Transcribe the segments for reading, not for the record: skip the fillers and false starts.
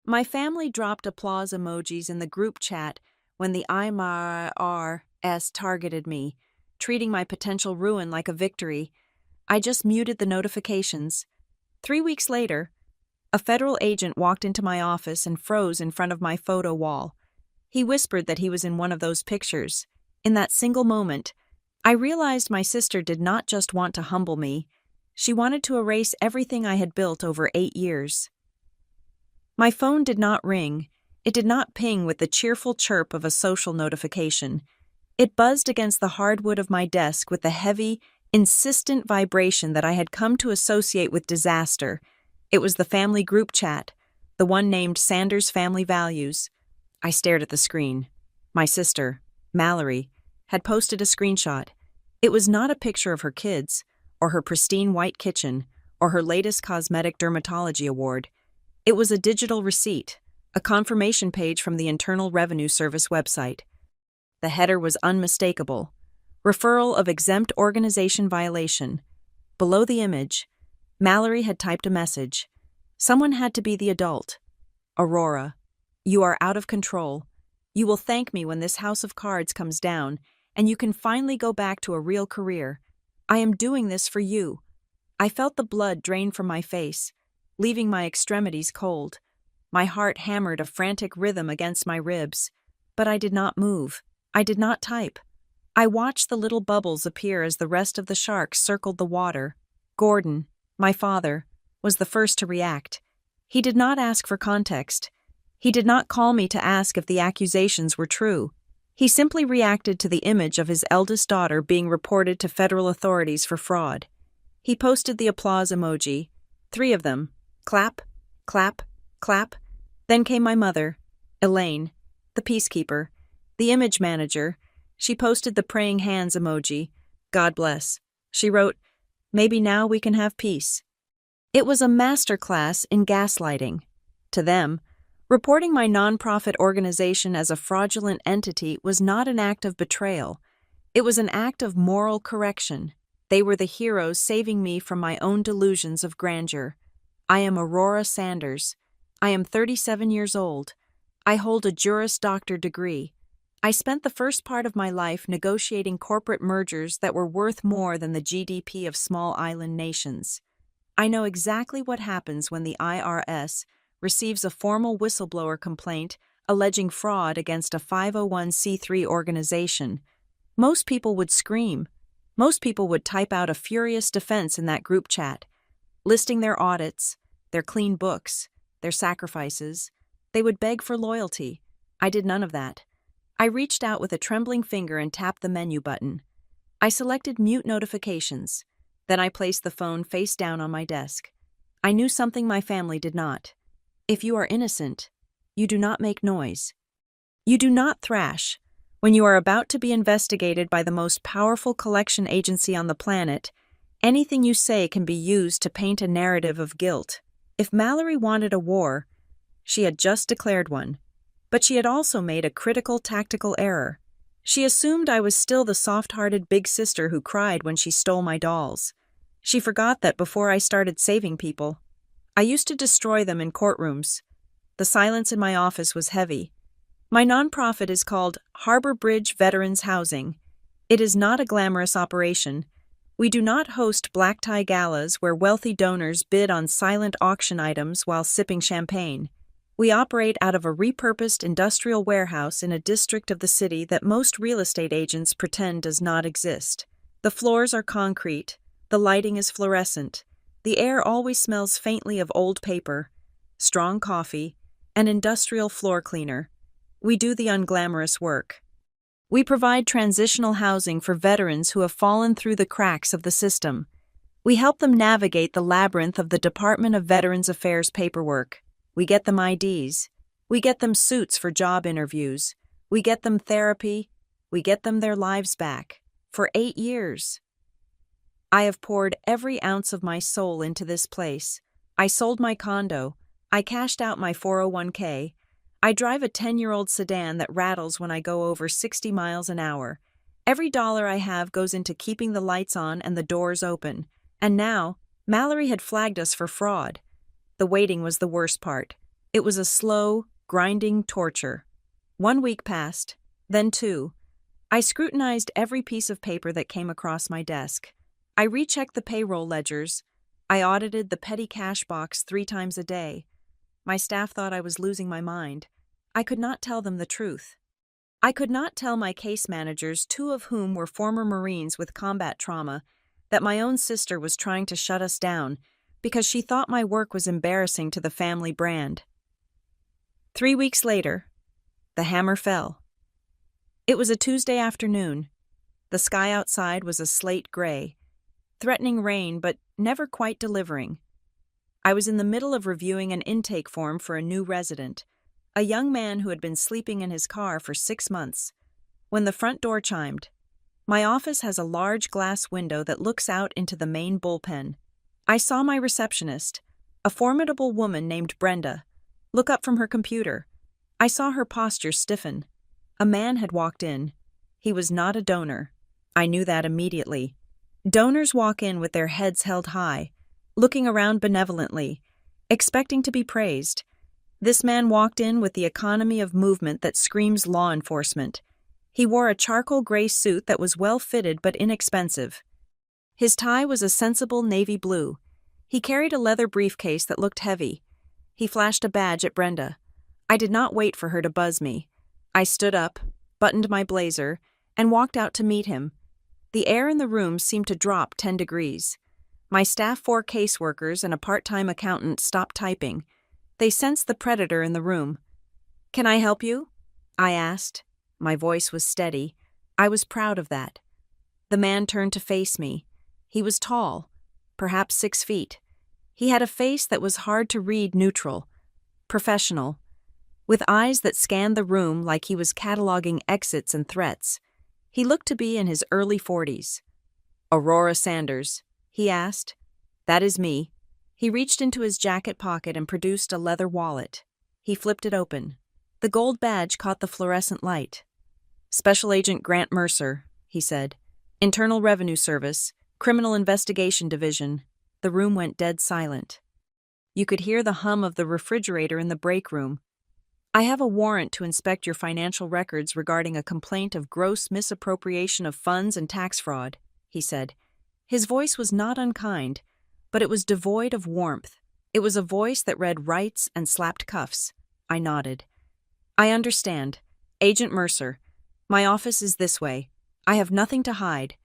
My family dropped applause emojis in the group chat when the IRS targeted me, treating my potential ruin like a victory. I just muted the notifications. 3 weeks later, a federal agent walked into my office and froze in front of my photo wall. He whispered that he was in one of those pictures. In that single moment, I realized my sister did not just want to humble me, she wanted to erase everything I had built over 8 years. My phone did not ring. It did not ping with the cheerful chirp of a social notification. It buzzed against the hardwood of my desk with the heavy, insistent vibration that I had come to associate with disaster. It was the family group chat, the one named Sanders Family Values. I stared at the screen. My sister, Mallory, had posted a screenshot. It was not a picture of her kids, or her pristine white kitchen, or her latest cosmetic dermatology award. It was a digital receipt, a confirmation page from the Internal Revenue Service website. The header was unmistakable. Referral of exempt organization violation. Below the image, Mallory had typed a message. Someone had to be the adult. Aurora, you are out of control. You will thank me when this house of cards comes down, and you can finally go back to a real career. I am doing this for you. I felt the blood drain from my face, leaving my extremities cold. My heart hammered a frantic rhythm against my ribs. But I did not move. I did not type. I watched the little bubbles appear as the rest of the sharks circled the water. Gordon, my father, was the first to react. He did not ask for context. He did not call me to ask if the accusations were true. He simply reacted to the image of his eldest daughter being reported to federal authorities for fraud. He posted the applause emoji, 3 of them, clap, clap, clap. Then came my mother, Elaine, the peacekeeper, the image manager. She posted the praying hands emoji, God bless. She wrote, maybe now we can have peace. It was a masterclass in gaslighting. To them, reporting my nonprofit organization as a fraudulent entity was not an act of betrayal. It was an act of moral correction. They were the heroes saving me from my own delusions of grandeur. I am Aurora Sanders. I am 37 years old. I hold a Juris Doctor degree. I spent the first part of my life negotiating corporate mergers that were worth more than the GDP of small island nations. I know exactly what happens when the IRS receives a formal whistleblower complaint alleging fraud against a 501c3 organization. Most people would scream. Most people would type out a furious defense in that group chat, listing their audits, their clean books, their sacrifices. They would beg for loyalty. I did none of that. I reached out with a trembling finger and tapped the menu button. I selected mute notifications. Then I placed the phone face down on my desk. I knew something my family did not. If you are innocent, you do not make noise. You do not thrash. When you are about to be investigated by the most powerful collection agency on the planet, anything you say can be used to paint a narrative of guilt. If Mallory wanted a war, she had just declared one. But she had also made a critical tactical error. She assumed I was still the soft-hearted big sister who cried when she stole my dolls. She forgot that before I started saving people, I used to destroy them in courtrooms. The silence in my office was heavy. My nonprofit is called Harbor Bridge Veterans Housing. It is not a glamorous operation. We do not host black tie galas where wealthy donors bid on silent auction items while sipping champagne. We operate out of a repurposed industrial warehouse in a district of the city that most real estate agents pretend does not exist. The floors are concrete. The lighting is fluorescent. The air always smells faintly of old paper, strong coffee, and industrial floor cleaner. We do the unglamorous work. We provide transitional housing for veterans who have fallen through the cracks of the system. We help them navigate the labyrinth of the Department of Veterans Affairs paperwork. We get them IDs. We get them suits for job interviews. We get them therapy. We get them their lives back. For 8 years. I have poured every ounce of my soul into this place. I sold my condo. I cashed out my 401k. I drive a 10-year-old sedan that rattles when I go over 60 miles an hour. Every dollar I have goes into keeping the lights on and the doors open. And now, Mallory had flagged us for fraud. The waiting was the worst part. It was a slow, grinding torture. 1 week passed, then 2. I scrutinized every piece of paper that came across my desk. I rechecked the payroll ledgers. I audited the petty cash box 3 times a day. My staff thought I was losing my mind. I could not tell them the truth. I could not tell my case managers, 2 of whom were former Marines with combat trauma, that my own sister was trying to shut us down because she thought my work was embarrassing to the family brand. 3 weeks later, the hammer fell. It was a Tuesday afternoon. The sky outside was a slate gray, threatening rain but never quite delivering. I was in the middle of reviewing an intake form for a new resident, a young man who had been sleeping in his car for 6 months, when the front door chimed. My office has a large glass window that looks out into the main bullpen. I saw my receptionist, a formidable woman named Brenda, look up from her computer. I saw her posture stiffen. A man had walked in. He was not a donor. I knew that immediately. Donors walk in with their heads held high, looking around benevolently, expecting to be praised. This man walked in with the economy of movement that screams law enforcement. He wore a charcoal gray suit that was well-fitted but inexpensive. His tie was a sensible navy blue. He carried a leather briefcase that looked heavy. He flashed a badge at Brenda. I did not wait for her to buzz me. I stood up, buttoned my blazer, and walked out to meet him. The air in the room seemed to drop 10 degrees. My staff 4 caseworkers and a part-time accountant stopped typing. They sensed the predator in the room. "Can I help you?" I asked. My voice was steady. I was proud of that. The man turned to face me. He was tall, perhaps 6 feet. He had a face that was hard to read neutral, professional, with eyes that scanned the room like he was cataloging exits and threats. He looked to be in his early 40s. "Aurora Sanders?" he asked. "That is me." He reached into his jacket pocket and produced a leather wallet. He flipped it open. The gold badge caught the fluorescent light. "Special Agent Grant Mercer," he said. "Internal Revenue Service, Criminal Investigation Division." The room went dead silent. You could hear the hum of the refrigerator in the break room. "I have a warrant to inspect your financial records regarding a complaint of gross misappropriation of funds and tax fraud," he said. His voice was not unkind, but it was devoid of warmth. It was a voice that read rights and slapped cuffs. I nodded. "I understand. Agent Mercer. My office is this way. I have nothing to hide."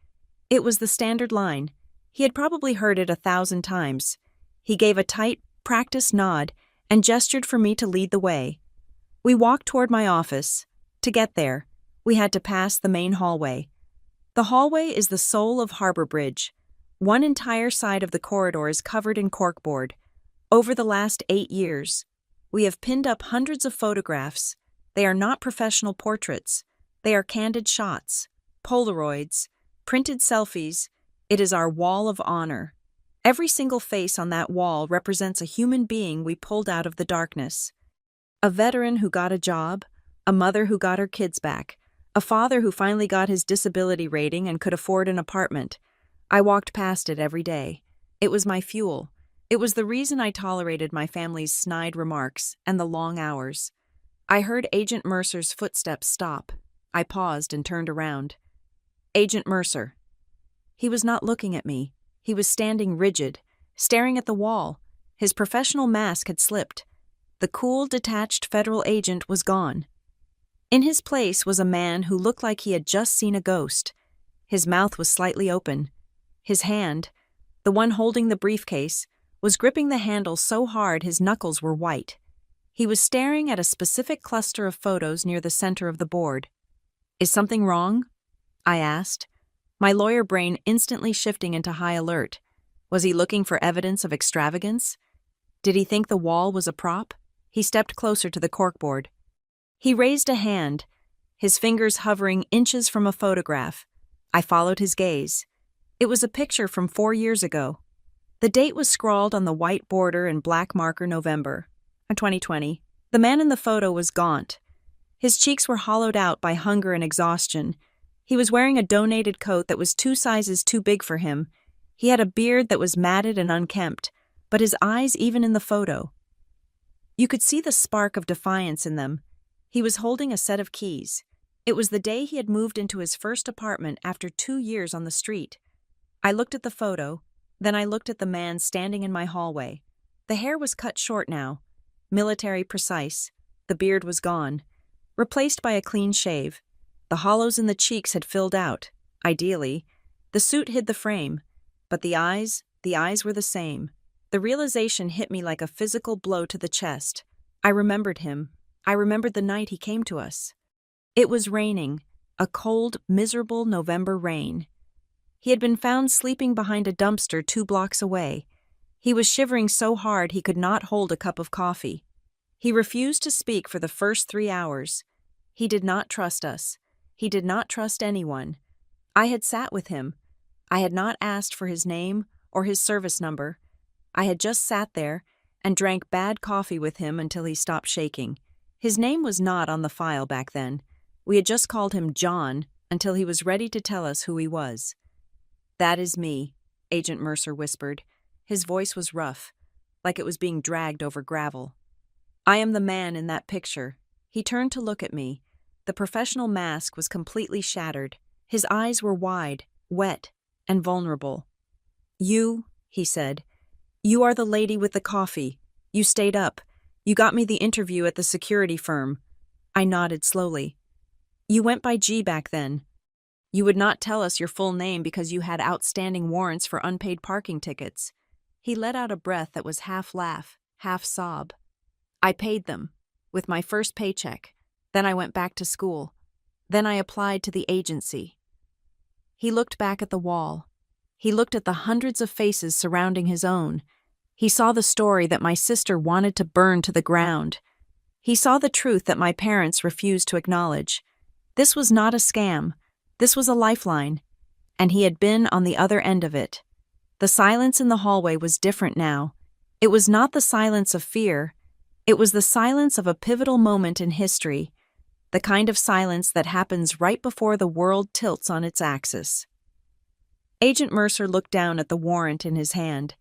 It was the standard line. He had probably heard it 1,000 times. He gave a tight, practiced nod and gestured for me to lead the way. We walked toward my office. To get there, we had to pass the main hallway. The hallway is the soul of Harbor Bridge. One entire side of the corridor is covered in corkboard. Over the last 8 years, we have pinned up hundreds of photographs. They are not professional portraits. They are candid shots, Polaroids, printed selfies. It is our wall of honor. Every single face on that wall represents a human being we pulled out of the darkness. A veteran who got a job, a mother who got her kids back, a father who finally got his disability rating and could afford an apartment. I walked past it every day. It was my fuel. It was the reason I tolerated my family's snide remarks and the long hours. I heard Agent Mercer's footsteps stop. I paused and turned around. "Agent Mercer." He was not looking at me. He was standing rigid, staring at the wall. His professional mask had slipped. The cool, detached federal agent was gone. In his place was a man who looked like he had just seen a ghost. His mouth was slightly open. His hand, the one holding the briefcase, was gripping the handle so hard his knuckles were white. He was staring at a specific cluster of photos near the center of the board. "Is something wrong?" I asked, my lawyer brain instantly shifting into high alert. Was he looking for evidence of extravagance? Did he think the wall was a prop? He stepped closer to the corkboard. He raised a hand, his fingers hovering inches from a photograph. I followed his gaze. It was a picture from 4 years ago. The date was scrawled on the white border in black marker November 2020. The man in the photo was gaunt. His cheeks were hollowed out by hunger and exhaustion. He was wearing a donated coat that was 2 sizes too big for him. He had a beard that was matted and unkempt, but his eyes even in the photo. You could see the spark of defiance in them. He was holding a set of keys. It was the day he had moved into his first apartment after 2 years on the street. I looked at the photo, then I looked at the man standing in my hallway. The hair was cut short now, military precise. The beard was gone, replaced by a clean shave. The hollows in the cheeks had filled out, ideally. The suit hid the frame, but the eyes were the same. The realization hit me like a physical blow to the chest. I remembered him. I remembered the night he came to us. It was raining, a cold, miserable November rain. He had been found sleeping behind a dumpster 2 blocks away. He was shivering so hard he could not hold a cup of coffee. He refused to speak for the first 3 hours. He did not trust us. He did not trust anyone. I had sat with him. I had not asked for his name or his service number. I had just sat there and drank bad coffee with him until he stopped shaking. His name was not on the file back then. We had just called him John until he was ready to tell us who he was. "That is me," Agent Mercer whispered. His voice was rough, like it was being dragged over gravel. "I am the man in that picture." He turned to look at me. The professional mask was completely shattered. His eyes were wide, wet, and vulnerable. "You," he said, "you are the lady with the coffee. You stayed up. You got me the interview at the security firm." I nodded slowly. "You went by G back then. You would not tell us your full name because you had outstanding warrants for unpaid parking tickets." He let out a breath that was half laugh, half sob. "I paid them, with my first paycheck. Then I went back to school. Then I applied to the agency." He looked back at the wall. He looked at the hundreds of faces surrounding his own. He saw the story that my sister wanted to burn to the ground. He saw the truth that my parents refused to acknowledge. This was not a scam. This was a lifeline. And he had been on the other end of it. The silence in the hallway was different now. It was not the silence of fear. It was the silence of a pivotal moment in history, the kind of silence that happens right before the world tilts on its axis. Agent Mercer looked down at the warrant in his hand.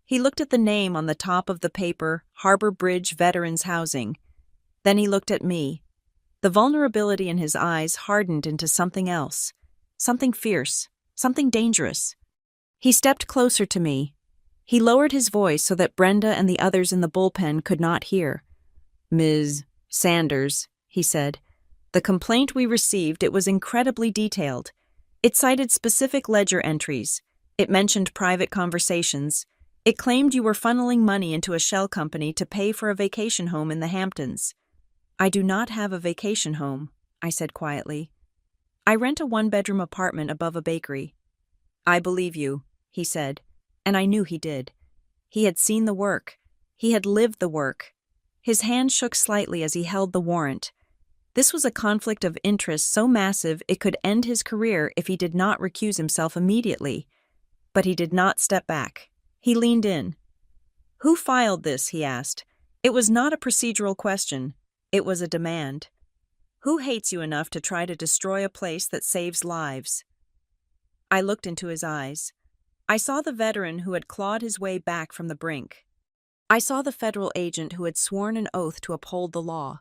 He looked at the name on the top of the paper, Harbor Bridge Veterans Housing. Then he looked at me. The vulnerability in his eyes hardened into something else, something fierce, something dangerous. He stepped closer to me. He lowered his voice so that Brenda and the others in the bullpen could not hear. "Ms. Sanders," he said, "the complaint we received, it was incredibly detailed. It cited specific ledger entries. It mentioned private conversations. It claimed you were funneling money into a shell company to pay for a vacation home in the Hamptons." "I do not have a vacation home," I said quietly. "I rent a 1-bedroom apartment above a bakery." "I believe you," he said, and I knew he did. He had seen the work. He had lived the work. His hand shook slightly as he held the warrant. This was a conflict of interest so massive it could end his career if he did not recuse himself immediately. But he did not step back. He leaned in. "Who filed this?" he asked. It was not a procedural question. It was a demand. "Who hates you enough to try to destroy a place that saves lives?" I looked into his eyes. I saw the veteran who had clawed his way back from the brink. I saw the federal agent who had sworn an oath to uphold the law.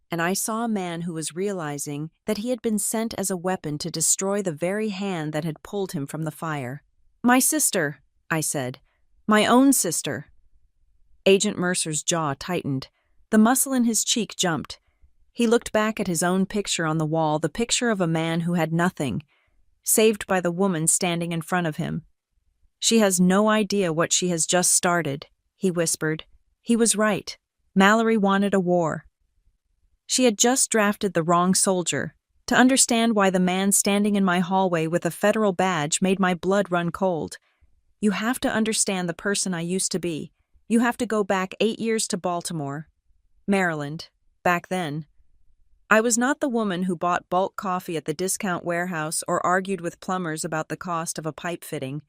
And I saw a man who was realizing that he had been sent as a weapon to destroy the very hand that had pulled him from the fire. "My sister," I said. "My own sister." Agent Mercer's jaw tightened. The muscle in his cheek jumped. He looked back at his own picture on the wall, the picture of a man who had nothing, saved by the woman standing in front of him. "She has no idea what she has just started," he whispered. He was right. Mallory wanted a war. She had just drafted the wrong soldier. To understand why the man standing in my hallway with a federal badge made my blood run cold. You have to understand the person I used to be. You have to go back 8 years to Baltimore, Maryland, back then. I was not the woman who bought bulk coffee at the discount warehouse or argued with plumbers about the cost of a pipe fitting.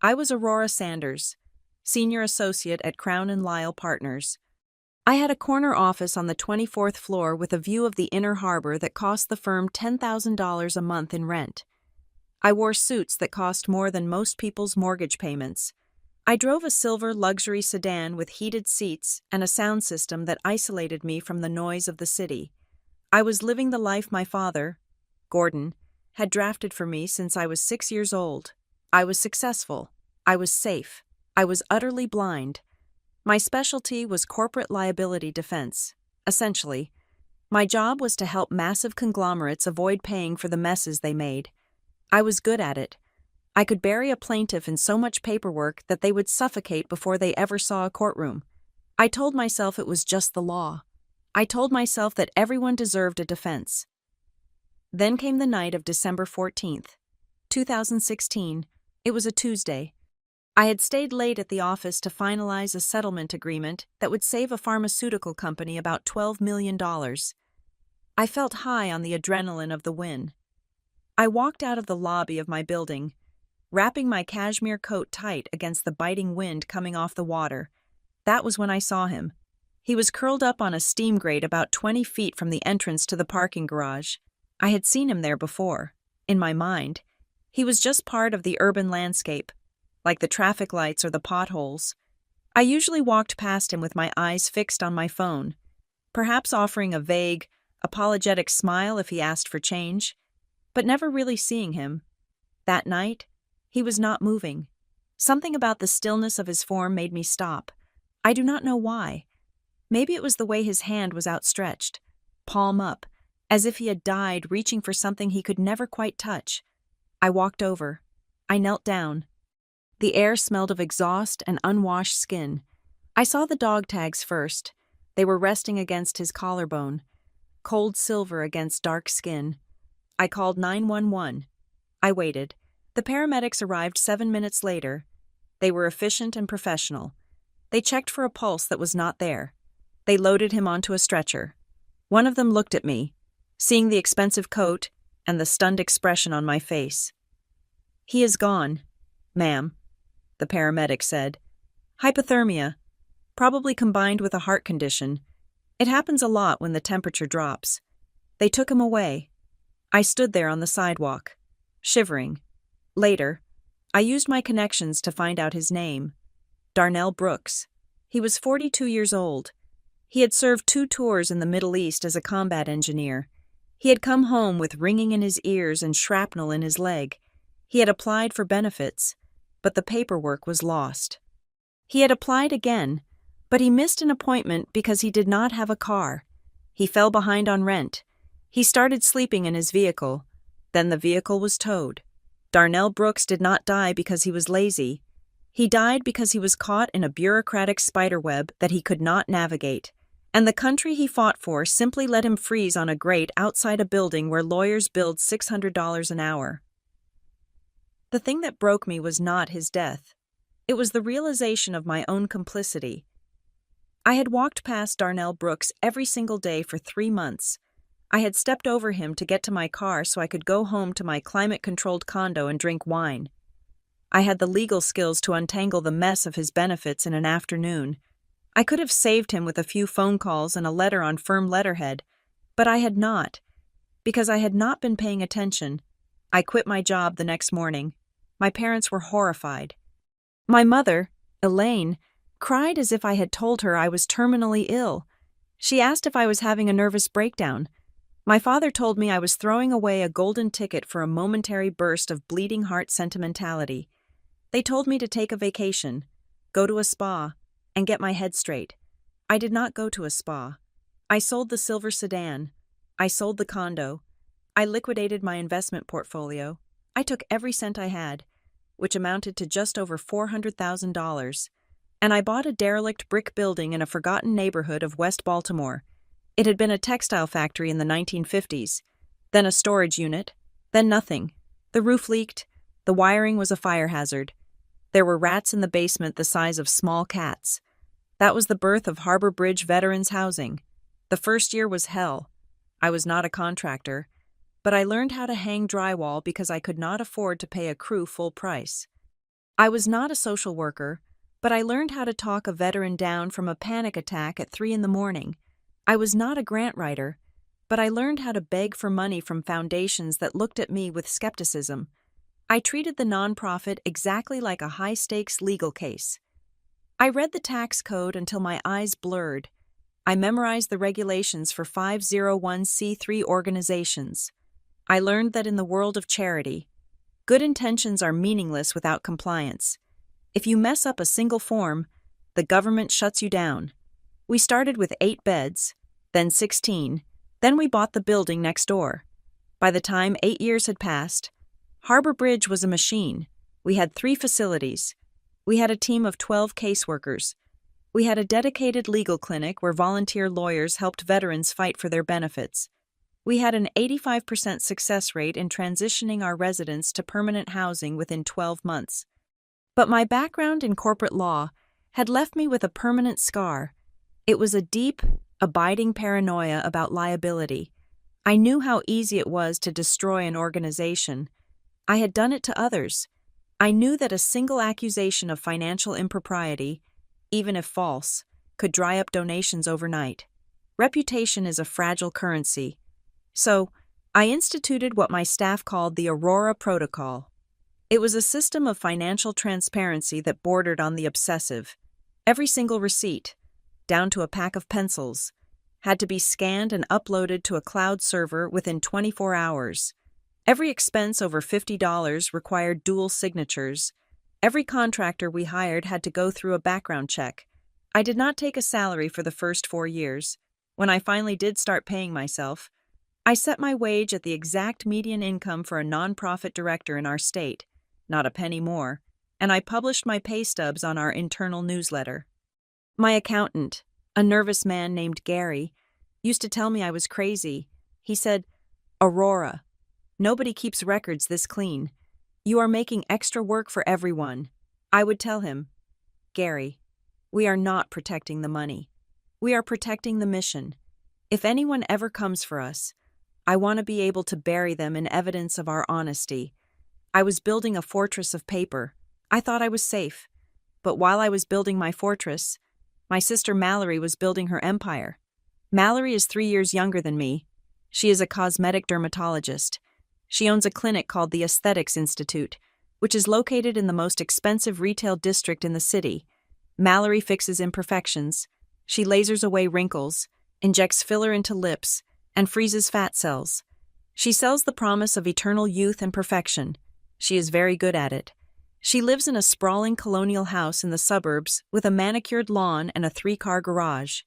I was Aurora Sanders, senior associate at Crown & Lyle Partners. I had a corner office on the 24th floor with a view of the inner harbor that cost the firm $10,000 a month in rent. I wore suits that cost more than most people's mortgage payments. I drove a silver luxury sedan with heated seats and a sound system that isolated me from the noise of the city. I was living the life my father, Gordon, had drafted for me since I was 6 years old. I was successful. I was safe. I was utterly blind. My specialty was corporate liability defense. Essentially, my job was to help massive conglomerates avoid paying for the messes they made. I was good at it. I could bury a plaintiff in so much paperwork that they would suffocate before they ever saw a courtroom. I told myself it was just the law. I told myself that everyone deserved a defense. Then came the night of December 14th, 2016. It was a Tuesday. I had stayed late at the office to finalize a settlement agreement that would save a pharmaceutical company about $12 million. I felt high on the adrenaline of the win. I walked out of the lobby of my building, wrapping my cashmere coat tight against the biting wind coming off the water. That was when I saw him. He was curled up on a steam grate about 20 feet from the entrance to the parking garage. I had seen him there before. In my mind, he was just part of the urban landscape, like the traffic lights or the potholes. I usually walked past him with my eyes fixed on my phone, perhaps offering a vague, apologetic smile if he asked for change, but never really seeing him. That night, he was not moving. Something about the stillness of his form made me stop. I do not know why. Maybe it was the way his hand was outstretched, palm up, as if he had died reaching for something he could never quite touch. I walked over. I knelt down. The air smelled of exhaust and unwashed skin. I saw the dog tags first. They were resting against his collarbone, cold silver against dark skin. I called 911. I waited. The paramedics arrived 7 minutes later. They were efficient and professional. They checked for a pulse that was not there. They loaded him onto a stretcher. One of them looked at me, seeing the expensive coat and the stunned expression on my face. "He is gone, ma'am," the paramedic said. "Hypothermia, probably combined with a heart condition. It happens a lot when the temperature drops." They took him away. I stood there on the sidewalk, shivering. Later, I used my connections to find out his name. Darnell Brooks. He was 42 years old. He had served 2 tours in the Middle East as a combat engineer. He had come home with ringing in his ears and shrapnel in his leg. He had applied for benefits, but the paperwork was lost. He had applied again, but he missed an appointment because he did not have a car. He fell behind on rent. He started sleeping in his vehicle. Then the vehicle was towed. Darnell Brooks did not die because he was lazy. He died because he was caught in a bureaucratic spiderweb that he could not navigate, and the country he fought for simply let him freeze on a grate outside a building where lawyers billed $600 an hour. The thing that broke me was not his death. It was the realization of my own complicity. I had walked past Darnell Brooks every single day for 3 months. I had stepped over him to get to my car so I could go home to my climate-controlled condo and drink wine. I had the legal skills to untangle the mess of his benefits in an afternoon. I could have saved him with a few phone calls and a letter on firm letterhead, but I had not, because I had not been paying attention. I quit my job the next morning. My parents were horrified. My mother, Elaine, cried as if I had told her I was terminally ill. She asked if I was having a nervous breakdown. My father told me I was throwing away a golden ticket for a momentary burst of bleeding heart sentimentality. They told me to take a vacation, go to a spa, and get my head straight. I did not go to a spa. I sold the silver sedan. I sold the condo. I liquidated my investment portfolio. I took every cent I had, which amounted to just over $400,000, and I bought a derelict brick building in a forgotten neighborhood of West Baltimore. It had been a textile factory in the 1950s, then a storage unit, then nothing. The roof leaked. The wiring was a fire hazard. There were rats in the basement the size of small cats. That was the birth of Harbor Bridge Veterans Housing. The first year was hell. I was not a contractor, but I learned how to hang drywall because I could not afford to pay a crew full price. I was not a social worker, but I learned how to talk a veteran down from a panic attack at 3 a.m. I was not a grant writer, but I learned how to beg for money from foundations that looked at me with skepticism. I treated the nonprofit exactly like a high-stakes legal case. I read the tax code until my eyes blurred. I memorized the regulations for 501c3 organizations. I learned that in the world of charity, good intentions are meaningless without compliance. If you mess up a single form, the government shuts you down. We started with 8 beds, then 16, then we bought the building next door. By the time 8 years had passed, Harbor Bridge was a machine. We had 3 facilities. We had a team of 12 caseworkers. We had a dedicated legal clinic where volunteer lawyers helped veterans fight for their benefits. We had an 85% success rate in transitioning our residents to permanent housing within 12 months. But my background in corporate law had left me with a permanent scar. It was a deep, abiding paranoia about liability. I knew how easy it was to destroy an organization. I had done it to others. I knew that a single accusation of financial impropriety, even if false, could dry up donations overnight. Reputation is a fragile currency. So, I instituted what my staff called the Aurora Protocol. It was a system of financial transparency that bordered on the obsessive. Every single receipt, down to a pack of pencils, had to be scanned and uploaded to a cloud server within 24 hours. Every expense over $50 required dual signatures. Every contractor we hired had to go through a background check. I did not take a salary for the first 4 years. When I finally did start paying myself, I set my wage at the exact median income for a nonprofit director in our state, not a penny more, and I published my pay stubs on our internal newsletter. My accountant, a nervous man named Gary, used to tell me I was crazy. He said, "Aurora, nobody keeps records this clean. You are making extra work for everyone." I would tell him, "Gary, we are not protecting the money. We are protecting the mission. If anyone ever comes for us, I want to be able to bury them in evidence of our honesty." I was building a fortress of paper. I thought I was safe. But while I was building my fortress, my sister Mallory was building her empire. Mallory is 3 years younger than me. She is a cosmetic dermatologist. She owns a clinic called the Aesthetics Institute, which is located in the most expensive retail district in the city. Mallory fixes imperfections. She lasers away wrinkles, injects filler into lips, and freezes fat cells. She sells the promise of eternal youth and perfection. She is very good at it. She lives in a sprawling colonial house in the suburbs with a manicured lawn and a 3-car garage.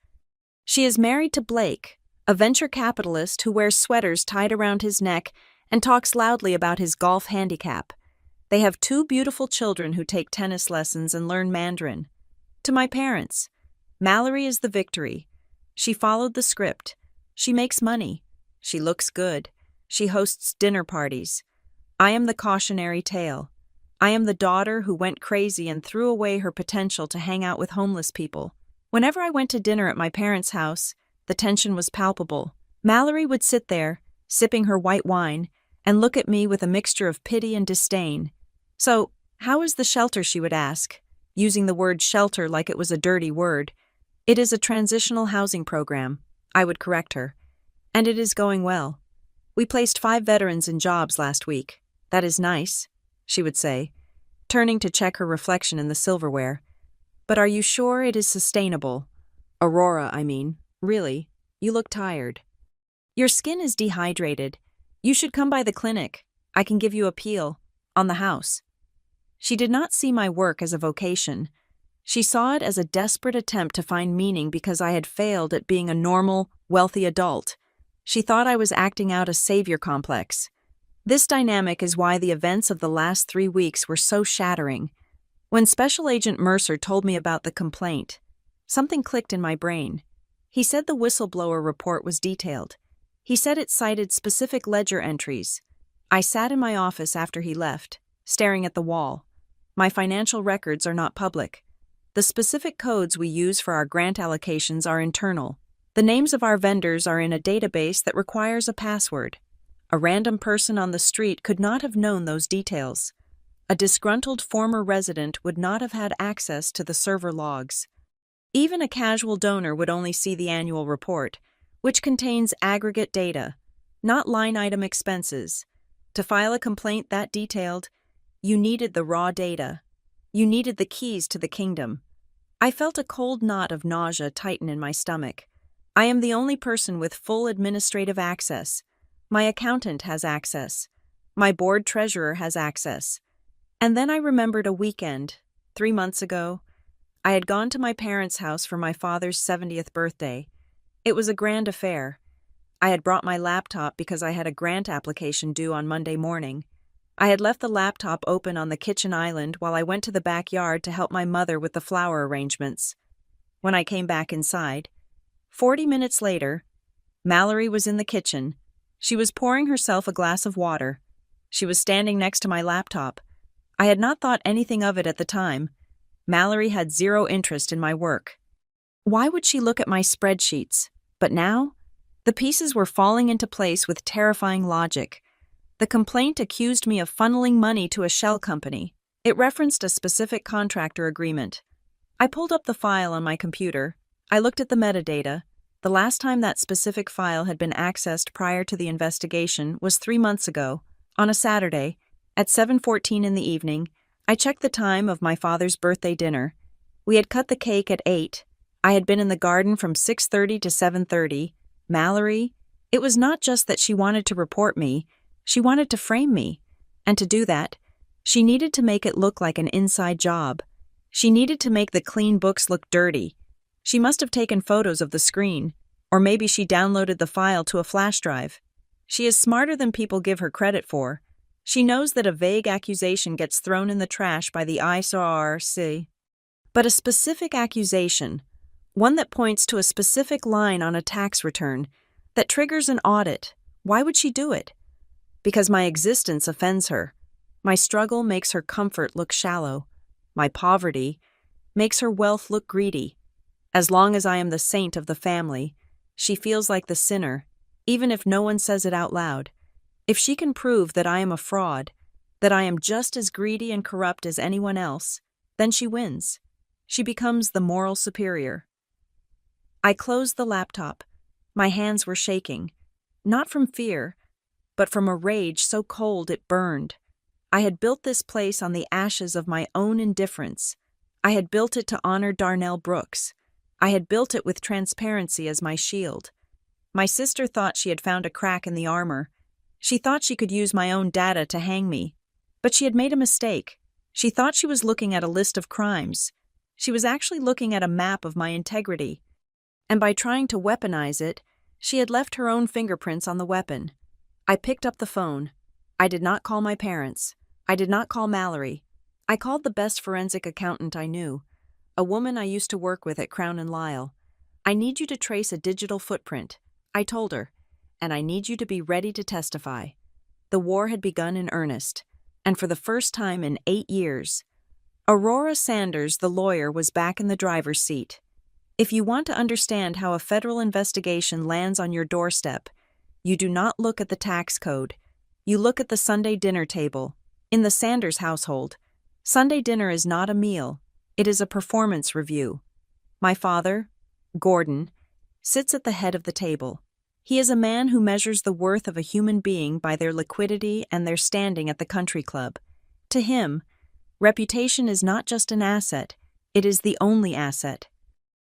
She is married to Blake, a venture capitalist who wears sweaters tied around his neck and talks loudly about his golf handicap. They have 2 beautiful children who take tennis lessons and learn Mandarin. To my parents, Mallory is the victory. She followed the script. She makes money. She looks good. She hosts dinner parties. I am the cautionary tale. I am the daughter who went crazy and threw away her potential to hang out with homeless people. Whenever I went to dinner at my parents' house, the tension was palpable. Mallory would sit there, sipping her white wine, and look at me with a mixture of pity and disdain. "So, how is the shelter?" she would ask, using the word shelter like it was a dirty word. "It is a transitional housing program," I would correct her. "And it is going well. We placed 5 veterans in jobs last week. That is nice," she would say, turning to check her reflection in the silverware. "But are you sure it is sustainable? Aurora, I mean. Really, you look tired. Your skin is dehydrated. You should come by the clinic. I can give you a peel. On the house." She did not see my work as a vocation. She saw it as a desperate attempt to find meaning because I had failed at being a normal, wealthy adult. She thought I was acting out a savior complex. This dynamic is why the events of the last 3 weeks were so shattering. When Special Agent Mercer told me about the complaint, something clicked in my brain. He said the whistleblower report was detailed. He said it cited specific ledger entries. I sat in my office after he left, staring at the wall. My financial records are not public. The specific codes we use for our grant allocations are internal. The names of our vendors are in a database that requires a password. A random person on the street could not have known those details. A disgruntled former resident would not have had access to the server logs. Even a casual donor would only see the annual report, which contains aggregate data, not line item expenses. To file a complaint that detailed, You needed the raw data. You needed the keys to the kingdom. I felt a cold knot of nausea tighten in my stomach. I am the only person with full administrative access. My accountant has access. My board treasurer has access. And then I remembered a weekend, 3 months ago. I had gone to my parents' house for my father's 70th birthday. It was a grand affair. I had brought my laptop because I had a grant application due on Monday morning. I had left the laptop open on the kitchen island while I went to the backyard to help my mother with the flower arrangements. When I came back inside, 40 minutes later, Mallory was in the kitchen. She was pouring herself a glass of water. She was standing next to my laptop. I had not thought anything of it at the time. Mallory had zero interest in my work. Why would she look at my spreadsheets? But now, the pieces were falling into place with terrifying logic. The complaint accused me of funneling money to a shell company. It referenced a specific contractor agreement. I pulled up the file on my computer. I looked at the metadata. The last time that specific file had been accessed prior to the investigation was 3 months ago, on a Saturday, at 7:14 in the evening. I checked the time of my father's birthday dinner. We had cut the cake at 8. I had been in the garden from 6:30 to 7:30. Mallory, it was not just that she wanted to report me, she wanted to frame me. And to do that, she needed to make it look like an inside job. She needed to make the clean books look dirty. She must have taken photos of the screen, or maybe she downloaded the file to a flash drive. She is smarter than people give her credit for. She knows that a vague accusation gets thrown in the trash by the IRS. But a specific accusation, one that points to a specific line on a tax return, that triggers an audit, why would she do it? Because my existence offends her. My struggle makes her comfort look shallow. My poverty makes her wealth look greedy. As long as I am the saint of the family, she feels like the sinner, even if no one says it out loud. If she can prove that I am a fraud, that I am just as greedy and corrupt as anyone else, then she wins. She becomes the moral superior. I closed the laptop. My hands were shaking, not from fear, but from a rage so cold it burned. I had built this place on the ashes of my own indifference. I had built it to honor Darnell Brooks. I had built it with transparency as my shield. My sister thought she had found a crack in the armor. She thought she could use my own data to hang me. But she had made a mistake. She thought she was looking at a list of crimes. She was actually looking at a map of my integrity. And by trying to weaponize it, she had left her own fingerprints on the weapon. I picked up the phone. I did not call my parents. I did not call Mallory. I called the best forensic accountant I knew, a woman I used to work with at Crown and Lyle. I need you to trace a digital footprint, I told her, and I need you to be ready to testify. The war had begun in earnest, and for the first time in 8 years, Aurora Sanders, the lawyer, was back in the driver's seat. If you want to understand how a federal investigation lands on your doorstep, you do not look at the tax code. You look at the Sunday dinner table. In the Sanders household, Sunday dinner is not a meal. It is a performance review. My father, Gordon, sits at the head of the table. He is a man who measures the worth of a human being by their liquidity and their standing at the country club. To him, reputation is not just an asset, it is the only asset.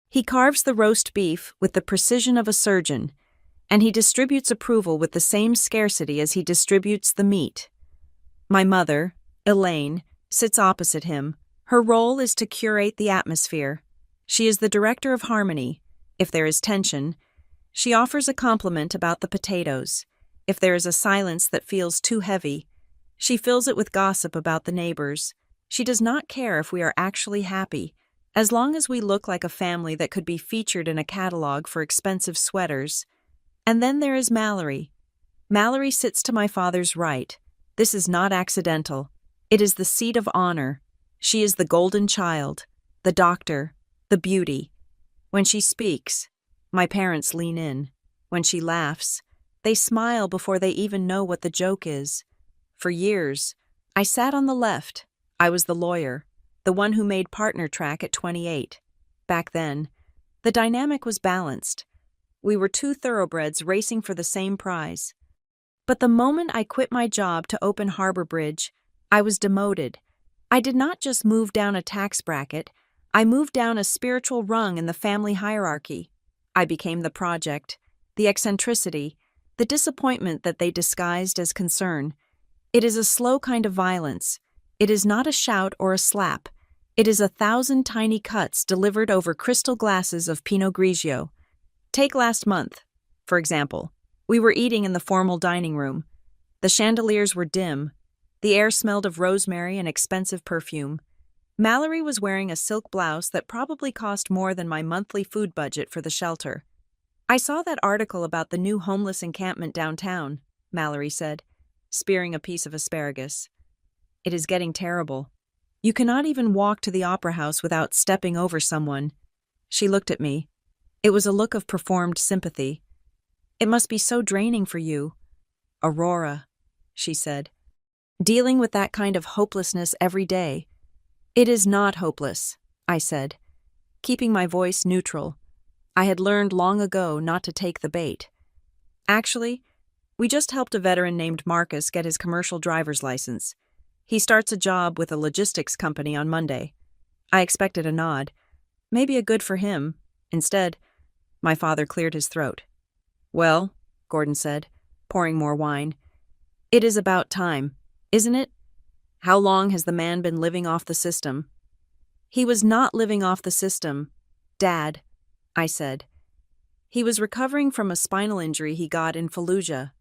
He carves the roast beef with the precision of a surgeon, and he distributes approval with the same scarcity as he distributes the meat. My mother, Elaine, sits opposite him. Her role is to curate the atmosphere. She is the director of harmony. If there is tension, she offers a compliment about the potatoes. If there is a silence that feels too heavy, she fills it with gossip about the neighbors. She does not care if we are actually happy, as long as we look like a family that could be featured in a catalog for expensive sweaters. And then there is Mallory. Mallory sits to my father's right. This is not accidental. It is the seat of honor. She is the golden child, the doctor, the beauty. When she speaks, my parents lean in. When she laughs, they smile before they even know what the joke is. For years, I sat on the left. I was the lawyer, the one who made partner track at 28. Back then, the dynamic was balanced. We were two thoroughbreds racing for the same prize. But the moment I quit my job to open Harbor Bridge, I was demoted. I did not just move down a tax bracket, I moved down a spiritual rung in the family hierarchy. I became the project, the eccentricity, the disappointment that they disguised as concern. It is a slow kind of violence. It is not a shout or a slap. It is 1,000 tiny cuts delivered over crystal glasses of Pinot Grigio. Take last month, for example. We were eating in the formal dining room. The chandeliers were dim. The air smelled of rosemary and expensive perfume. Mallory was wearing a silk blouse that probably cost more than my monthly food budget for the shelter. "I saw that article about the new homeless encampment downtown," Mallory said, spearing a piece of asparagus. "It is getting terrible. You cannot even walk to the opera house without stepping over someone." She looked at me. It was a look of performed sympathy. "It must be so draining for you." "Aurora," she said, "dealing with that kind of hopelessness every day." "It is not hopeless," I said, keeping my voice neutral. I had learned long ago not to take the bait. "Actually, we just helped a veteran named Marcus get his commercial driver's license. He starts a job with a logistics company on Monday." I expected a nod. Maybe a good for him. Instead, my father cleared his throat. "Well," Gordon said, pouring more wine, "it is about time, isn't it? How long has the man been living off the system?" "He was not living off the system, Dad," I said. "He was recovering from a spinal injury he got in Fallujah."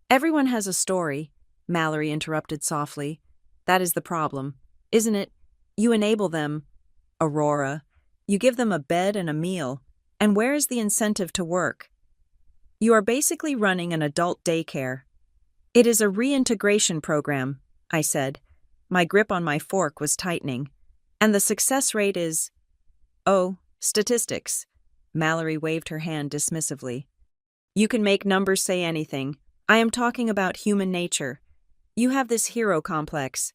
"Everyone has a story," Mallory interrupted softly. "That is the problem, isn't it? You enable them, Aurora. You give them a bed and a meal. And where is the incentive to work? You are basically running an adult daycare." "It is a reintegration program," I said. My grip on my fork was tightening. "And the success rate is—" "Oh, statistics." Mallory waved her hand dismissively. "You can make numbers say anything. I am talking about human nature. You have this hero complex.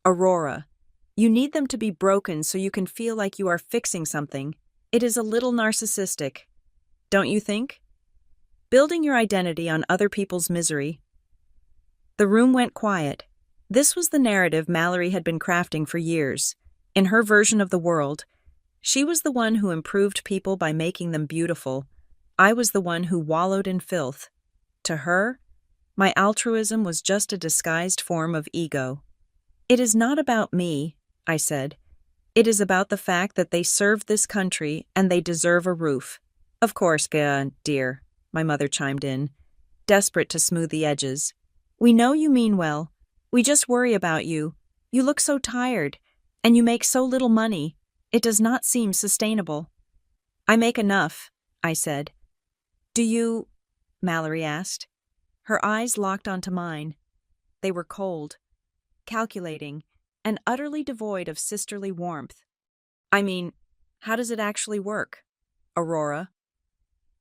Aurora. You need them to be broken so you can feel like you are fixing something. It is a little narcissistic. Don't you think? Building your identity on other people's misery." The room went quiet. This was the narrative Mallory had been crafting for years. In her version of the world, she was the one who improved people by making them beautiful. I was the one who wallowed in filth. To her, my altruism was just a disguised form of ego. "It is not about me," I said. "It is about the fact that they served this country and they deserve a roof." "Of course, dear," my mother chimed in, desperate to smooth the edges. "We know you mean well. We just worry about you. You look so tired, and you make so little money. It does not seem sustainable." "I make enough," I said. "Do you?" Mallory asked. Her eyes locked onto mine. They were cold, calculating, and utterly devoid of sisterly warmth. "I mean, how does it actually work, Aurora?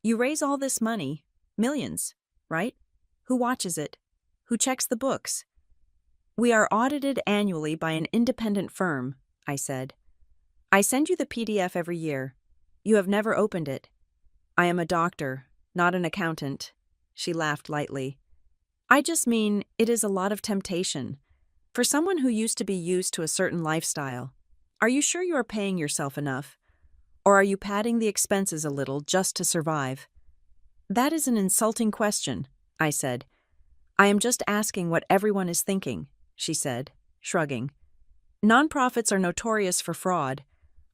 You raise all this money, millions, right? Who watches it? Who checks the books?" "We are audited annually by an independent firm," I said. "I send you the PDF every year. You have never opened it. I am a doctor, not an accountant." She laughed lightly. "I just mean it is a lot of temptation. For someone who used to be used to a certain lifestyle, are you sure you are paying yourself enough? Or are you padding the expenses a little just to survive?" "That is an insulting question," I said. "I am just asking what everyone is thinking," she said, shrugging. "Nonprofits are notorious for fraud.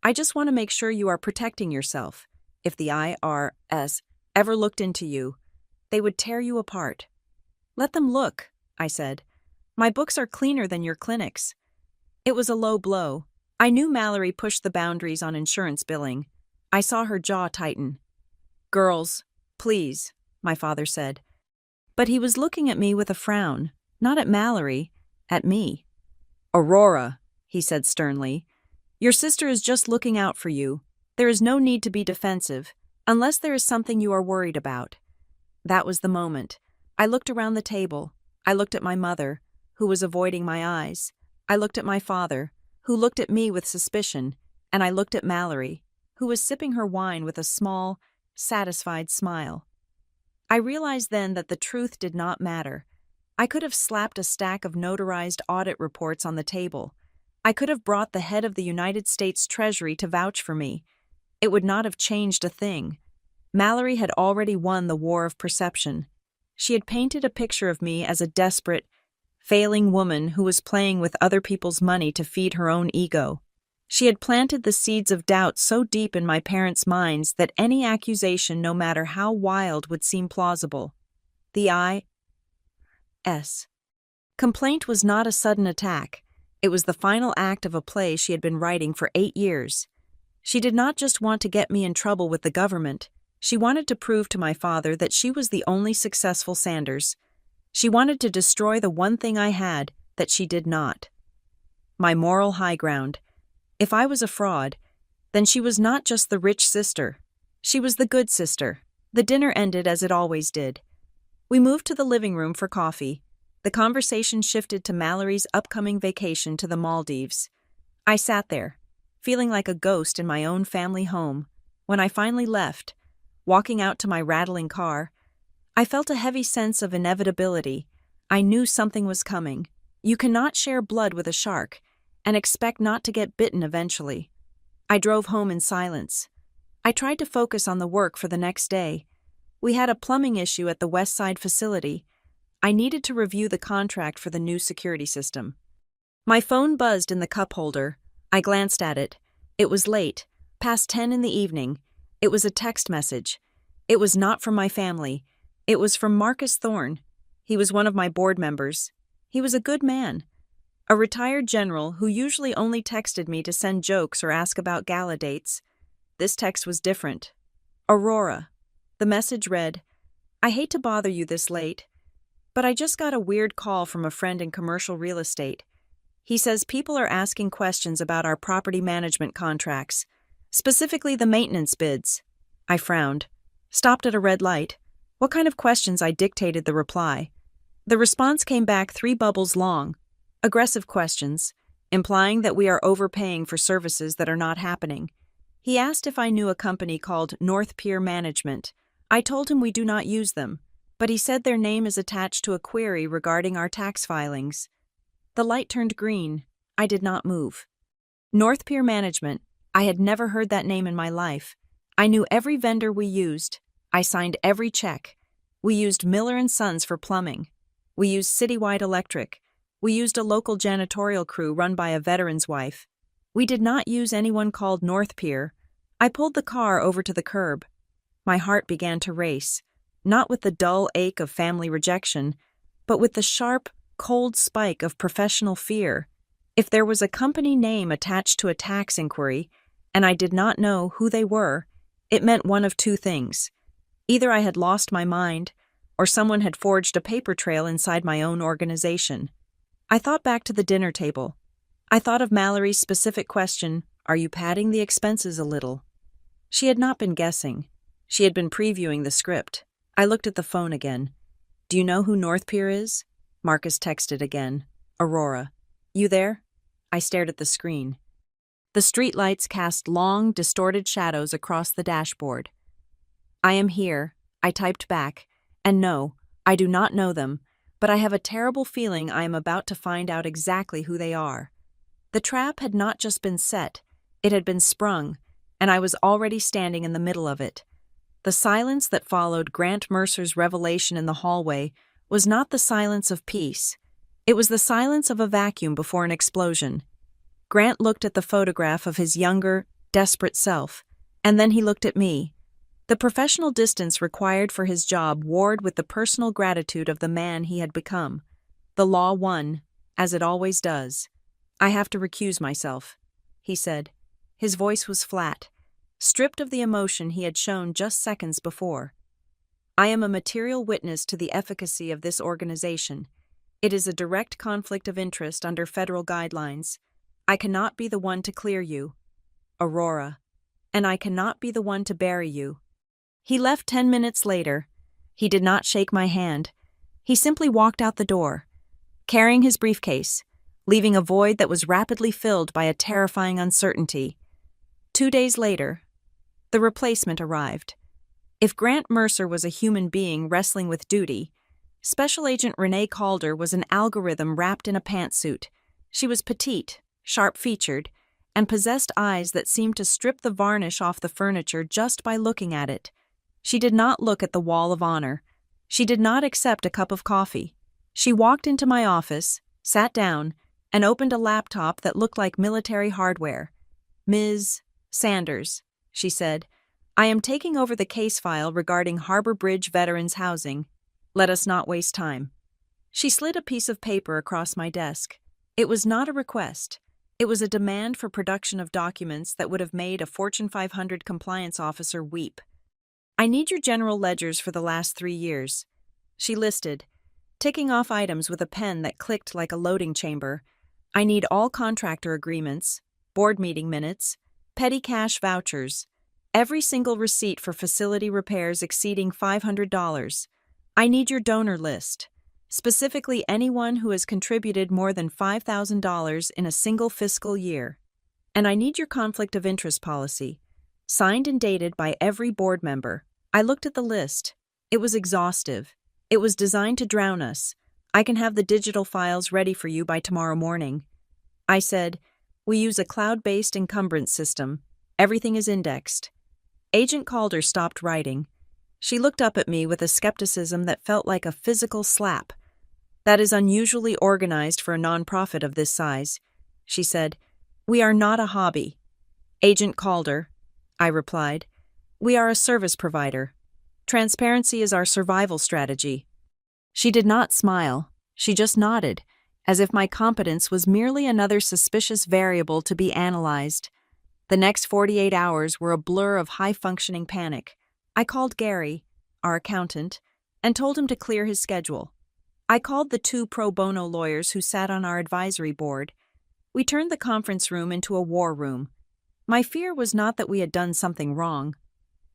I just want to make sure you are protecting yourself. If the IRS ever looked into you, they would tear you apart." "Let them look," I said. "My books are cleaner than your clinics." It was a low blow. I knew Mallory pushed the boundaries on insurance billing. I saw her jaw tighten. "Girls, please," my father said. But he was looking at me with a frown, not at Mallory, at me. "Aurora," he said sternly, "your sister is just looking out for you. There is no need to be defensive, unless there is something you are worried about." That was the moment. I looked around the table. I looked at my mother, who was avoiding my eyes. I looked at my father, who looked at me with suspicion, and I looked at Mallory, who was sipping her wine with a small, satisfied smile. I realized then that the truth did not matter. I could have slapped a stack of notarized audit reports on the table. I could have brought the head of the United States Treasury to vouch for me. It would not have changed a thing. Mallory had already won the war of perception. She had painted a picture of me as a desperate, failing woman who was playing with other people's money to feed her own ego. She had planted the seeds of doubt so deep in my parents' minds that any accusation, no matter how wild, would seem plausible. The IRS complaint was not a sudden attack. It was the final act of a play she had been writing for 8 years. She did not just want to get me in trouble with the government. She wanted to prove to my father that she was the only successful Sanders. She wanted to destroy the one thing I had that she did not. My moral high ground. If I was a fraud, then she was not just the rich sister. She was the good sister. The dinner ended as it always did. We moved to the living room for coffee. The conversation shifted to Mallory's upcoming vacation to the Maldives. I sat there, feeling like a ghost in my own family home. When I finally left, walking out to my rattling car, I felt a heavy sense of inevitability. I knew something was coming. You cannot share blood with a shark and expect not to get bitten eventually. I drove home in silence. I tried to focus on the work for the next day. We had a plumbing issue at the West Side facility. I needed to review the contract for the new security system. My phone buzzed in the cup holder. I glanced at it. It was late, past 10 in the evening. It was a text message. It was not from my family. It was from Marcus Thorne. He was one of my board members. He was a good man. A retired general who usually only texted me to send jokes or ask about gala dates. This text was different. Aurora. The message read, "I hate to bother you this late, but I just got a weird call from a friend in commercial real estate. He says people are asking questions about our property management contracts, specifically the maintenance bids." I frowned, stopped at a red light. What kind of questions? I dictated the reply. The response came back 3 bubbles long. Aggressive questions, implying that we are overpaying for services that are not happening. He asked if I knew a company called North Pier Management. I told him we do not use them, but he said their name is attached to a query regarding our tax filings. The light turned green. I did not move. North Pier Management. I had never heard that name in my life. I knew every vendor we used. I signed every check. We used Miller & Sons for plumbing. We used Citywide Electric. We used a local janitorial crew run by a veteran's wife. We did not use anyone called North Pier. I pulled the car over to the curb. My heart began to race, not with the dull ache of family rejection, but with the sharp, cold spike of professional fear. If there was a company name attached to a tax inquiry, and I did not know who they were, it meant one of 2 things. Either I had lost my mind, or someone had forged a paper trail inside my own organization. I thought back to the dinner table. I thought of Mallory's specific question, "Are you padding the expenses a little?" She had not been guessing. She had been previewing the script. I looked at the phone again. "Do you know who North Pier is?" Marcus texted again. "Aurora. You there?" I stared at the screen. The streetlights cast long, distorted shadows across the dashboard. "I am here," I typed back. "And no, I do not know them, but I have a terrible feeling I am about to find out exactly who they are." The trap had not just been set, it had been sprung, and I was already standing in the middle of it. The silence that followed Grant Mercer's revelation in the hallway was not the silence of peace. It was the silence of a vacuum before an explosion. Grant looked at the photograph of his younger, desperate self, and then he looked at me. The professional distance required for his job warred with the personal gratitude of the man he had become. The law won, as it always does. "I have to recuse myself," he said. His voice was flat, stripped of the emotion he had shown just seconds before. "I am a material witness to the efficacy of this organization. It is a direct conflict of interest under federal guidelines. I cannot be the one to clear you, Aurora, and I cannot be the one to bury you." He left 10 minutes later. He did not shake my hand. He simply walked out the door, carrying his briefcase, leaving a void that was rapidly filled by a terrifying uncertainty. 2 days later, the replacement arrived. If Grant Mercer was a human being wrestling with duty, Special Agent Renee Calder was an algorithm wrapped in a pantsuit. She was petite, sharp-featured, and possessed eyes that seemed to strip the varnish off the furniture just by looking at it. She did not look at the wall of honor. She did not accept a cup of coffee. She walked into my office, sat down, and opened a laptop that looked like military hardware. "Ms. Sanders," she said, "I am taking over the case file regarding Harbor Bridge Veterans Housing. Let us not waste time." She slid a piece of paper across my desk. It was not a request. It was a demand for production of documents that would have made a Fortune 500 compliance officer weep. "I need your general ledgers for the last 3 years." She listed, ticking off items with a pen that clicked like a loading chamber. "I need all contractor agreements, board meeting minutes, petty cash vouchers, every single receipt for facility repairs exceeding $500. I need your donor list, specifically anyone who has contributed more than $5,000 in a single fiscal year. And I need your conflict of interest policy, signed and dated by every board member." I looked at the list. It was exhaustive. It was designed to drown us. "I can have the digital files ready for you by tomorrow morning." I said, "We use a cloud-based encumbrance system. Everything is indexed." Agent Calder stopped writing. She looked up at me with a skepticism that felt like a physical slap. "That is unusually organized for a nonprofit of this size," she said. "We are not a hobby." "Agent Calder," I replied, "we are a service provider. Transparency is our survival strategy." She did not smile. She just nodded, as if my competence was merely another suspicious variable to be analyzed. The next 48 hours were a blur of high-functioning panic. I called Gary, our accountant, and told him to clear his schedule. I called the 2 pro bono lawyers who sat on our advisory board. We turned the conference room into a war room. My fear was not that we had done something wrong.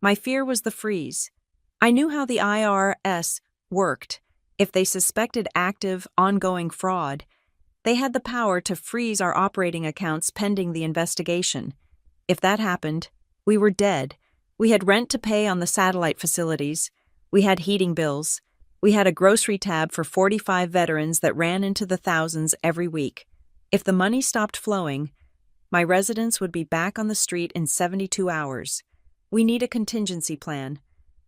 My fear was the freeze. I knew how the IRS worked. If they suspected active, ongoing fraud, they had the power to freeze our operating accounts pending the investigation. If that happened, we were dead. We had rent to pay on the satellite facilities. We had heating bills. We had a grocery tab for 45 veterans that ran into the thousands every week. If the money stopped flowing, my residents would be back on the street in 72 hours. We need a contingency plan.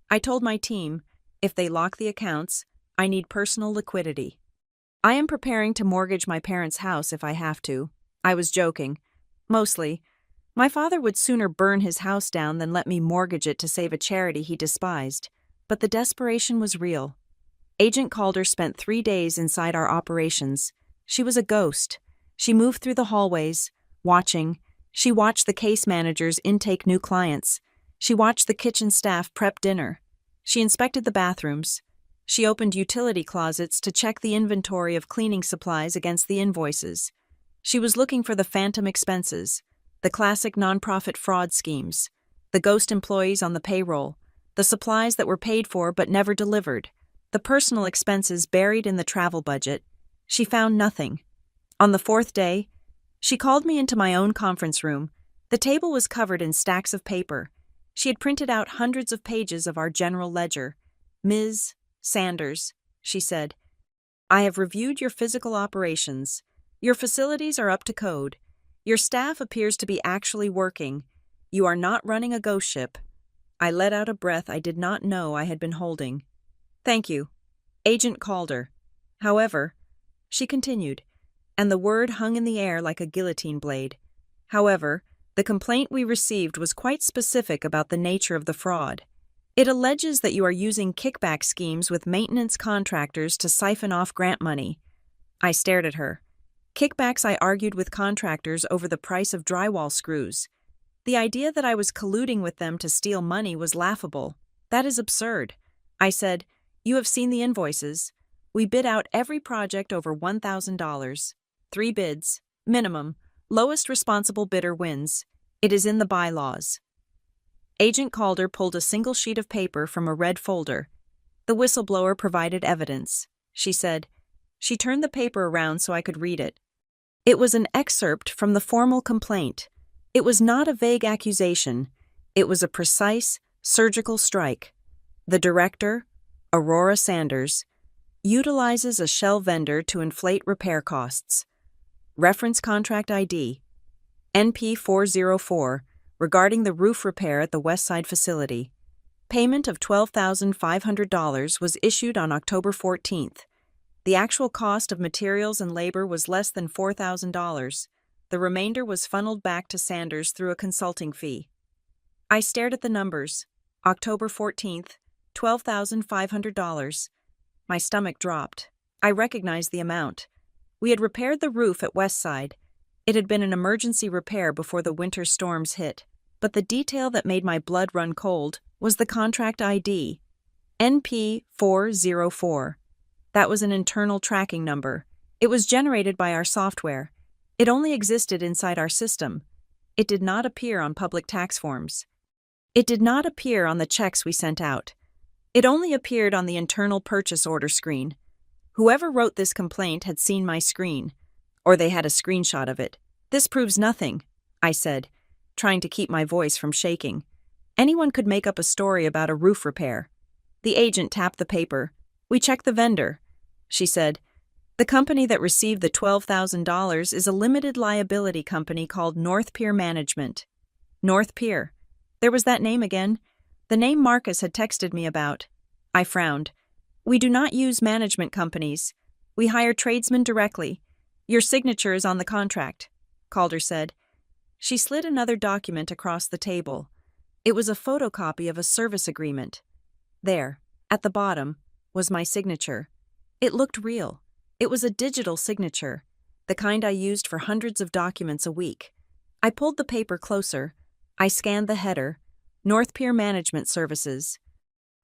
I told my team, if they lock the accounts, I need personal liquidity. I am preparing to mortgage my parents' house if I have to. I was joking. Mostly. My father would sooner burn his house down than let me mortgage it to save a charity he despised. But the desperation was real. Agent Calder spent 3 days inside our operations. She was a ghost. She moved through the hallways, watching. She watched the case managers intake new clients. She watched the kitchen staff prep dinner. She inspected the bathrooms. She opened utility closets to check the inventory of cleaning supplies against the invoices. She was looking for the phantom expenses, the classic nonprofit fraud schemes, the ghost employees on the payroll, the supplies that were paid for but never delivered, the personal expenses buried in the travel budget. She found nothing. On the 4th day, she called me into my own conference room. The table was covered in stacks of paper. She had printed out hundreds of pages of our general ledger. "Ms. Sanders," she said, "I have reviewed your physical operations. Your facilities are up to code. Your staff appears to be actually working. You are not running a ghost ship." I let out a breath I did not know I had been holding. "Thank you, Agent Calder. However," she continued, and the word hung in the air like a guillotine blade. "However, the complaint we received was quite specific about the nature of the fraud. It alleges that you are using kickback schemes with maintenance contractors to siphon off grant money." I stared at her. Kickbacks, I argued with contractors over the price of drywall screws. The idea that I was colluding with them to steal money was laughable. "That is absurd." I said, "You have seen the invoices. We bid out every project over $1,000. 3 bids, minimum. Lowest responsible bidder wins. It is in the bylaws." Agent Calder pulled a single sheet of paper from a red folder. "The whistleblower provided evidence," she said. She turned the paper around so I could read it. It was an excerpt from the formal complaint. It was not a vague accusation. It was a precise, surgical strike. The director, Aurora Sanders. Utilizes a shell vendor to inflate repair costs. Reference contract ID NP404 regarding the roof repair at the Westside facility. Payment of $12,500 was issued on October 14th. The actual cost of materials and labor was less than $4,000. The remainder was funneled back to Sanders through a consulting fee. I stared at the numbers. October 14th, $12,500. My stomach dropped. I recognized the amount. We had repaired the roof at Westside. It had been an emergency repair before the winter storms hit. But the detail that made my blood run cold was the contract ID, NP404. That was an internal tracking number. It was generated by our software. It only existed inside our system. It did not appear on public tax forms. It did not appear on the checks we sent out. It only appeared on the internal purchase order screen. Whoever wrote this complaint had seen my screen, or they had a screenshot of it. This proves nothing, I said, trying to keep my voice from shaking. Anyone could make up a story about a roof repair. The agent tapped the paper. We checked the vendor. She said, the company that received the $12,000 is a limited liability company called North Pier Management. North Pier. There was that name again. The name Marcus had texted me about. I frowned. We do not use management companies. We hire tradesmen directly. Your signature is on the contract, Calder said. She slid another document across the table. It was a photocopy of a service agreement. There, at the bottom, was my signature. It looked real. It was a digital signature, the kind I used for hundreds of documents a week. I pulled the paper closer. I scanned the header, North Pier Management Services.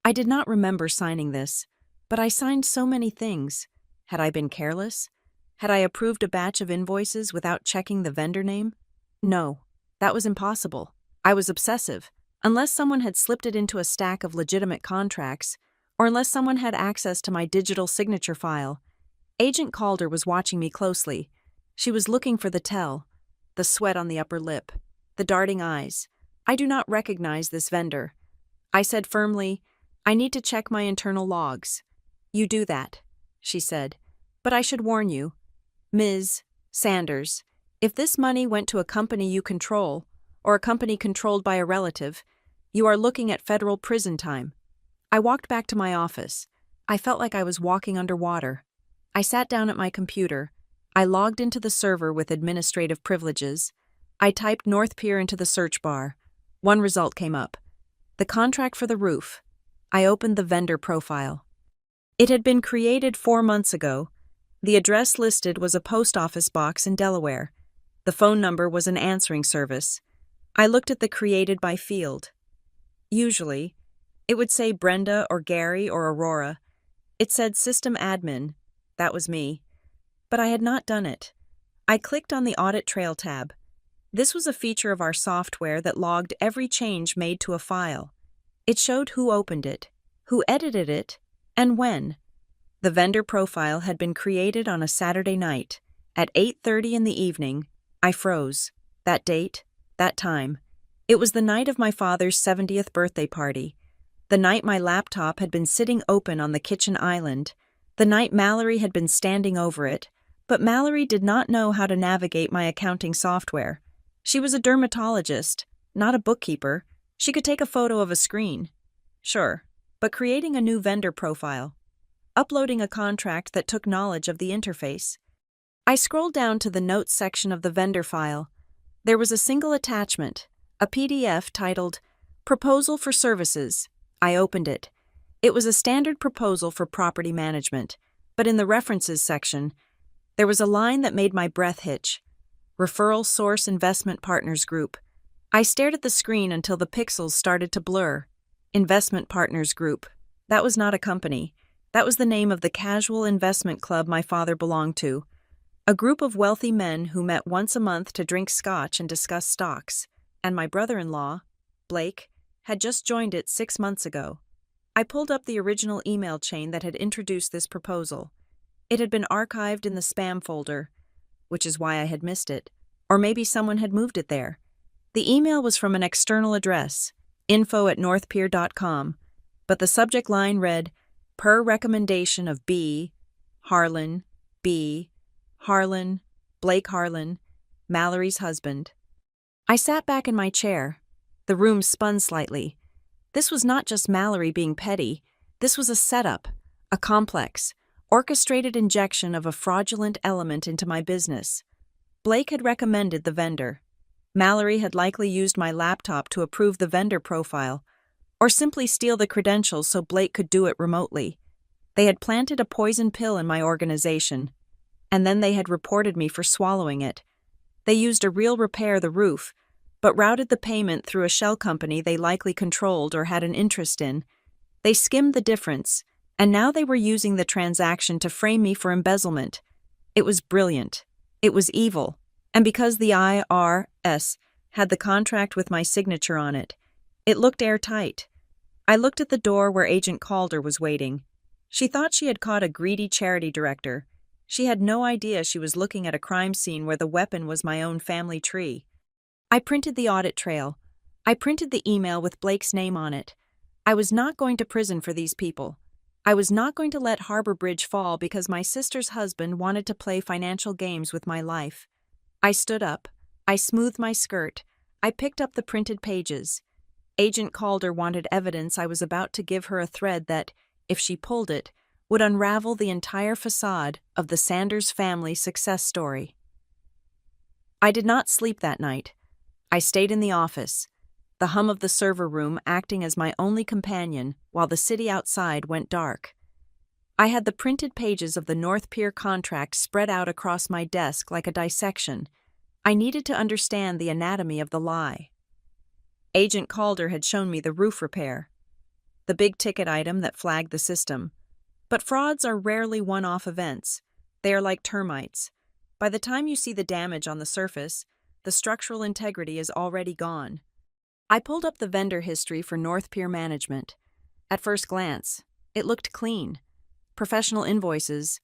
I did not remember signing this, but I signed so many things. Had I been careless? Had I approved a batch of invoices without checking the vendor name? No, that was impossible. I was obsessive. Unless someone had slipped it into a stack of legitimate contracts, or unless someone had access to my digital signature file. Agent Calder was watching me closely. She was looking for the tell, the sweat on the upper lip, the darting eyes. I do not recognize this vendor. I said firmly, I need to check my internal logs. You do that, she said. But I should warn you, Ms. Sanders, if this money went to a company you control, or a company controlled by a relative, you are looking at federal prison time. I walked back to my office. I felt like I was walking underwater. I sat down at my computer. I logged into the server with administrative privileges. I typed North Pier into the search bar. One result came up. The contract for the roof. I opened the vendor profile. It had been created 4 months ago. The address listed was a post office box in Delaware. The phone number was an answering service. I looked at the created by field. Usually, it would say Brenda or Gary or Aurora. It said System Admin. That was me. But I had not done it. I clicked on the Audit Trail tab. This was a feature of our software that logged every change made to a file. It showed who opened it, who edited it, and when. The vendor profile had been created on a Saturday night. At 8:30 in the evening, I froze. That date, that time. It was the night of my father's 70th birthday party. The night my laptop had been sitting open on the kitchen island. The night Mallory had been standing over it. But Mallory did not know how to navigate my accounting software. She was a dermatologist, not a bookkeeper. She could take a photo of a screen. Sure, but creating a new vendor profile. Uploading a contract that took knowledge of the interface. I scrolled down to the notes section of the vendor file. There was a single attachment, a PDF titled Proposal for Services. I opened it. It was a standard proposal for property management, but in the references section, there was a line that made my breath hitch. Referral Source Investment Partners Group. I stared at the screen until the pixels started to blur. Investment Partners Group. That was not a company. That was the name of the casual investment club my father belonged to. A group of wealthy men who met once a month to drink scotch and discuss stocks. And my brother-in-law, Blake, had just joined it 6 months ago. I pulled up the original email chain that had introduced this proposal. It had been archived in the spam folder, which is why I had missed it, or maybe someone had moved it there. The email was from an external address, info@northpier.com, but the subject line read, Per recommendation of B. Harlan, Blake Harlan, Mallory's husband. I sat back in my chair. The room spun slightly. This was not just Mallory being petty. This was a setup, a complex, orchestrated injection of a fraudulent element into my business. Blake had recommended the vendor. Mallory had likely used my laptop to approve the vendor profile, or simply steal the credentials so Blake could do it remotely. They had planted a poison pill in my organization, and then they had reported me for swallowing it. They used a real repair the roof, but routed the payment through a shell company they likely controlled or had an interest in. They skimmed the difference, and now they were using the transaction to frame me for embezzlement. It was brilliant. It was evil. And because the IRS had the contract with my signature on it, it looked airtight. I looked at the door where Agent Calder was waiting. She thought she had caught a greedy charity director. She had no idea she was looking at a crime scene where the weapon was my own family tree. I printed the audit trail. I printed the email with Blake's name on it. I was not going to prison for these people. I was not going to let Harbor Bridge fall because my sister's husband wanted to play financial games with my life. I stood up. I smoothed my skirt. I picked up the printed pages. Agent Calder wanted evidence I was about to give her a thread that, if she pulled it, would unravel the entire facade of the Sanders family success story. I did not sleep that night. I stayed in the office, the hum of the server room acting as my only companion while the city outside went dark. I had the printed pages of the North Pier contract spread out across my desk like a dissection. I needed to understand the anatomy of the lie. Agent Calder had shown me the roof repair, the big-ticket item that flagged the system. But frauds are rarely one-off events. They are like termites. By the time you see the damage on the surface, the structural integrity is already gone. I pulled up the vendor history for North Pier Management. At first glance, it looked clean. Professional invoices,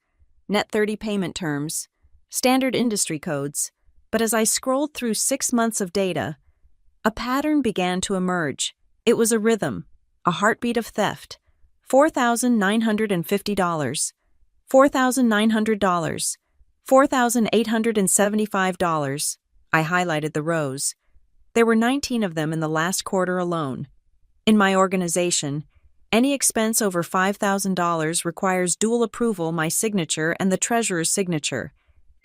net 30 payment terms, standard industry codes. But as I scrolled through 6 months of data, a pattern began to emerge. It was a rhythm, a heartbeat of theft. $4,950, $4,900, $4,875. I highlighted the rows. There were 19 of them in the last quarter alone. In my organization, any expense over $5,000 requires dual approval, my signature and the treasurer's signature.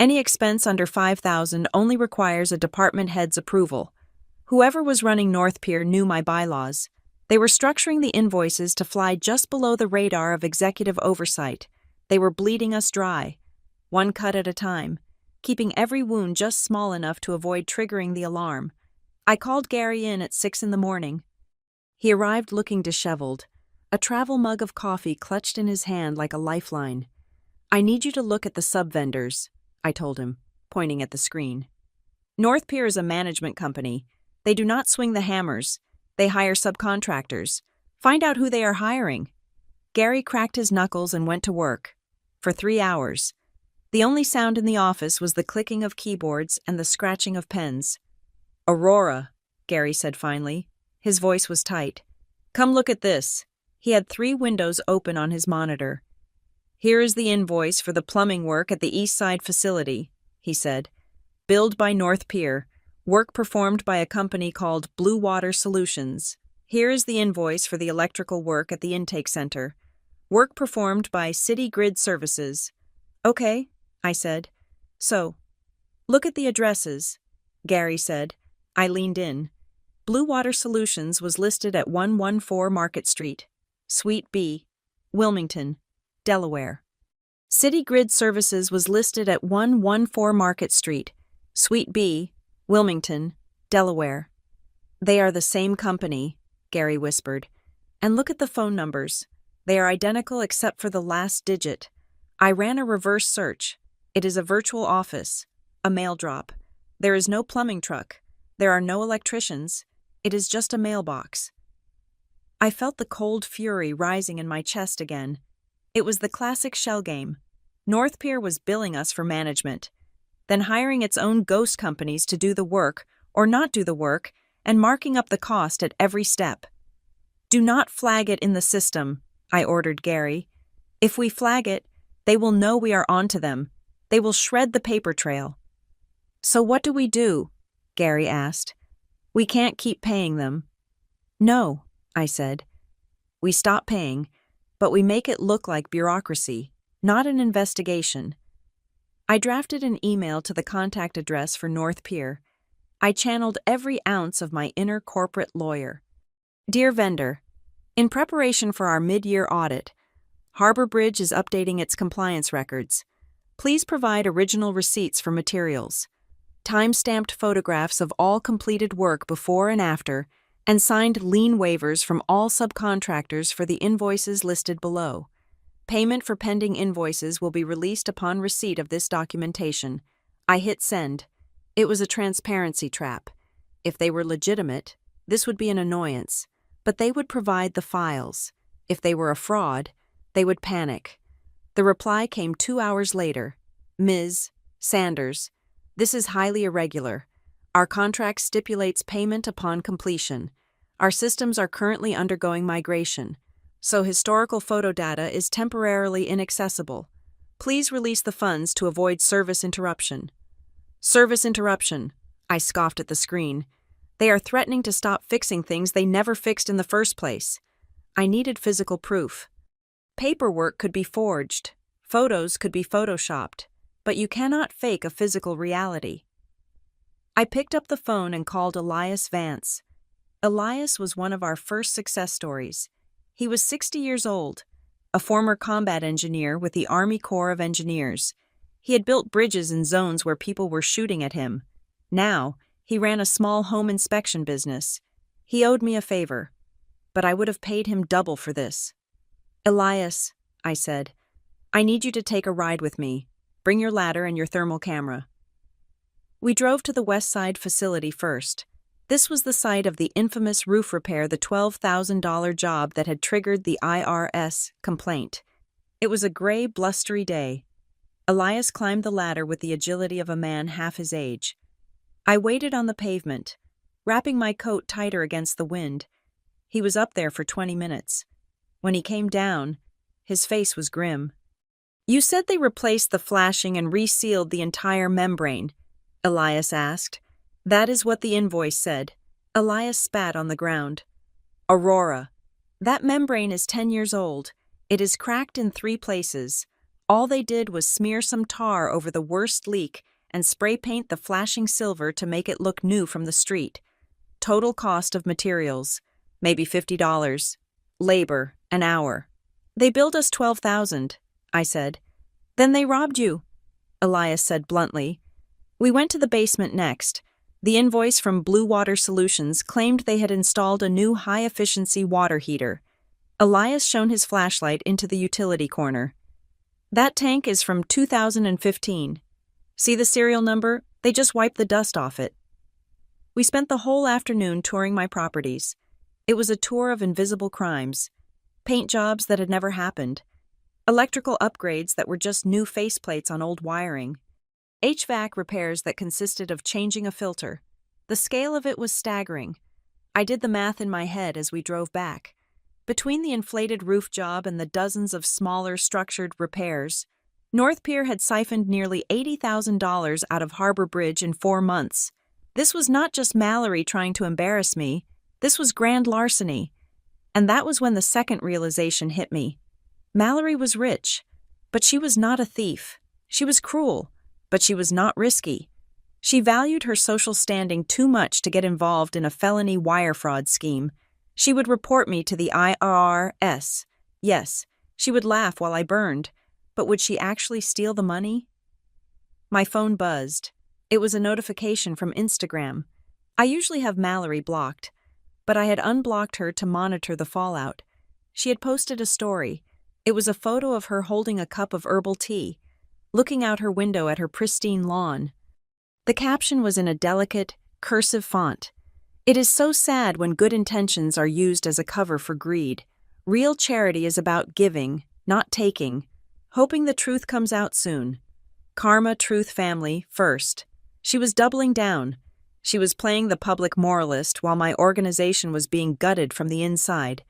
Any expense under $5,000 only requires a department head's approval. Whoever was running North Pier knew my bylaws. They were structuring the invoices to fly just below the radar of executive oversight. They were bleeding us dry, one cut at a time, keeping every wound just small enough to avoid triggering the alarm. I called Gary in at 6 a.m. He arrived looking disheveled, a travel mug of coffee clutched in his hand like a lifeline. "I need you to look at the sub-vendors," I told him, pointing at the screen. "North Pier is a management company. They do not swing the hammers. They hire subcontractors. Find out who they are hiring." Gary cracked his knuckles and went to work. For 3 hours. The only sound in the office was the clicking of keyboards and the scratching of pens. "Aurora," Gary said finally. His voice was tight. "Come look at this." He had 3 windows open on his monitor. "Here is the invoice for the plumbing work at the East Side facility," he said. "Billed by North Pier. Work performed by a company called Blue Water Solutions. Here is the invoice for the electrical work at the intake center. Work performed by City Grid Services." "Okay," I said. "So, look at the addresses," Gary said. I leaned in. Blue Water Solutions was listed at 114 Market Street, Suite B, Wilmington, Delaware. City Grid Services was listed at 114 Market Street, Suite B, Wilmington, Delaware. "They are the same company," Gary whispered. "And look at the phone numbers. They are identical except for the last digit. I ran a reverse search. It is a virtual office, a mail drop. There is no plumbing truck. There are no electricians. It is just a mailbox." I felt the cold fury rising in my chest again. It was the classic shell game. North Pier was billing us for management, then hiring its own ghost companies to do the work or not do the work, and marking up the cost at every step. "Do not flag it in the system," I ordered Gary. If we flag it, they will know we are onto them. They will shred the paper trail. So what do we do? Gary asked. We can't keep paying them. No, I said. We stop paying, but we make it look like bureaucracy, not an investigation. I drafted an email to the contact address for North Pier. I channeled every ounce of my inner corporate lawyer. Dear vendor, in preparation for our mid-year audit, Harbor Bridge is updating its compliance records. Please provide original receipts for materials, time-stamped photographs of all completed work before and after, and signed lien waivers from all subcontractors for the invoices listed below. Payment for pending invoices will be released upon receipt of this documentation. I hit send. It was a transparency trap. If they were legitimate, this would be an annoyance, but they would provide the files. If they were a fraud, they would panic. The reply came 2 hours later. Ms. Sanders, this is highly irregular. Our contract stipulates payment upon completion. Our systems are currently undergoing migration, so historical photo data is temporarily inaccessible. Please release the funds to avoid service interruption. Service interruption, I scoffed at the screen. They are threatening to stop fixing things they never fixed in the first place. I needed physical proof. Paperwork could be forged, photos could be photoshopped, but you cannot fake a physical reality. I picked up the phone and called Elias Vance. Elias was one of our first success stories. He was 60 years old, a former combat engineer with the Army Corps of Engineers. He had built bridges in zones where people were shooting at him. Now, he ran a small home inspection business. He owed me a favor, but I would have paid him double for this. Elias, I said, I need you to take a ride with me. Bring your ladder and your thermal camera. We drove to the West Side facility first. This was the site of the infamous roof repair, the $12,000 job that had triggered the IRS complaint. It was a gray, blustery day. Elias climbed the ladder with the agility of a man half his age. I waited on the pavement, wrapping my coat tighter against the wind. He was up there for 20 minutes. When he came down, his face was grim. You said they replaced the flashing and resealed the entire membrane, Elias asked. That is what the invoice said. Elias spat on the ground. Aurora. That membrane is 10 years old. It is cracked in 3 places. All they did was smear some tar over the worst leak and spray paint the flashing silver to make it look new from the street. Total cost of materials, maybe $50. Labor, an hour. They billed us $12,000, I said. Then they robbed you, Elias said bluntly. We went to the basement next. The invoice from Blue Water Solutions claimed they had installed a new high-efficiency water heater. Elias shone his flashlight into the utility corner. That tank is from 2015. See the serial number? They just wiped the dust off it. We spent the whole afternoon touring my properties. It was a tour of invisible crimes. Paint jobs that had never happened. Electrical upgrades that were just new faceplates on old wiring. HVAC repairs that consisted of changing a filter. The scale of it was staggering. I did the math in my head as we drove back. Between the inflated roof job and the dozens of smaller structured repairs, North Pier had siphoned nearly $80,000 out of Harbor Bridge in 4 months. This was not just Mallory trying to embarrass me. This was grand larceny. And that was when the second realization hit me. Mallory was rich, but she was not a thief. She was cruel, but she was not risky. She valued her social standing too much to get involved in a felony wire fraud scheme. She would report me to the IRS. Yes, she would laugh while I burned, but would she actually steal the money? My phone buzzed. It was a notification from Instagram. I usually have Mallory blocked, but I had unblocked her to monitor the fallout. She had posted a story. It was a photo of her holding a cup of herbal tea, looking out her window at her pristine lawn. The caption was in a delicate, cursive font. It is so sad when good intentions are used as a cover for greed. Real charity is about giving, not taking, hoping the truth comes out soon. Karma, truth, family, first. She was doubling down. She was playing the public moralist while my organization was being gutted from the inside.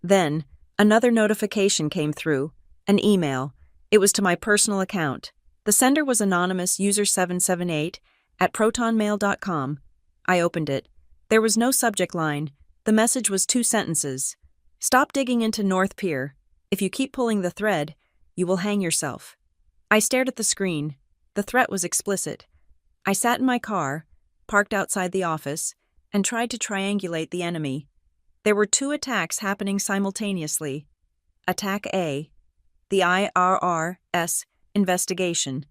Then, another notification came through. An email. It was to my personal account. The sender was anonymous user778 at protonmail.com. I opened it. There was no subject line. The message was 2 sentences. Stop digging into North Pier. If you keep pulling the thread, you will hang yourself. I stared at the screen. The threat was explicit. I sat in my car, parked outside the office, and tried to triangulate the enemy. There were 2 attacks happening simultaneously. Attack A, the IRS investigation.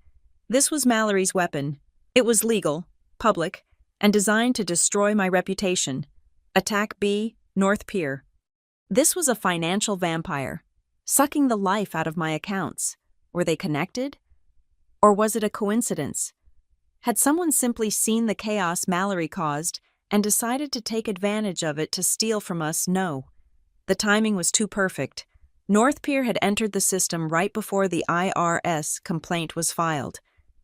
This was Mallory's weapon. It was legal, public, and designed to destroy my reputation. Attack B, North Pier. This was a financial vampire, sucking the life out of my accounts. Were they connected? Or was it a coincidence? Had someone simply seen the chaos Mallory caused and decided to take advantage of it to steal from us? No. The timing was too perfect. North Pier had entered the system right before the IRS complaint was filed.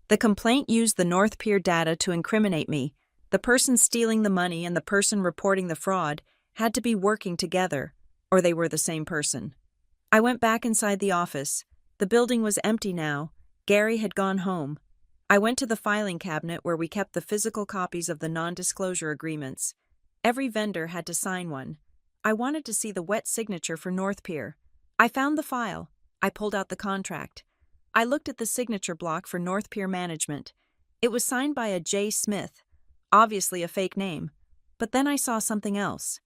The complaint used the North Pier data to incriminate me. The person stealing the money and the person reporting the fraud had to be working together, or they were the same person. I went back inside the office. The building was empty now. Gary had gone home. I went to the filing cabinet where we kept the physical copies of the non-disclosure agreements. Every vendor had to sign one. I wanted to see the wet signature for North Pier. I found the file. I pulled out the contract. I looked at the signature block for North Pier Management. It was signed by a J. Smith, obviously a fake name. But then I saw something else.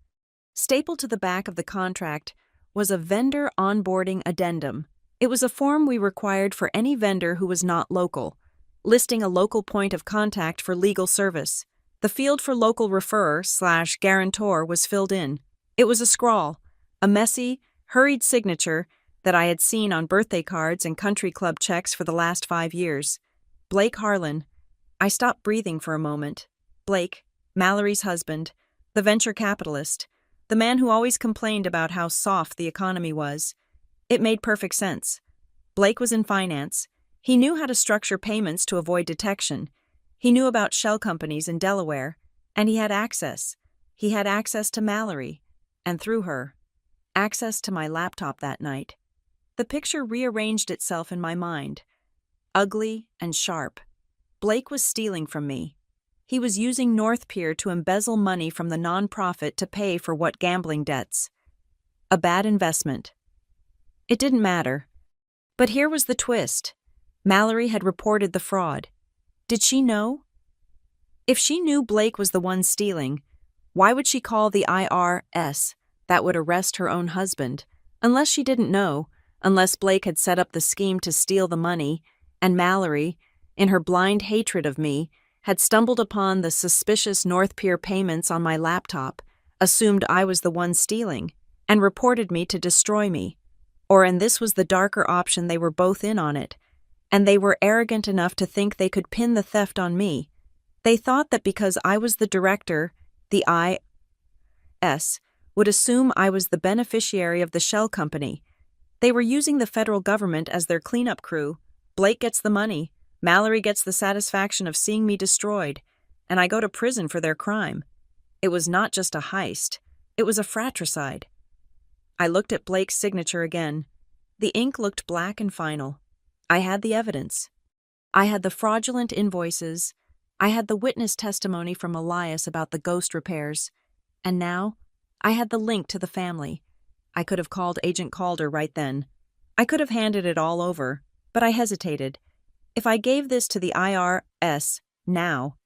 Stapled to the back of the contract was a vendor onboarding addendum. It was a form we required for any vendor who was not local, listing a local point of contact for legal service. The field for local referrer/guarantor was filled in. It was a scrawl, a messy, hurried signature that I had seen on birthday cards and country club checks for the last 5 years. Blake Harlan. I stopped breathing for a moment. Blake, Mallory's husband, the venture capitalist, the man who always complained about how soft the economy was. It made perfect sense. Blake was in finance. He knew how to structure payments to avoid detection. He knew about shell companies in Delaware, and he had access. He had access to Mallory, and through her, access to my laptop that night. The picture rearranged itself in my mind. Ugly and sharp. Blake was stealing from me. He was using North Pier to embezzle money from the nonprofit to pay for what gambling debts. A bad investment. It didn't matter. But here was the twist. Mallory had reported the fraud. Did she know? If she knew Blake was the one stealing, why would she call the IRS? That would arrest her own husband. Unless she didn't know, unless Blake had set up the scheme to steal the money, and Mallory, in her blind hatred of me, had stumbled upon the suspicious North Pier payments on my laptop, assumed I was the one stealing, and reported me to destroy me. And this was the darker option, they were both in on it, and they were arrogant enough to think they could pin the theft on me. They thought that because I was the director, the IRS would assume I was the beneficiary of the shell company. They were using the federal government as their cleanup crew. Blake gets the money, Mallory gets the satisfaction of seeing me destroyed, and I go to prison for their crime. It was not just a heist, it was a fratricide. I looked at Blake's signature again. The ink looked black and final. I had the evidence. I had the fraudulent invoices. I had the witness testimony from Elias about the ghost repairs. And now, I had the link to the family. I could have called Agent Calder right then. I could have handed it all over, but I hesitated. If I gave this to the IRS now,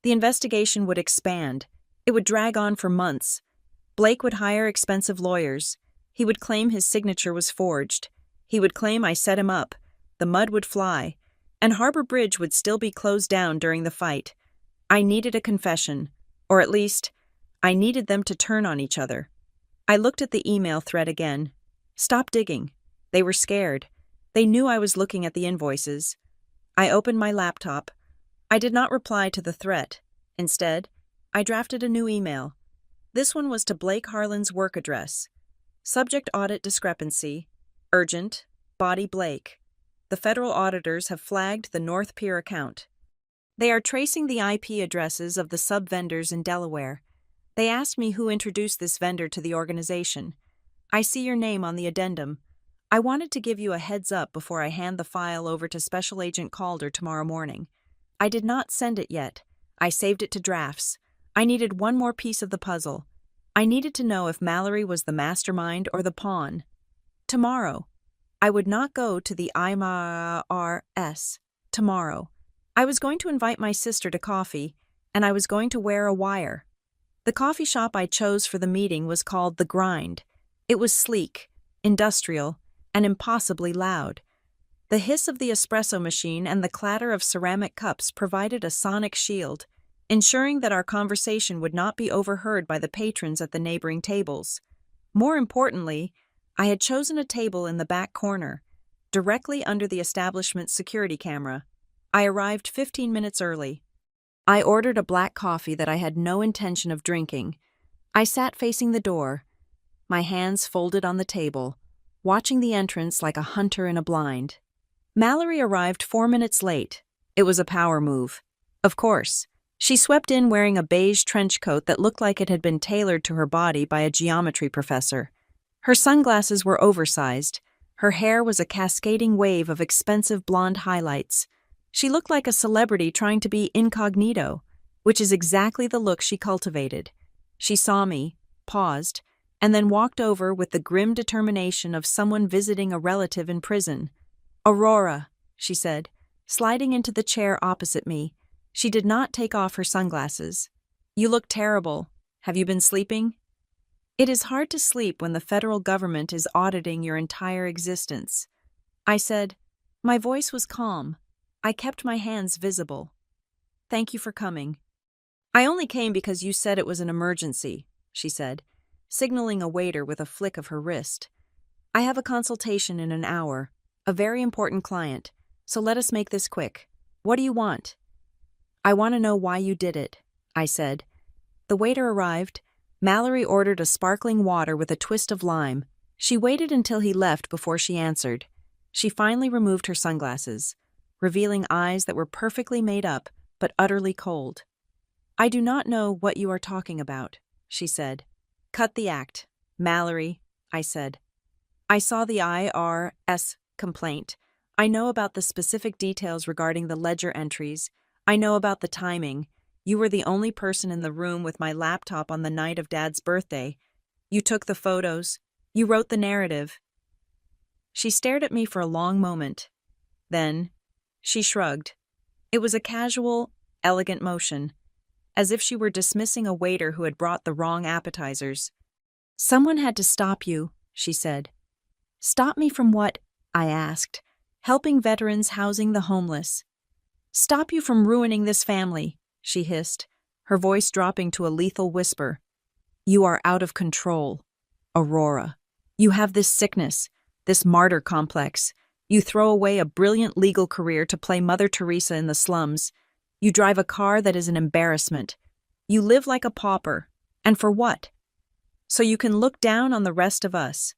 the investigation would expand. It would drag on for months. Blake would hire expensive lawyers. He would claim his signature was forged. He would claim I set him up. The mud would fly, and Harbor Bridge would still be closed down during the fight. I needed a confession, or at least, I needed them to turn on each other. I looked at the email thread again. Stop digging. They were scared. They knew I was looking at the invoices. I opened my laptop. I did not reply to the threat. Instead, I drafted a new email. This one was to Blake Harlan's work address. Subject audit discrepancy. Urgent. Body Blake. The federal auditors have flagged the North Pier account. They are tracing the IP addresses of the sub-vendors in Delaware. They asked me who introduced this vendor to the organization. I see your name on the addendum. I wanted to give you a heads up before I hand the file over to Special Agent Calder tomorrow morning. I did not send it yet. I saved it to drafts. I needed one more piece of the puzzle. I needed to know if Mallory was the mastermind or the pawn. Tomorrow. I would not go to the IRS tomorrow. I was going to invite my sister to coffee, and I was going to wear a wire. The coffee shop I chose for the meeting was called The Grind. It was sleek, industrial, and impossibly loud. The hiss of the espresso machine and the clatter of ceramic cups provided a sonic shield, ensuring that our conversation would not be overheard by the patrons at the neighboring tables. More importantly, I had chosen a table in the back corner, directly under the establishment's security camera. I arrived 15 minutes early. I ordered a black coffee that I had no intention of drinking. I sat facing the door, my hands folded on the table, watching the entrance like a hunter in a blind. Mallory arrived 4 minutes late. It was a power move. Of course. She swept in wearing a beige trench coat that looked like it had been tailored to her body by a geometry professor. Her sunglasses were oversized. Her hair was a cascading wave of expensive blonde highlights. She looked like a celebrity trying to be incognito, which is exactly the look she cultivated. She saw me, paused, and then walked over with the grim determination of someone visiting a relative in prison. "Aurora," she said, sliding into the chair opposite me. She did not take off her sunglasses. "You look terrible. Have you been sleeping?" It is hard to sleep when the federal government is auditing your entire existence. I said. My voice was calm. I kept my hands visible. "Thank you for coming." "I only came because you said it was an emergency," she said, signaling a waiter with a flick of her wrist. "I have a consultation in an hour, a very important client, so let us make this quick. What do you want?" "I want to know why you did it," I said. The waiter arrived. Mallory ordered a sparkling water with a twist of lime. She waited until he left before she answered. She finally removed her sunglasses, revealing eyes that were perfectly made up but utterly cold. "I do not know what you are talking about," she said. "Cut the act, Mallory," I said. "I saw the IRS complaint. I know about the specific details regarding the ledger entries. I know about the timing. You were the only person in the room with my laptop on the night of Dad's birthday. You took the photos. You wrote the narrative." She stared at me for a long moment. Then, she shrugged. It was a casual, elegant motion, as if she were dismissing a waiter who had brought the wrong appetizers. "Someone had to stop you," she said. "Stop me from what?" I asked. "Helping veterans housing the homeless." "Stop you from ruining this family," she hissed, her voice dropping to a lethal whisper. "You are out of control, Aurora. You have this sickness, this martyr complex. You throw away a brilliant legal career to play Mother Teresa in the slums. You drive a car that is an embarrassment. You live like a pauper. And for what? So you can look down on the rest of us."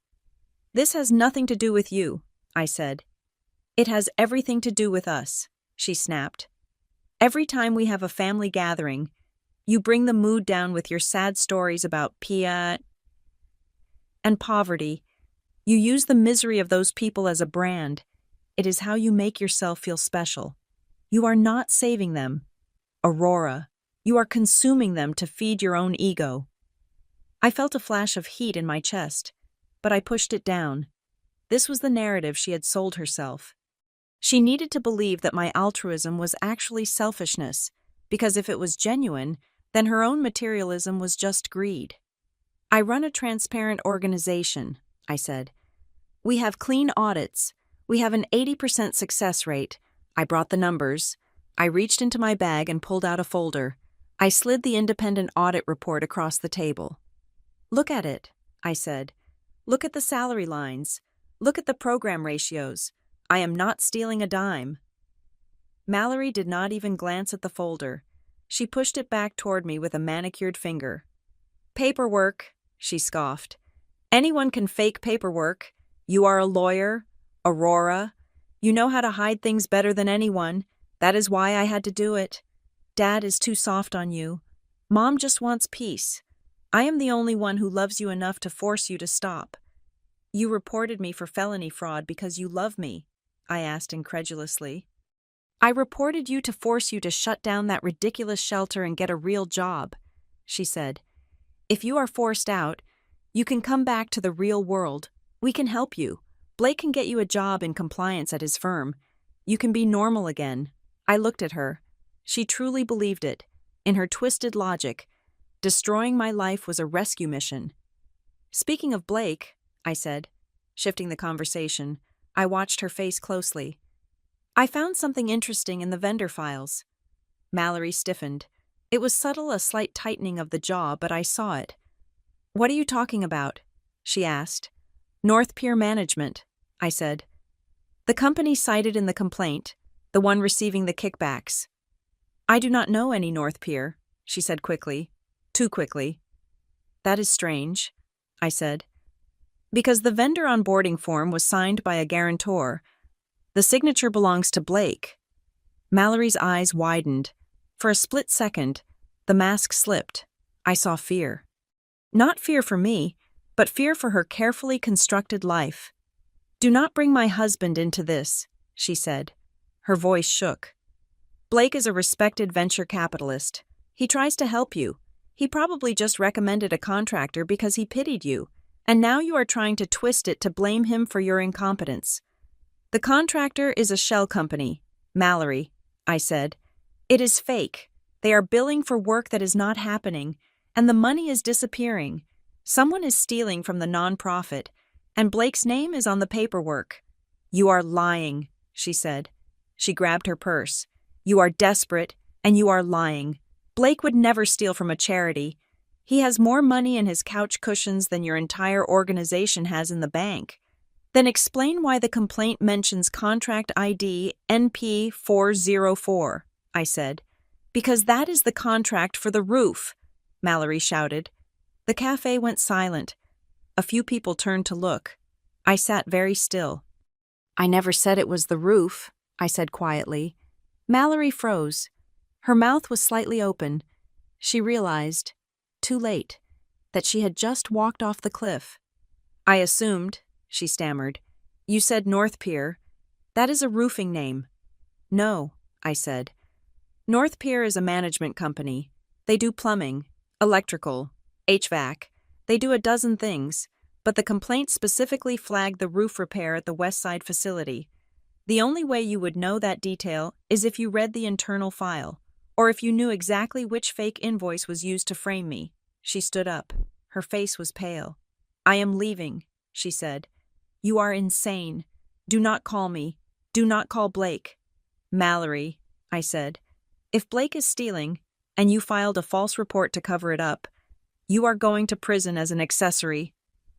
"This has nothing to do with you," I said. "It has everything to do with us," she snapped. "Every time we have a family gathering, you bring the mood down with your sad stories about Pia and poverty. You use the misery of those people as a brand. It is how you make yourself feel special. You are not saving them, Aurora. You are consuming them to feed your own ego." I felt a flash of heat in my chest, but I pushed it down. This was the narrative she had sold herself. She needed to believe that my altruism was actually selfishness, because if it was genuine, then her own materialism was just greed. "I run a transparent organization," I said. "We have clean audits. We have an 80% success rate." I brought the numbers. I reached into my bag and pulled out a folder. I slid the independent audit report across the table. "Look at it," I said. "Look at the salary lines. Look at the program ratios. I am not stealing a dime." Mallory did not even glance at the folder. She pushed it back toward me with a manicured finger. "Paperwork," she scoffed. "Anyone can fake paperwork. You are a lawyer, Aurora. You know how to hide things better than anyone. That is why I had to do it. Dad is too soft on you. Mom just wants peace. I am the only one who loves you enough to force you to stop. You reported me for felony fraud because you love me, I asked incredulously. I reported you to force you to shut down that ridiculous shelter and get a real job, she said. If you are forced out, you can come back to the real world. We can help you. Blake can get you a job in compliance at his firm. You can be normal again. I looked at her. She truly believed it. In her twisted logic, destroying my life was a rescue mission. Speaking of Blake, I said, shifting the conversation. I watched her face closely. I found something interesting in the vendor files. Mallory stiffened. It was subtle, a slight tightening of the jaw, but I saw it. What are you talking about? She asked. North Pier Management, I said. The company cited in the complaint, the one receiving the kickbacks. I do not know any North Pier, she said quickly. Too quickly. That is strange, I said. Because the vendor onboarding form was signed by a guarantor. The signature belongs to Blake. Mallory's eyes widened. For a split second, the mask slipped. I saw fear. Not fear for me, but fear for her carefully constructed life. Do not bring my husband into this, she said. Her voice shook. Blake is a respected venture capitalist. He tries to help you. He probably just recommended a contractor because he pitied you, and now you are trying to twist it to blame him for your incompetence. The contractor is a shell company, Mallory, I said. It is fake. They are billing for work that is not happening, and the money is disappearing. Someone is stealing from the nonprofit, and Blake's name is on the paperwork. You are lying, she said. She grabbed her purse. You are desperate, and you are lying. Blake would never steal from a charity. He has more money in his couch cushions than your entire organization has in the bank. Then explain why the complaint mentions contract ID NP404, I said. Because that is the contract for the roof, Mallory shouted. The cafe went silent. A few people turned to look. I sat very still. I never said it was the roof, I said quietly. Mallory froze. Her mouth was slightly open. She realized, too late, that she had just walked off the cliff. I assumed, she stammered. You said North Pier. That is a roofing name. No, I said. North Pier is a management company. They do plumbing, electrical, HVAC. They do a dozen things, but the complaint specifically flagged the roof repair at the West Side facility. The only way you would know that detail is if you read the internal file, or if you knew exactly which fake invoice was used to frame me. She stood up. Her face was pale. I am leaving, she said. You are insane. Do not call me. Do not call Blake. Mallory, I said. If Blake is stealing, and you filed a false report to cover it up, you are going to prison as an accessory.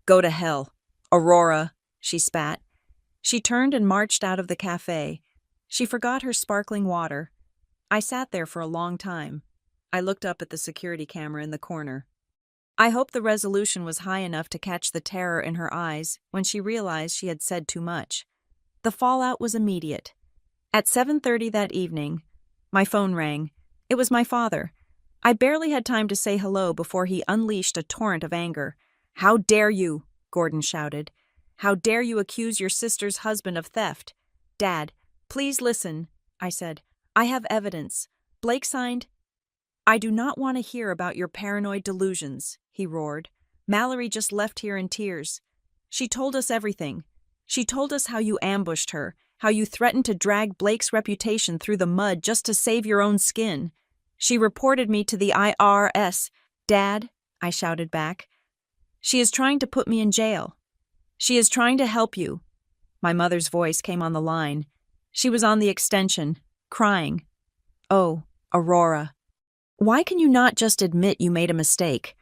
Go to hell. Aurora, she spat. She turned and marched out of the cafe. She forgot her sparkling water. I sat there for a long time. I looked up at the security camera in the corner. I hoped the resolution was high enough to catch the terror in her eyes when she realized she had said too much. The fallout was immediate. At 7:30 that evening, my phone rang. It was my father. I barely had time to say hello before he unleashed a torrent of anger. How dare you, Gordon shouted. How dare you accuse your sister's husband of theft? Dad, please listen, I said. I have evidence. Blake signed. I do not want to hear about your paranoid delusions, he roared. Mallory just left here in tears. She told us everything. She told us how you ambushed her, how you threatened to drag Blake's reputation through the mud just to save your own skin. She reported me to the IRS. Dad, I shouted back. She is trying to put me in jail. She is trying to help you. My mother's voice came on the line. She was on the extension, crying. Oh, Aurora. Why can you not just admit you made a mistake?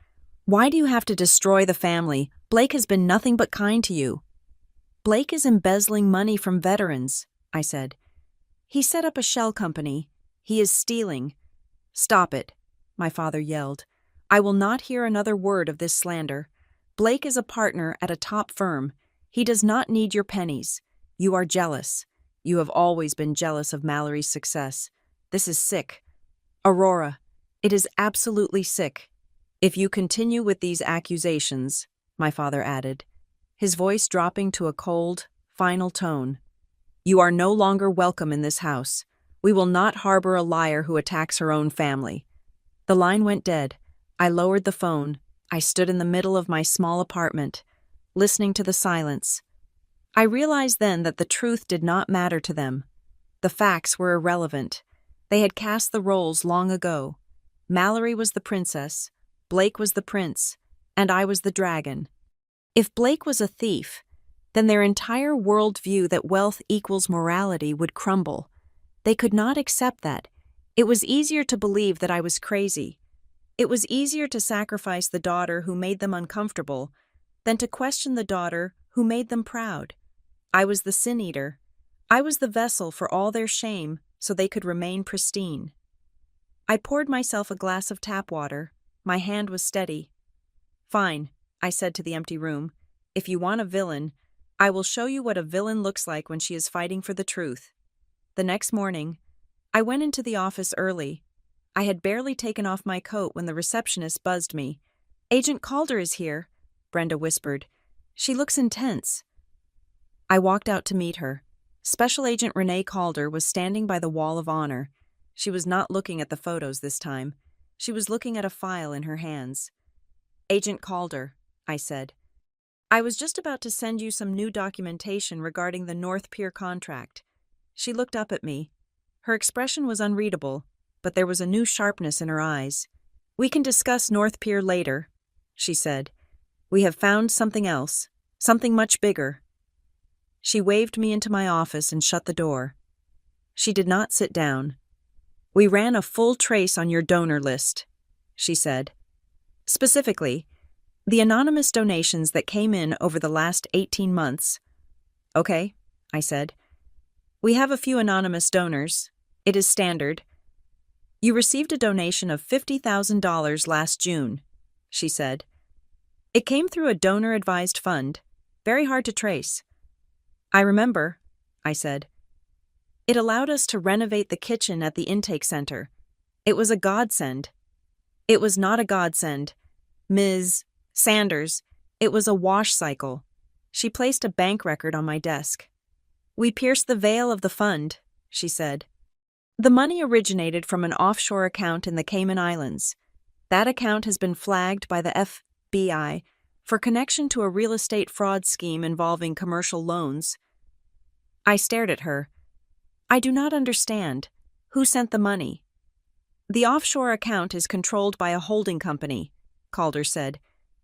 Why do you have to destroy the family? Blake has been nothing but kind to you. Blake is embezzling money from veterans, I said. He set up a shell company. He is stealing. Stop it, my father yelled. I will not hear another word of this slander. Blake is a partner at a top firm. He does not need your pennies. You are jealous. You have always been jealous of Mallory's success. This is sick. Aurora, it is absolutely sick. If you continue with these accusations, my father added, his voice dropping to a cold, final tone. "You are no longer welcome in this house. We will not harbor a liar who attacks her own family." The line went dead. I lowered the phone. I stood in the middle of my small apartment, listening to the silence. I realized then that the truth did not matter to them. The facts were irrelevant. They had cast the roles long ago. Mallory was the princess, Blake was the prince, and I was the dragon. If Blake was a thief, then their entire worldview that wealth equals morality would crumble. They could not accept that. It was easier to believe that I was crazy. It was easier to sacrifice the daughter who made them uncomfortable than to question the daughter who made them proud. I was the sin eater. I was the vessel for all their shame so they could remain pristine. I poured myself a glass of tap water. My hand was steady. "Fine," I said to the empty room. "If you want a villain, I will show you what a villain looks like when she is fighting for the truth." The next morning, I went into the office early. I had barely taken off my coat when the receptionist buzzed me. "Agent Calder is here," Brenda whispered. "She looks intense." I walked out to meet her. Special Agent Renee Calder was standing by the wall of honor. She was not looking at the photos this time. She was looking at a file in her hands. "Agent Calder," I said, "I was just about to send you some new documentation regarding the North Pier contract." She looked up at me. Her expression was unreadable, but there was a new sharpness in her eyes. "We can discuss North Pier later," she said. "We have found something else, something much bigger." She waved me into my office and shut the door. She did not sit down. "We ran a full trace on your donor list," she said. "Specifically, the anonymous donations that came in over the last 18 months. "Okay," I said. "We have a few anonymous donors. It is standard." "You received a donation of $50,000 last June," she said. "It came through a donor-advised fund. Very hard to trace." "I remember," I said. "It allowed us to renovate the kitchen at the intake center. It was a godsend." "It was not a godsend, Ms. Sanders. It was a wash cycle." She placed a bank record on my desk. "We pierced the veil of the fund," she said. "The money originated from an offshore account in the Cayman Islands. That account has been flagged by the FBI for connection to a real estate fraud scheme involving commercial loans." I stared at her. "I do not understand. Who sent the money?" "The offshore account is controlled by a holding company," Calder said,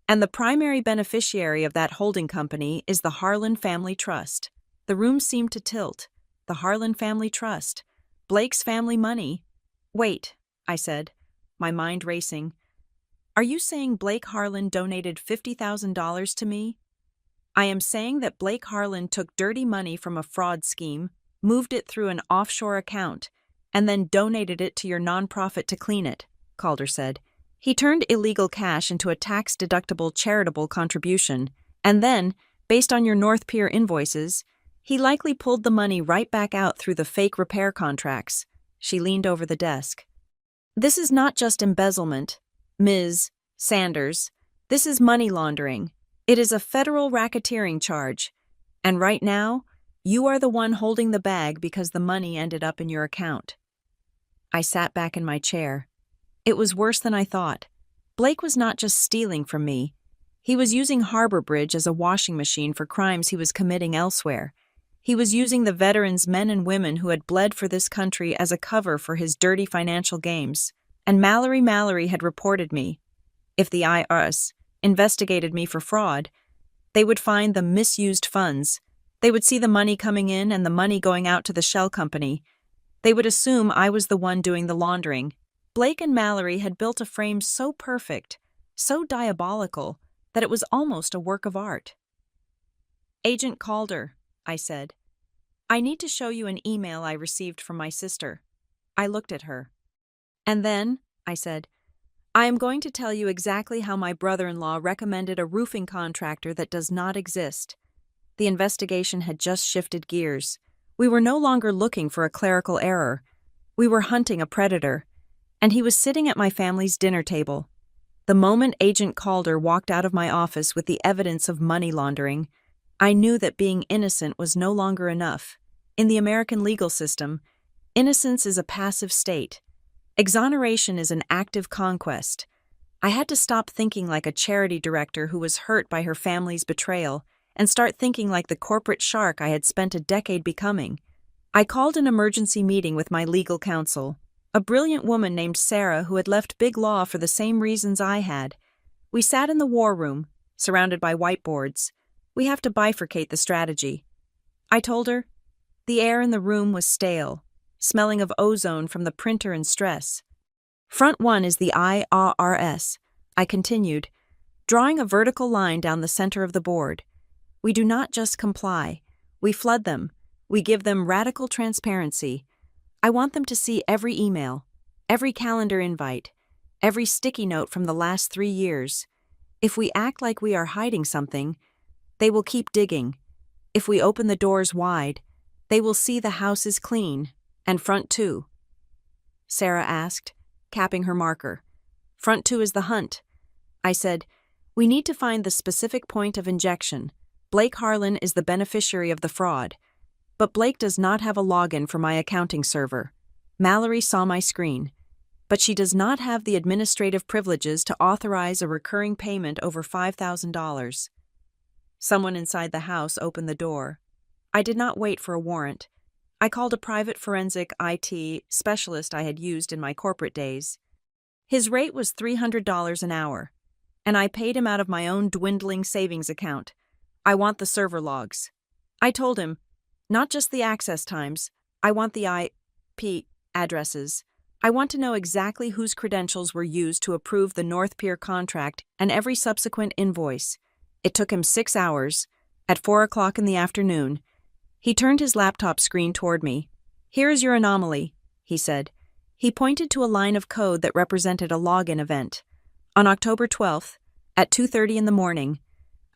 "and the primary beneficiary of that holding company is the Harlan Family Trust." The room seemed to tilt. The Harlan Family Trust. Blake's family money. "Wait," I said, my mind racing. "Are you saying Blake Harlan donated $50,000 to me?" "I am saying that Blake Harlan took dirty money from a fraud scheme, moved it through an offshore account, and then donated it to your nonprofit to clean it," Calder said. "He turned illegal cash into a tax-deductible charitable contribution, and then, based on your North Pier invoices, he likely pulled the money right back out through the fake repair contracts." She leaned over the desk. "This is not just embezzlement, Ms. Sanders. This is money laundering. It is a federal racketeering charge. And right now, you are the one holding the bag because the money ended up in your account." I sat back in my chair. It was worse than I thought. Blake was not just stealing from me. He was using Harbor Bridge as a washing machine for crimes he was committing elsewhere. He was using the veterans, men and women who had bled for this country as a cover for his dirty financial games. And Mallory had reported me. If the IRS investigated me for fraud, they would find the misused funds. They would see the money coming in and the money going out to the shell company. They would assume I was the one doing the laundering. Blake and Mallory had built a frame so perfect, so diabolical, that it was almost a work of art. "Agent Calder," I said, "I need to show you an email I received from my sister." I looked at her. "And then," I said, "I am going to tell you exactly how my brother-in-law recommended a roofing contractor that does not exist." The investigation had just shifted gears. We were no longer looking for a clerical error. We were hunting a predator. And he was sitting at my family's dinner table. The moment Agent Calder walked out of my office with the evidence of money laundering, I knew that being innocent was no longer enough. In the American legal system, innocence is a passive state. Exoneration is an active conquest. I had to stop thinking like a charity director who was hurt by her family's betrayal and start thinking like the corporate shark I had spent a decade becoming. I called an emergency meeting with my legal counsel, a brilliant woman named Sarah who had left big law for the same reasons I had. We sat in the war room, surrounded by whiteboards. We have to bifurcate the strategy. I told her. The air in the room was stale, smelling of ozone from the printer and stress. Front one is the IRS, I continued, drawing a vertical line down the center of the board. We do not just comply. We flood them. We give them radical transparency. I want them to see every email, every calendar invite, every sticky note from the last 3 years. If we act like we are hiding something, they will keep digging. If we open the doors wide, they will see the house is clean, and front two. Sarah asked, capping her marker. Front two is the hunt. I said, we need to find the specific point of injection. Blake Harlan is the beneficiary of the fraud. But Blake does not have a login for my accounting server. Mallory saw my screen. But she does not have the administrative privileges to authorize a recurring payment over $5,000. Someone inside the house opened the door. I did not wait for a warrant. I called a private forensic IT specialist I had used in my corporate days. His rate was $300 an hour, and I paid him out of my own dwindling savings account. I want the server logs. I told him, not just the access times, I want the IP addresses. I want to know exactly whose credentials were used to approve the North Pier contract and every subsequent invoice. It took him 6 hours. At 4 o'clock in the afternoon, he turned his laptop screen toward me. Here is your anomaly, he said. He pointed to a line of code that represented a login event. On October 12th, at 2:30 in the morning,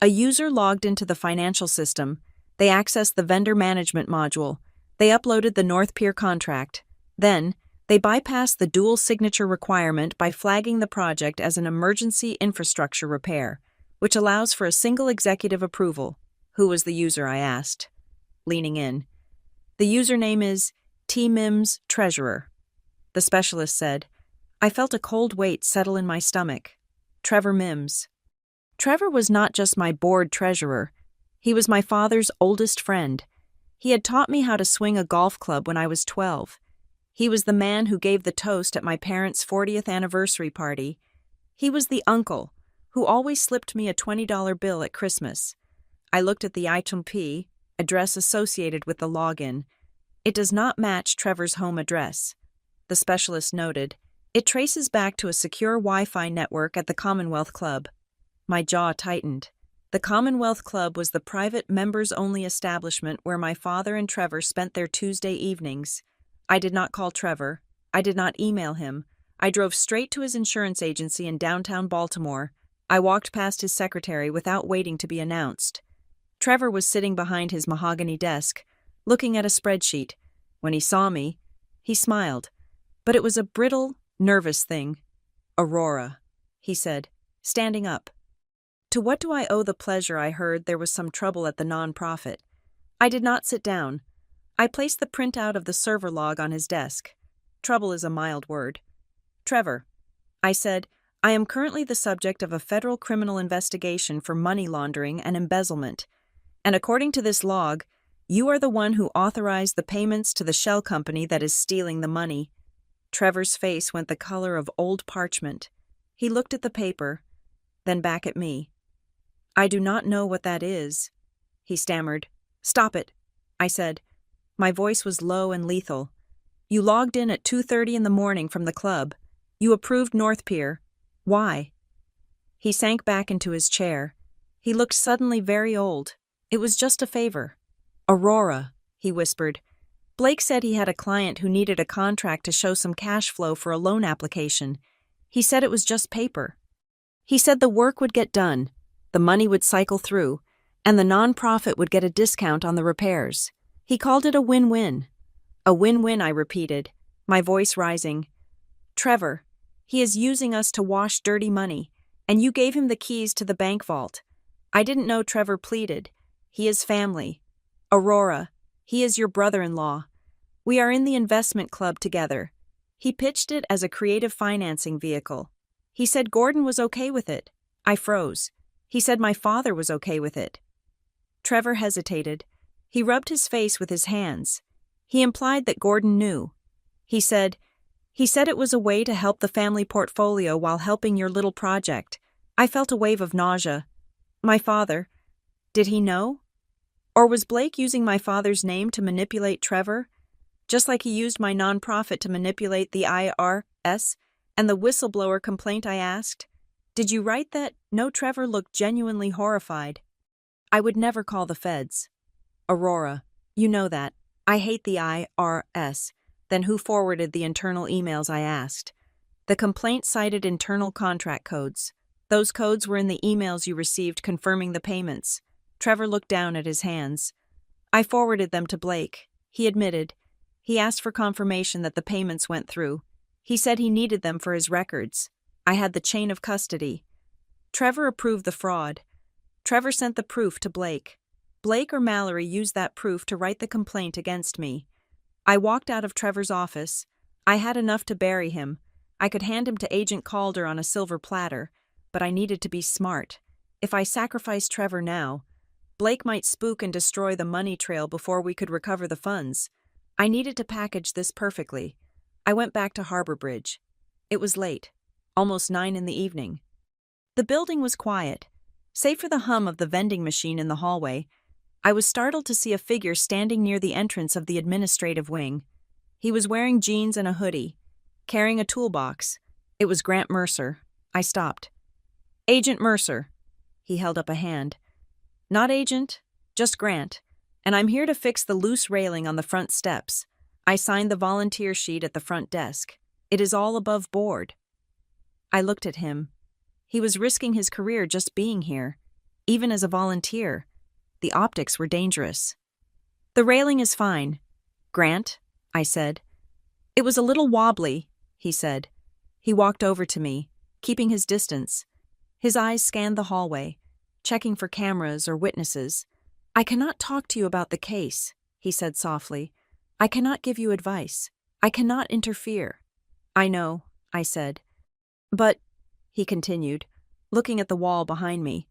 a user logged into the financial system. They accessed the vendor management module. They uploaded the North Pier contract. Then, they bypassed the dual signature requirement by flagging the project as an emergency infrastructure repair, which allows for a single executive approval. Who was the user, I asked, leaning in. The username is T-Mims Treasurer. The specialist said. I felt a cold weight settle in my stomach. Trevor Mims. Trevor was not just my board treasurer. He was my father's oldest friend. He had taught me how to swing a golf club when I was 12. He was the man who gave the toast at my parents' 40th anniversary party. He was the uncle who always slipped me a $20 bill at Christmas. I looked at the item P, address associated with the login. It does not match Trevor's home address. The specialist noted, it traces back to a secure Wi-Fi network at the Commonwealth Club. My jaw tightened. The Commonwealth Club was the private members-only establishment where my father and Trevor spent their Tuesday evenings. I did not call Trevor. I did not email him. I drove straight to his insurance agency in downtown Baltimore. I walked past his secretary without waiting to be announced. Trevor was sitting behind his mahogany desk, looking at a spreadsheet. When he saw me, he smiled. But it was a brittle, nervous thing. Aurora, he said, standing up. To what do I owe the pleasure I heard there was some trouble at the nonprofit? I did not sit down. I placed the printout of the server log on his desk. Trouble is a mild word. Trevor, I said, I am currently the subject of a federal criminal investigation for money laundering and embezzlement. And according to this log, you are the one who authorized the payments to the shell company that is stealing the money. Trevor's face went the color of old parchment. He looked at the paper, then back at me. I do not know what that is, he stammered. Stop it, I said. My voice was low and lethal. You logged in at 2:30 in the morning from the club. You approved North Pier. Why? He sank back into his chair. He looked suddenly very old. It was just a favor. Aurora, he whispered. Blake said he had a client who needed a contract to show some cash flow for a loan application. He said it was just paper. He said the work would get done, the money would cycle through, and the nonprofit would get a discount on the repairs. He called it a win-win. A win-win, I repeated, my voice rising. Trevor, he is using us to wash dirty money, and you gave him the keys to the bank vault. I didn't know Trevor pleaded. He is family. Aurora, he is your brother-in-law. We are in the investment club together. He pitched it as a creative financing vehicle. He said Gordon was okay with it. I froze. He said my father was okay with it. Trevor hesitated. He rubbed his face with his hands. He implied that Gordon knew. He said it was a way to help the family portfolio while helping your little project. I felt a wave of nausea. My father. Did he know? Or was Blake using my father's name to manipulate Trevor? Just like he used my nonprofit to manipulate the IRS and the whistleblower complaint I asked? Did you write that? No, Trevor looked genuinely horrified. I would never call the feds. Aurora, you know that. I hate the IRS. Then who forwarded the internal emails I asked? The complaint cited internal contract codes. Those codes were in the emails you received confirming the payments. Trevor looked down at his hands. I forwarded them to Blake. He admitted. He asked for confirmation that the payments went through. He said he needed them for his records. I had the chain of custody. Trevor approved the fraud. Trevor sent the proof to Blake. Blake or Mallory used that proof to write the complaint against me. I walked out of Trevor's office. I had enough to bury him. I could hand him to Agent Calder on a silver platter, but I needed to be smart. If I sacrificed Trevor now, Blake might spook and destroy the money trail before we could recover the funds. I needed to package this perfectly. I went back to Harbor Bridge. It was late, almost 9 in the evening. The building was quiet. Save for the hum of the vending machine in the hallway, I was startled to see a figure standing near the entrance of the administrative wing. He was wearing jeans and a hoodie, carrying a toolbox. It was Grant Mercer. I stopped. Agent Mercer. He held up a hand. Not Agent, just Grant. And I'm here to fix the loose railing on the front steps. I signed the volunteer sheet at the front desk. It is all above board. I looked at him. He was risking his career just being here, even as a volunteer. The optics were dangerous. The railing is fine, Grant, I said. It was a little wobbly, he said. He walked over to me, keeping his distance. His eyes scanned the hallway, checking for cameras or witnesses. I cannot talk to you about the case, he said softly. I cannot give you advice. I cannot interfere. I know, I said. But, he continued, looking at the wall behind me,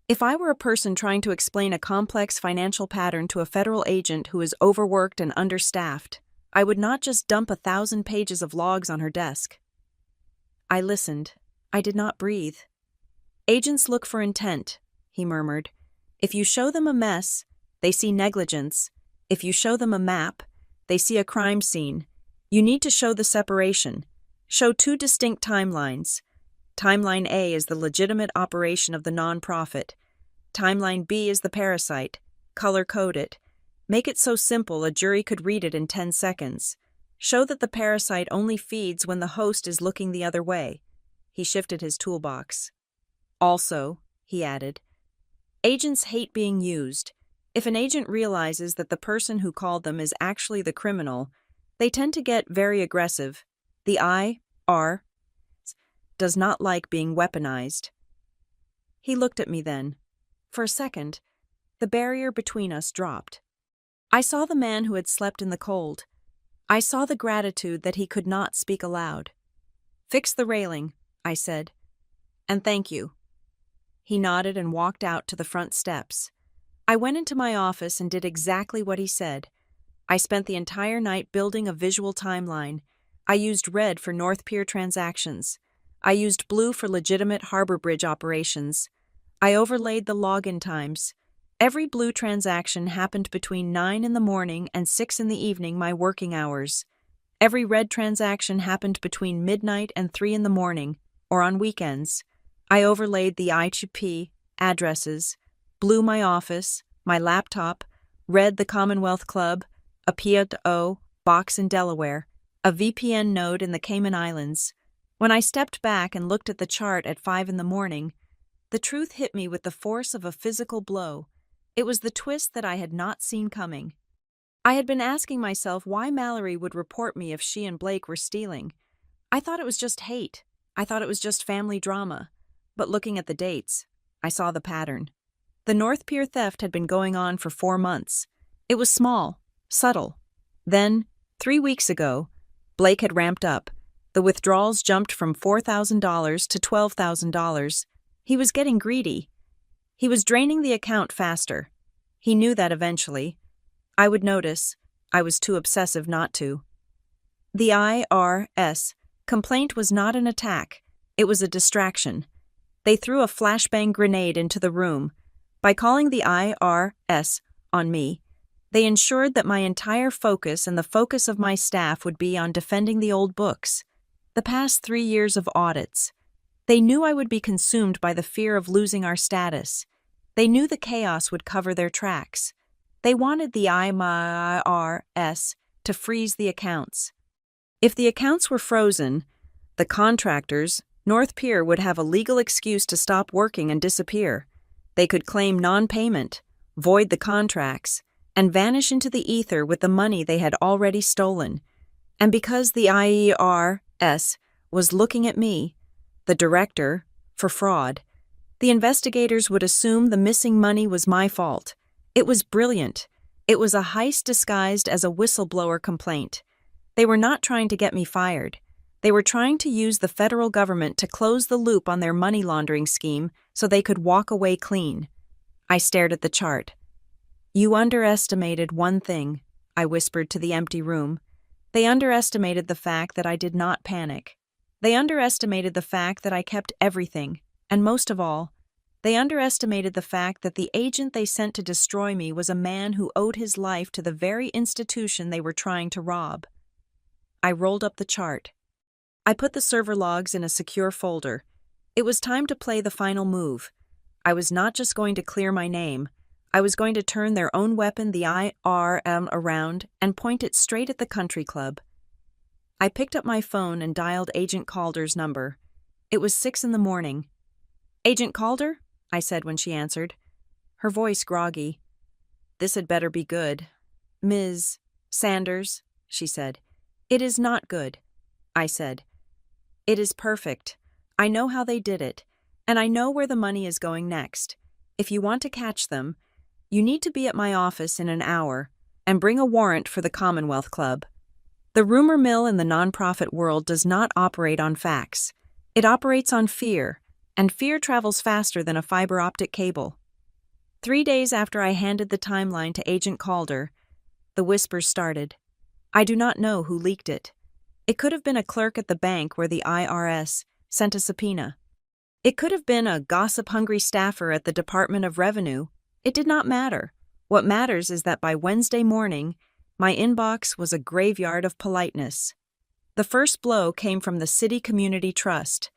if I were a person trying to explain a complex financial pattern to a federal agent who is overworked and understaffed, I would not just dump 1,000 pages of logs on her desk. I listened. I did not breathe. Agents look for intent, he murmured. If you show them a mess, they see negligence. If you show them a map, they see a crime scene. You need to show the separation. Show 2 distinct timelines. Timeline A is the legitimate operation of the nonprofit. Timeline B is the parasite. Color-code it. Make it so simple a jury could read it in 10 seconds. Show that the parasite only feeds when the host is looking the other way. He shifted his toolbox. Also, he added, agents hate being used. If an agent realizes that the person who called them is actually the criminal, they tend to get very aggressive. The IR does not like being weaponized. He looked at me then. For a second, the barrier between us dropped. I saw the man who had slept in the cold. I saw the gratitude that he could not speak aloud. Fix the railing, I said. And thank you. He nodded and walked out to the front steps. I went into my office and did exactly what he said. I spent the entire night building a visual timeline. I used red for North Pier transactions. I used blue for legitimate Harbor Bridge operations. I overlaid the login times. Every blue transaction happened between 9 in the morning and 6 in the evening, my working hours. Every red transaction happened between midnight and 3 in the morning, or on weekends. I overlaid the I2P addresses, blue my office, my laptop, red the Commonwealth Club, a P.O. box in Delaware, a VPN node in the Cayman Islands. When I stepped back and looked at the chart at 5 in the morning, the truth hit me with the force of a physical blow. It was the twist that I had not seen coming. I had been asking myself why Mallory would report me if she and Blake were stealing. I thought it was just hate. I thought it was just family drama. But looking at the dates, I saw the pattern. The North Pier theft had been going on for 4 months. It was small, subtle. Then, 3 weeks ago, Blake had ramped up. The withdrawals jumped from $4,000 to $12,000. He was getting greedy. He was draining the account faster. He knew that eventually. I would notice. I was too obsessive not to. The IRS complaint was not an attack. It was a distraction. They threw a flashbang grenade into the room. By calling the IRS on me, they ensured that my entire focus and the focus of my staff would be on defending the old books. The past 3 years of audits. They knew I would be consumed by the fear of losing our status. They knew the chaos would cover their tracks. They wanted the IRS to freeze the accounts. If the accounts were frozen, the contractors, North Pier, would have a legal excuse to stop working and disappear. They could claim non-payment, void the contracts, and vanish into the ether with the money they had already stolen. And because the IRS was looking at me, the director, for fraud, the investigators would assume the missing money was my fault. It was brilliant. It was a heist disguised as a whistleblower complaint. They were not trying to get me fired. They were trying to use the federal government to close the loop on their money laundering scheme so they could walk away clean. I stared at the chart. "You underestimated one thing," I whispered to the empty room. They underestimated the fact that I did not panic. They underestimated the fact that I kept everything, and most of all, they underestimated the fact that the agent they sent to destroy me was a man who owed his life to the very institution they were trying to rob. I rolled up the chart. I put the server logs in a secure folder. It was time to play the final move. I was not just going to clear my name. I was going to turn their own weapon, the IRM, around and point it straight at the country club. I picked up my phone and dialed Agent Calder's number. It was 6 a.m. "Agent Calder?" I said when she answered. Her voice groggy. "This had better be good." "Ms. Sanders," she said. "It is not good," I said. "It is perfect. I know how they did it, and I know where the money is going next. If you want to catch them, you need to be at my office in an hour and bring a warrant for the Commonwealth Club. The rumor mill in the nonprofit world does not operate on facts. It operates on fear, and fear travels faster than a fiber optic cable." 3 days after I handed the timeline to Agent Calder, the whispers started. I do not know who leaked it. It could have been a clerk at the bank where the IRS sent a subpoena. It could have been a gossip-hungry staffer at the Department of Revenue. It did not matter. What matters is that by Wednesday morning, my inbox was a graveyard of politeness. The first blow came from the City Community Trust.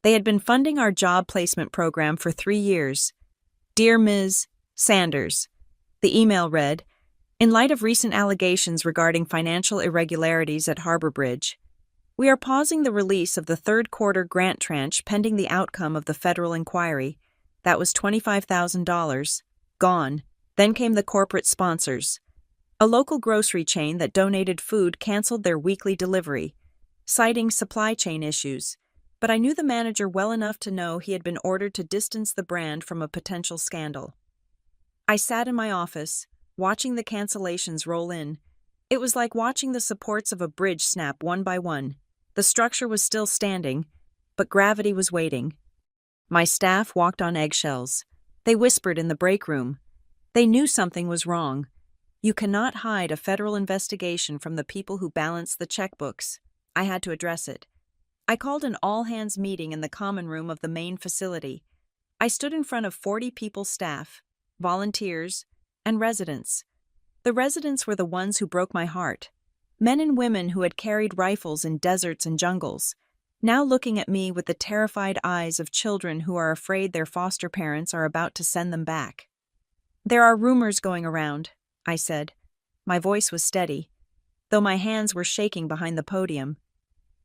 They had been funding our job placement program for 3 years. "Dear Ms. Sanders," the email read, "in light of recent allegations regarding financial irregularities at Harbor Bridge, we are pausing the release of the third quarter grant tranche pending the outcome of the federal inquiry. That was $25,000. Gone. Then came the corporate sponsors. A local grocery chain that donated food canceled their weekly delivery, citing supply chain issues, but I knew the manager well enough to know he had been ordered to distance the brand from a potential scandal. I sat in my office, watching the cancellations roll in. It was like watching the supports of a bridge snap one by one. The structure was still standing, but gravity was waiting. My staff walked on eggshells. They whispered in the break room. They knew something was wrong. You cannot hide a federal investigation from the people who balance the checkbooks. I had to address it. I called an all-hands meeting in the common room of the main facility. I stood in front of 40 people staff, volunteers, and residents. The residents were the ones who broke my heart. Men and women who had carried rifles in deserts and jungles, now looking at me with the terrified eyes of children who are afraid their foster parents are about to send them back. "There are rumors going around," I said. My voice was steady, though my hands were shaking behind the podium.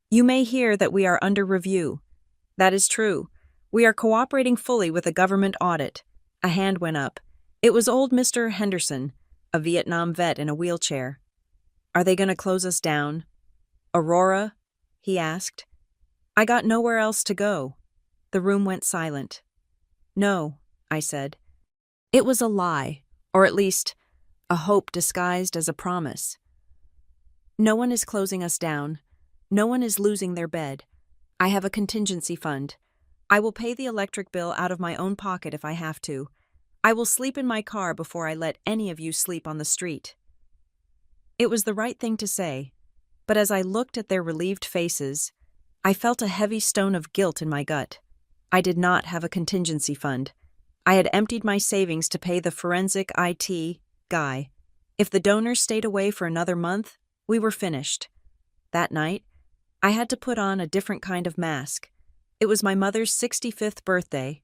"You may hear that we are under review. That is true. We are cooperating fully with a government audit." A hand went up. It was old Mr. Henderson, a Vietnam vet in a wheelchair. "Are they going to close us down?" "Aurora?" he asked. I got nowhere else to go. The room went silent. "No," I said. It was a lie, or at least a hope disguised as a promise. No one is closing us down. No one is losing their bed. I have a contingency fund. I will pay the electric bill out of my own pocket if I have to. I will sleep in my car before I let any of you sleep on the street. It was the right thing to say, but as I looked at their relieved faces, I felt a heavy stone of guilt in my gut. I did not have a contingency fund. I had emptied my savings to pay the forensic IT guy. If the donors stayed away for another month, we were finished. That night, I had to put on a different kind of mask. It was my mother's 65th birthday.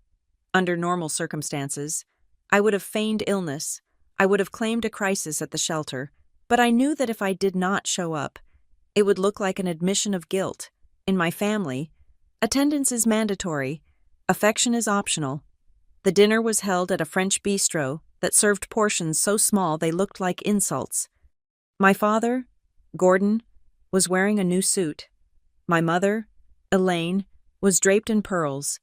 Under normal circumstances, I would have feigned illness. I would have claimed a crisis at the shelter, but I knew that if I did not show up, it would look like an admission of guilt. In my family, attendance is mandatory, affection is optional. The dinner was held at a French bistro that served portions so small they looked like insults. My father, Gordon, was wearing a new suit. My mother, Elaine, was draped in pearls,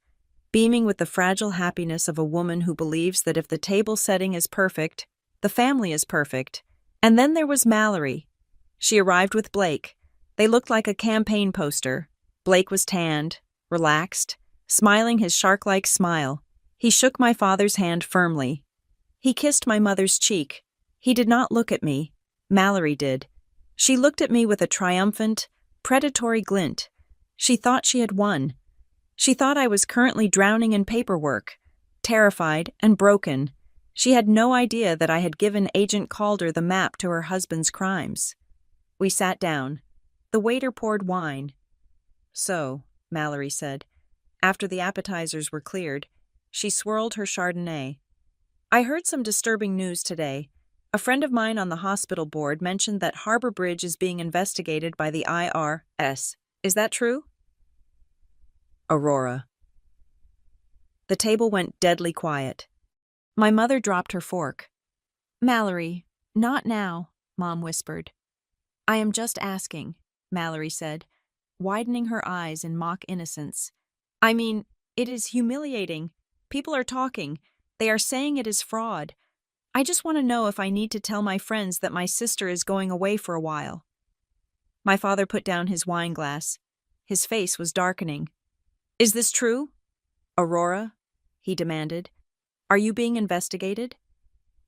beaming with the fragile happiness of a woman who believes that if the table setting is perfect, the family is perfect. And then there was Mallory. She arrived with Blake. They looked like a campaign poster. Blake was tanned, relaxed, smiling his shark-like smile. He shook my father's hand firmly. He kissed my mother's cheek. He did not look at me. Mallory did. She looked at me with a triumphant, predatory glint. She thought she had won. She thought I was currently drowning in paperwork, terrified and broken. She had no idea that I had given Agent Calder the map to her husband's crimes. We sat down. The waiter poured wine. "So," Mallory said, after the appetizers were cleared, she swirled her Chardonnay. "I heard some disturbing news today. A friend of mine on the hospital board mentioned that Harbor Bridge is being investigated by the IRS. Is that true?" Aurora. The table went deadly quiet. My mother dropped her fork. "Mallory, not now," Mom whispered. "I am just asking," Mallory said, widening her eyes in mock innocence. "I mean, it is humiliating. People are talking. They are saying it is fraud. I just want to know if I need to tell my friends that my sister is going away for a while." My father put down his wine glass. His face was darkening. "Is this true? Aurora?" he demanded. "Are you being investigated?"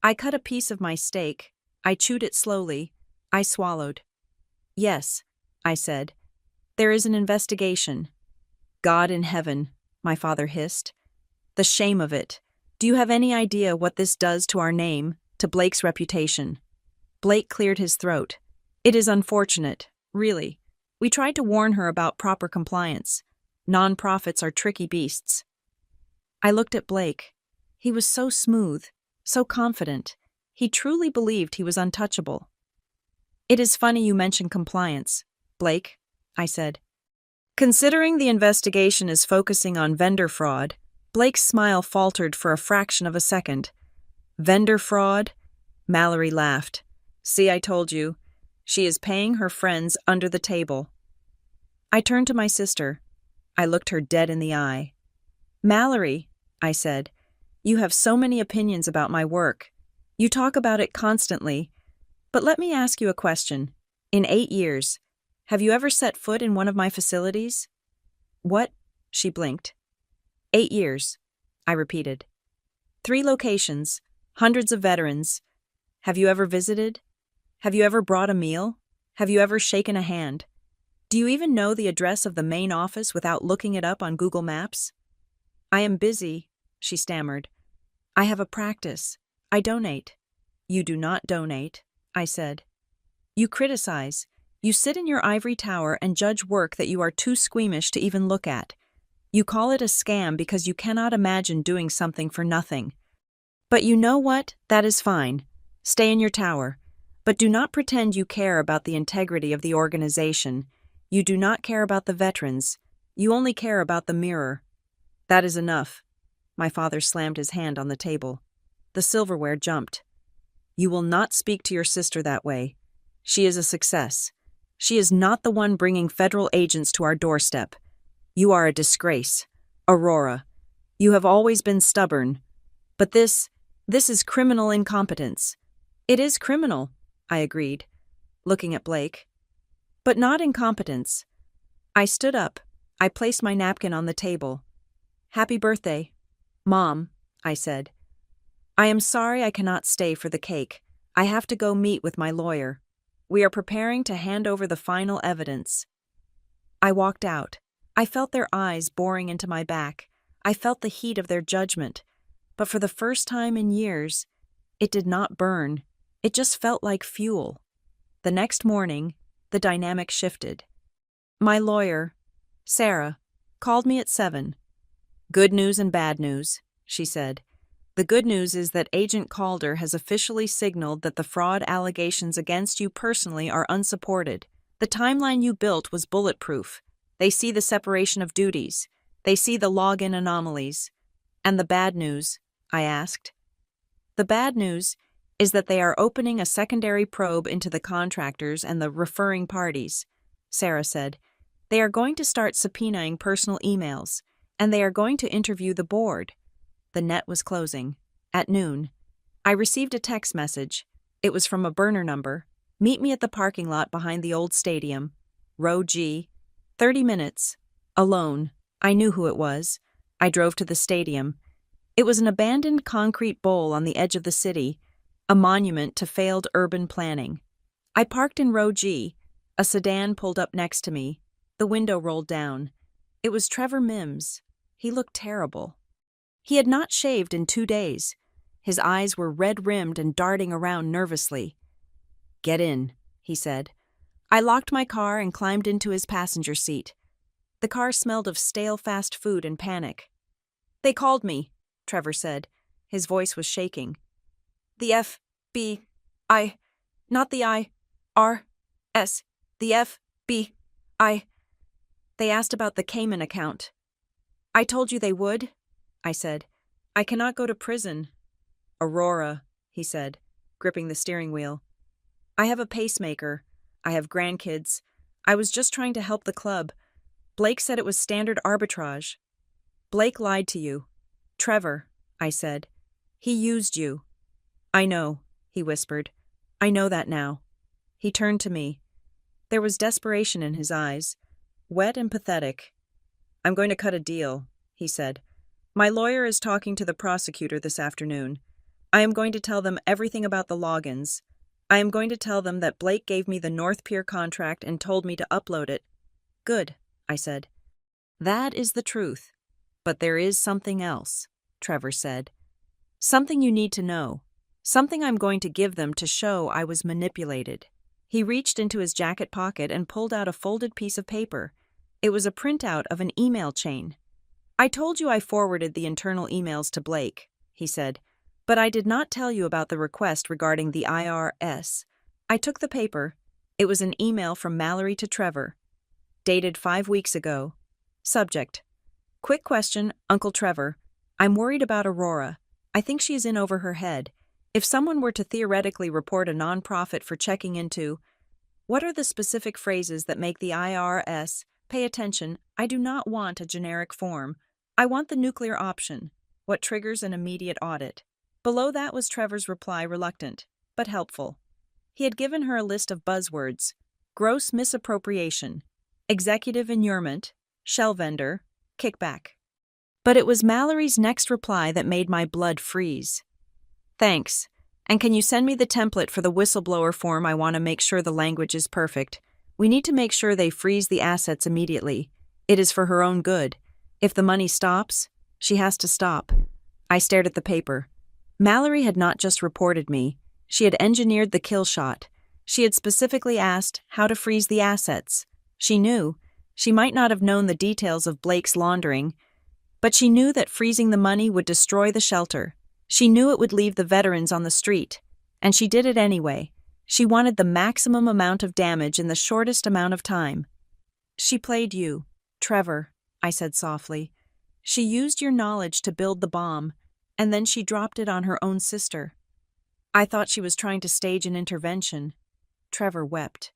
I cut a piece of my steak. I chewed it slowly. I swallowed. "Yes," I said. "There is an investigation." "God in heaven," my father hissed. "The shame of it. Do you have any idea what this does to our name, to Blake's reputation?" Blake cleared his throat. "It is unfortunate, really. We tried to warn her about proper compliance. Non-profits are tricky beasts." I looked at Blake. He was so smooth, so confident. He truly believed he was untouchable. "It is funny you mention compliance, Blake," I said. "Considering the investigation is focusing on vendor fraud," Blake's smile faltered for a fraction of a second. "Vendor fraud?" Mallory laughed. "See, I told you. She is paying her friends under the table." I turned to my sister. I looked her dead in the eye. "Mallory," I said, "you have so many opinions about my work. You talk about it constantly. But let me ask you a question. In 8 years, have you ever set foot in one of my facilities?" "What?" She blinked. 8 years, I repeated. 3 locations, hundreds of veterans. Have you ever visited? Have you ever brought a meal? Have you ever shaken a hand? Do you even know the address of the main office without looking it up on Google Maps?" "I am busy," she stammered. "I have a practice. I donate." "You do not donate," I said. "You criticize. You sit in your ivory tower and judge work that you are too squeamish to even look at. You call it a scam because you cannot imagine doing something for nothing. But you know what? That is fine. Stay in your tower. But do not pretend you care about the integrity of the organization. You do not care about the veterans. You only care about the mirror." "That is enough." My father slammed his hand on the table. The silverware jumped. "You will not speak to your sister that way. She is a success. She is not the one bringing federal agents to our doorstep. You are a disgrace. Aurora, you have always been stubborn. But this This is criminal incompetence. It is criminal, I agreed, looking at Blake. But not incompetence. I stood up. I placed my napkin on the table. Happy birthday, Mom, I said. I am sorry I cannot stay for the cake. I have to go meet with my lawyer. We are preparing to hand over the final evidence. I walked out. I felt their eyes boring into my back. I felt the heat of their judgment. But for the first time in years, it did not burn. It just felt like fuel. The next morning, the dynamic shifted. My lawyer, Sarah, called me at 7. Good news and bad news, she said. The good news is that Agent Calder has officially signaled that the fraud allegations against you personally are unsupported. The timeline you built was bulletproof. They see the separation of duties. They see the login anomalies. And the bad news, I asked. The bad news is that they are opening a secondary probe into the contractors and the referring parties, Sarah said. They are going to start subpoenaing personal emails, and they are going to interview the board. The net was closing. At noon, I received a text message. It was from a burner number. Meet me at the parking lot behind the old stadium. Row G. 30 minutes. Alone. I knew who it was. I drove to the stadium. It was an abandoned concrete bowl on the edge of the city, a monument to failed urban planning. I parked in row G. A sedan pulled up next to me. The window rolled down. It was Trevor Mims. He looked terrible. He had not shaved in 2 days. His eyes were red-rimmed and darting around nervously. Get in, he said. I locked my car and climbed into his passenger seat. The car smelled of stale fast food and panic. They called me, Trevor said. His voice was shaking. The FBI, not the IRS, the FBI. They asked about the Cayman account. I told you they would, I said. I cannot go to prison. Aurora, he said, gripping the steering wheel. I have a pacemaker. I have grandkids. I was just trying to help the club. Blake said it was standard arbitrage. Blake lied to you. Trevor, I said. He used you. I know, he whispered. I know that now. He turned to me. There was desperation in his eyes, wet and pathetic. I'm going to cut a deal, he said. My lawyer is talking to the prosecutor this afternoon. I am going to tell them everything about the logins. I am going to tell them that Blake gave me the North Pier contract and told me to upload it. Good, I said. That is the truth. But there is something else, Trevor said. Something you need to know. Something I'm going to give them to show I was manipulated. He reached into his jacket pocket and pulled out a folded piece of paper. It was a printout of an email chain. I told you I forwarded the internal emails to Blake, he said, but I did not tell you about the request regarding the IRS. I took the paper. It was an email from Mallory to Trevor. Dated 5 weeks ago. Subject: Quick question, Uncle Trevor. I'm worried about Aurora. I think she is in over her head. If someone were to theoretically report a nonprofit for checking into, what are the specific phrases that make the IRS pay attention? I do not want a generic form. I want the nuclear option. What triggers an immediate audit? Below that was Trevor's reply, reluctant, but helpful. He had given her a list of buzzwords: gross misappropriation, executive inurement, shell vendor, kickback. But it was Mallory's next reply that made my blood freeze. Thanks. And can you send me the template for the whistleblower form? I want to make sure the language is perfect. We need to make sure they freeze the assets immediately. It is for her own good. If the money stops, she has to stop. I stared at the paper. Mallory had not just reported me. She had engineered the kill shot. She had specifically asked how to freeze the assets. She knew. She might not have known the details of Blake's laundering, but she knew that freezing the money would destroy the shelter. She knew it would leave the veterans on the street, and she did it anyway. She wanted the maximum amount of damage in the shortest amount of time. She played you, Trevor, I said softly. She used your knowledge to build the bomb, and then she dropped it on her own sister. I thought she was trying to stage an intervention. Trevor wept.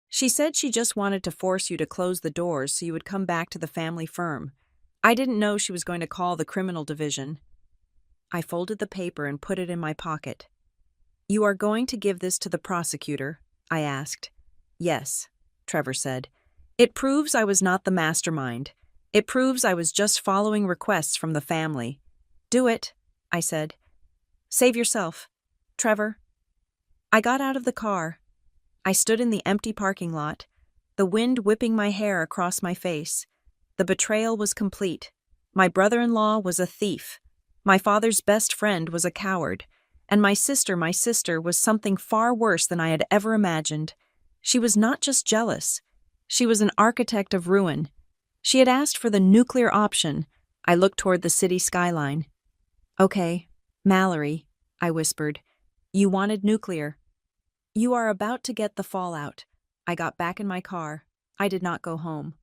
She said she just wanted to force you to close the doors so you would come back to the family firm. I didn't know she was going to call the criminal division. I folded the paper and put it in my pocket. "You are going to give this to the prosecutor?" I asked. "Yes," Trevor said. "It proves I was not the mastermind. It proves I was just following requests from the family." "Do it," I said. "Save yourself, Trevor." I got out of the car. I stood in the empty parking lot, the wind whipping my hair across my face. The betrayal was complete. My brother-in-law was a thief. My father's best friend was a coward. And my sister was something far worse than I had ever imagined. She was not just jealous. She was an architect of ruin. She had asked for the nuclear option. I looked toward the city skyline. "Okay, Mallory," I whispered. "You wanted nuclear. You are about to get the fallout." I got back in my car. I did not go home.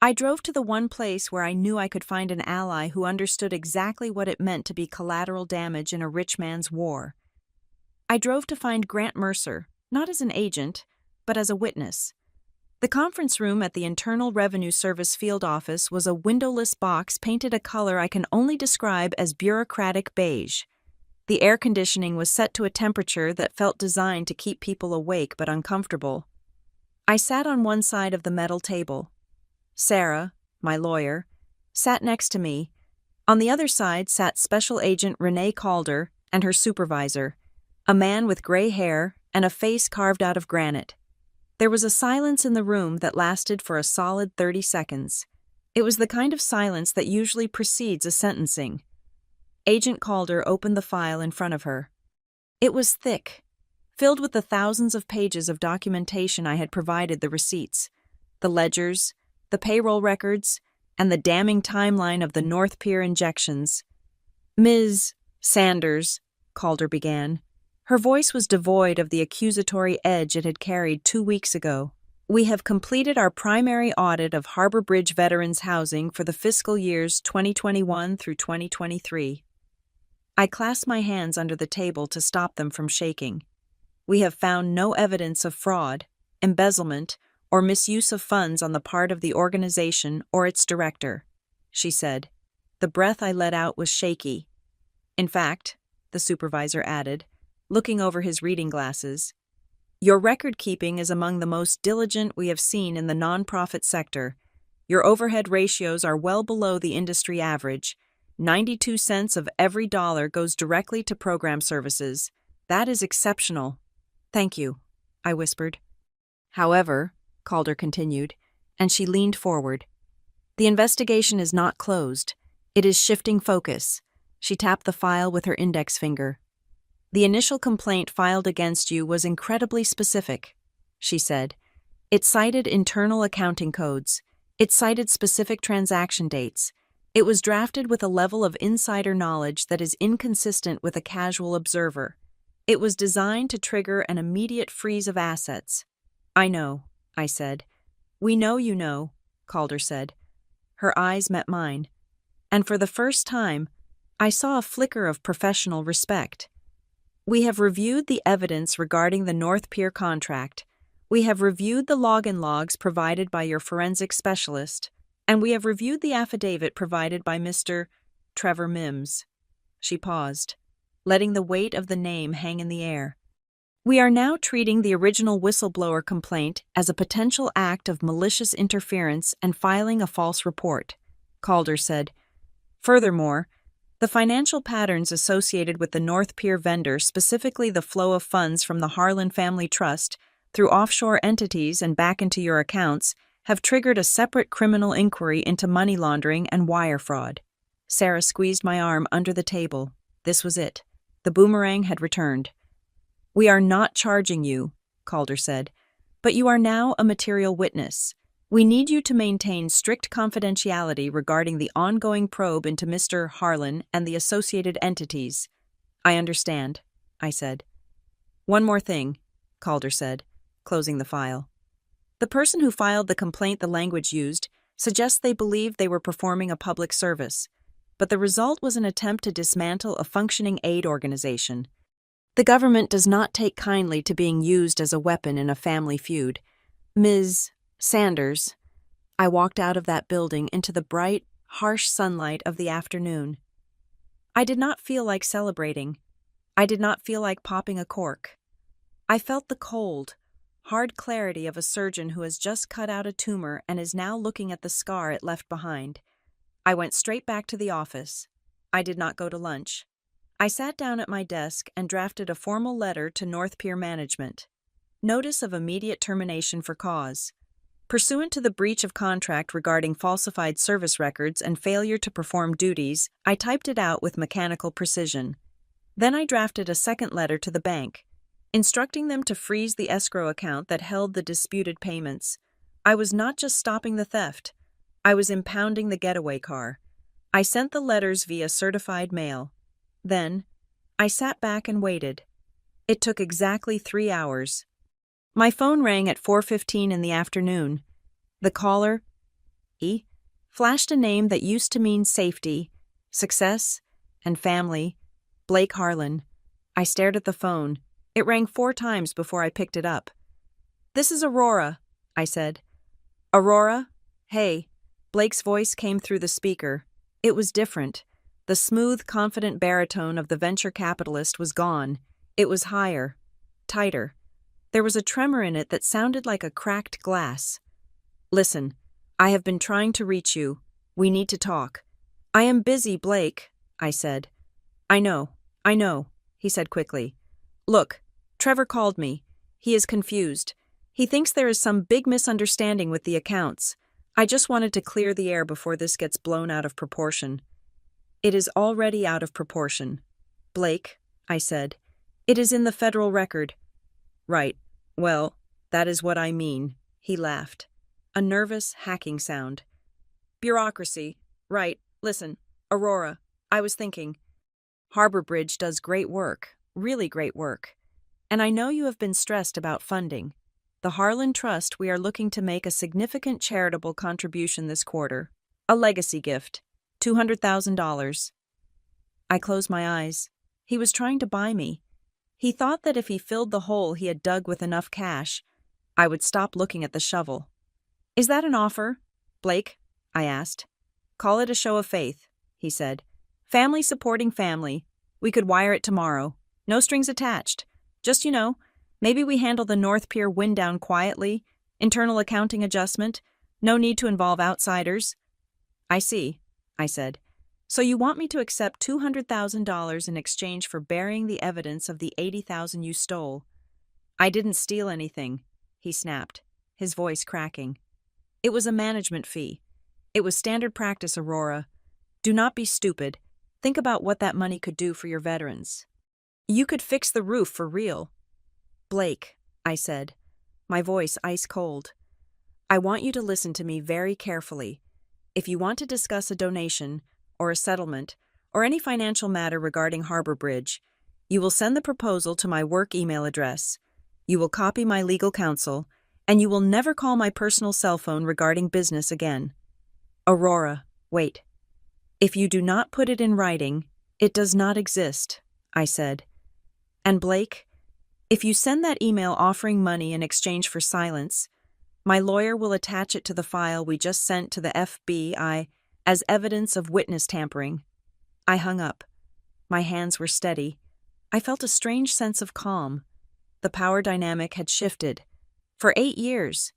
I drove to the one place where I knew I could find an ally who understood exactly what it meant to be collateral damage in a rich man's war. I drove to find Grant Mercer, not as an agent, but as a witness. The conference room at the Internal Revenue Service field office was a windowless box painted a color I can only describe as bureaucratic beige. The air conditioning was set to a temperature that felt designed to keep people awake but uncomfortable. I sat on one side of the metal table. Sarah, my lawyer, sat next to me. On the other side sat Special Agent Renee Calder and her supervisor, a man with gray hair and a face carved out of granite. There was a silence in the room that lasted for a solid 30 seconds. It was the kind of silence that usually precedes a sentencing. Agent Calder opened the file in front of her. It was thick, filled with the thousands of pages of documentation I had provided the receipts, the ledgers, the payroll records, and the damning timeline of the North Pier injections. "Ms. Sanders," Calder began. Her voice was devoid of the accusatory edge it had carried 2 weeks ago. "We have completed our primary audit of Harbor Bridge veterans' housing for the fiscal years 2021 through 2023. I clasped my hands under the table to stop them from shaking. "We have found no evidence of fraud, embezzlement, or misuse of funds on the part of the organization or its director," she said. The breath I let out was shaky. "In fact," the supervisor added, looking over his reading glasses, "your record-keeping is among the most diligent we have seen in the nonprofit sector. Your overhead ratios are well below the industry average. 92 cents of every dollar goes directly to program services. That is exceptional." "Thank you," I whispered. "However," Calder continued, and she leaned forward, "the investigation is not closed. It is shifting focus." She tapped the file with her index finger. "The initial complaint filed against you was incredibly specific," she said. "It cited internal accounting codes. It cited specific transaction dates. It was drafted with a level of insider knowledge that is inconsistent with a casual observer. It was designed to trigger an immediate freeze of assets." "I know," I said. "We know you know," Calder said. Her eyes met mine, and for the first time, I saw a flicker of professional respect. "We have reviewed the evidence regarding the North Pier contract. We have reviewed the login logs provided by your forensic specialist, and we have reviewed the affidavit provided by Mr. Trevor Mims." She paused, letting the weight of the name hang in the air. "We are now treating the original whistleblower complaint as a potential act of malicious interference and filing a false report," Calder said. "Furthermore, the financial patterns associated with the North Pier vendor, specifically the flow of funds from the Harlan Family Trust through offshore entities and back into your accounts, have triggered a separate criminal inquiry into money laundering and wire fraud." Sarah squeezed my arm under the table. This was it. The boomerang had returned. "We are not charging you," Calder said, "but you are now a material witness. We need you to maintain strict confidentiality regarding the ongoing probe into Mr. Harlan and the associated entities." "I understand," I said. "One more thing," Calder said, closing the file. "The person who filed the complaint the language used suggests they believed they were performing a public service, but the result was an attempt to dismantle a functioning aid organization. The government does not take kindly to being used as a weapon in a family feud. Ms. Sanders." I walked out of that building into the bright, harsh sunlight of the afternoon. I did not feel like celebrating. I did not feel like popping a cork. I felt the cold, hard clarity of a surgeon who has just cut out a tumor and is now looking at the scar it left behind. I went straight back to the office. I did not go to lunch. I sat down at my desk and drafted a formal letter to North Pier Management. Notice of immediate termination for cause. Pursuant to the breach of contract regarding falsified service records and failure to perform duties, I typed it out with mechanical precision. Then I drafted a second letter to the bank, instructing them to freeze the escrow account that held the disputed payments. I was not just stopping the theft. I was impounding the getaway car. I sent the letters via certified mail. Then, I sat back and waited. It took exactly 3 hours. My phone rang at 4:15 in the afternoon. The caller, flashed a name that used to mean safety, success, and family, Blake Harlan. I stared at the phone. It rang 4 times before I picked it up. "This is Aurora," I said. "Aurora? Hey." Blake's voice came through the speaker. It was different. The smooth, confident baritone of the venture capitalist was gone. It was higher, tighter. There was a tremor in it that sounded like a cracked glass. "Listen, I have been trying to reach you. We need to talk." "I am busy, Blake," I said. I know, he said quickly. "Look, Trevor called me. He is confused. He thinks there is some big misunderstanding with the accounts. I just wanted to clear the air before this gets blown out of proportion." "It is already out of proportion, Blake," I said. "It is in the federal record." "Right. Well, that is what I mean," he laughed. A nervous, hacking sound. "Bureaucracy. Right. Listen, Aurora, I was thinking. Harbor Bridge does great work, really great work. And I know you have been stressed about funding. The Harlan Trust, we are looking to make a significant charitable contribution this quarter. A legacy gift. $200,000. I closed my eyes. He was trying to buy me. He thought that if he filled the hole he had dug with enough cash, I would stop looking at the shovel. "Is that an offer, Blake?" I asked. "Call it a show of faith," he said. "Family supporting family. We could wire it tomorrow. No strings attached. Just, maybe we handle the North Pier wind down quietly, internal accounting adjustment, no need to involve outsiders." "I see," I said. "So you want me to accept $200,000 in exchange for burying the evidence of the $80,000 you stole?" "I didn't steal anything," he snapped, his voice cracking. "It was a management fee. It was standard practice, Aurora. Do not be stupid. Think about what that money could do for your veterans. You could fix the roof for real." "Blake," I said, my voice ice cold, "I want you to listen to me very carefully. If you want to discuss a donation, or a settlement, or any financial matter regarding Harbor Bridge, you will send the proposal to my work email address. You will copy my legal counsel, and you will never call my personal cell phone regarding business again. Aurora, wait. If you do not put it in writing, it does not exist," I said. "And Blake, if you send that email offering money in exchange for silence, my lawyer will attach it to the file we just sent to the FBI as evidence of witness tampering." I hung up. My hands were steady. I felt a strange sense of calm. The power dynamic had shifted. For 8 years,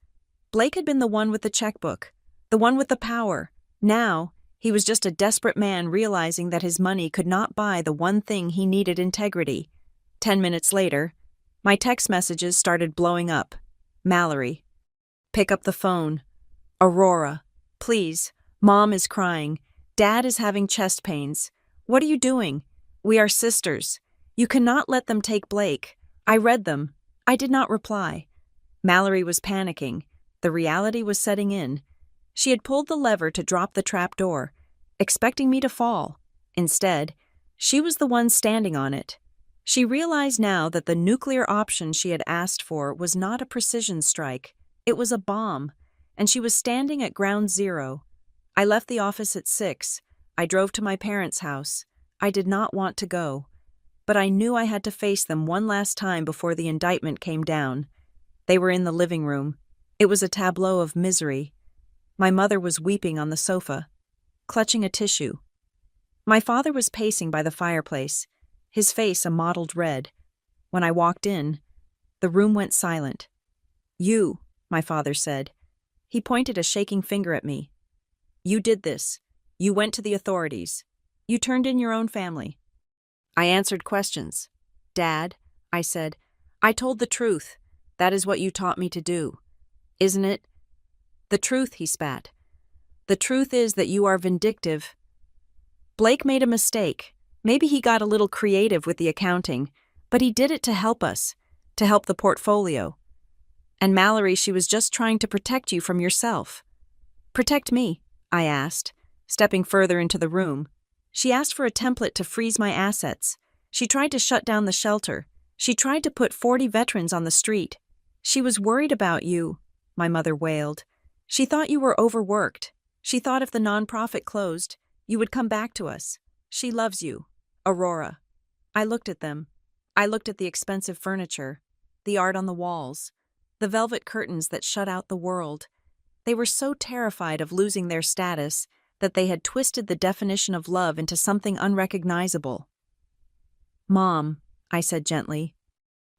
Blake had been the one with the checkbook, the one with the power. Now, he was just a desperate man realizing that his money could not buy the one thing he needed: integrity. 10 minutes later, my text messages started blowing up. "Mallory. Pick up the phone. Aurora. Please. Mom is crying. Dad is having chest pains. What are you doing? We are sisters. You cannot let them take Blake." I read them. I did not reply. Mallory was panicking. The reality was setting in. She had pulled the lever to drop the trap door, expecting me to fall. Instead, she was the one standing on it. She realized now that the nuclear option she had asked for was not a precision strike. It was a bomb, and she was standing at ground zero. I left the office at 6. I drove to my parents' house. I did not want to go, but I knew I had to face them one last time before the indictment came down. They were in the living room. It was a tableau of misery. My mother was weeping on the sofa, clutching a tissue. My father was pacing by the fireplace, his face a mottled red. When I walked in, the room went silent. "You," my father said. He pointed a shaking finger at me. "You did this. You went to the authorities. You turned in your own family." I answered questions. "Dad," I said, "I told the truth. That is what you taught me to do. Isn't it?" "The truth," he spat. "The truth is that you are vindictive. Blake made a mistake. Maybe he got a little creative with the accounting, but he did it to help us, to help the portfolio. And Mallory, she was just trying to protect you from yourself." "Protect me?" I asked, stepping further into the room. "She asked for a template to freeze my assets. She tried to shut down the shelter. She tried to put 40 veterans on the street. She was worried about you," my mother wailed. "She thought you were overworked. She thought if the nonprofit closed, you would come back to us. She loves you, Aurora." I looked at them. I looked at the expensive furniture, the art on the walls, the velvet curtains that shut out the world. They were so terrified of losing their status that they had twisted the definition of love into something unrecognizable. "Mom," I said gently,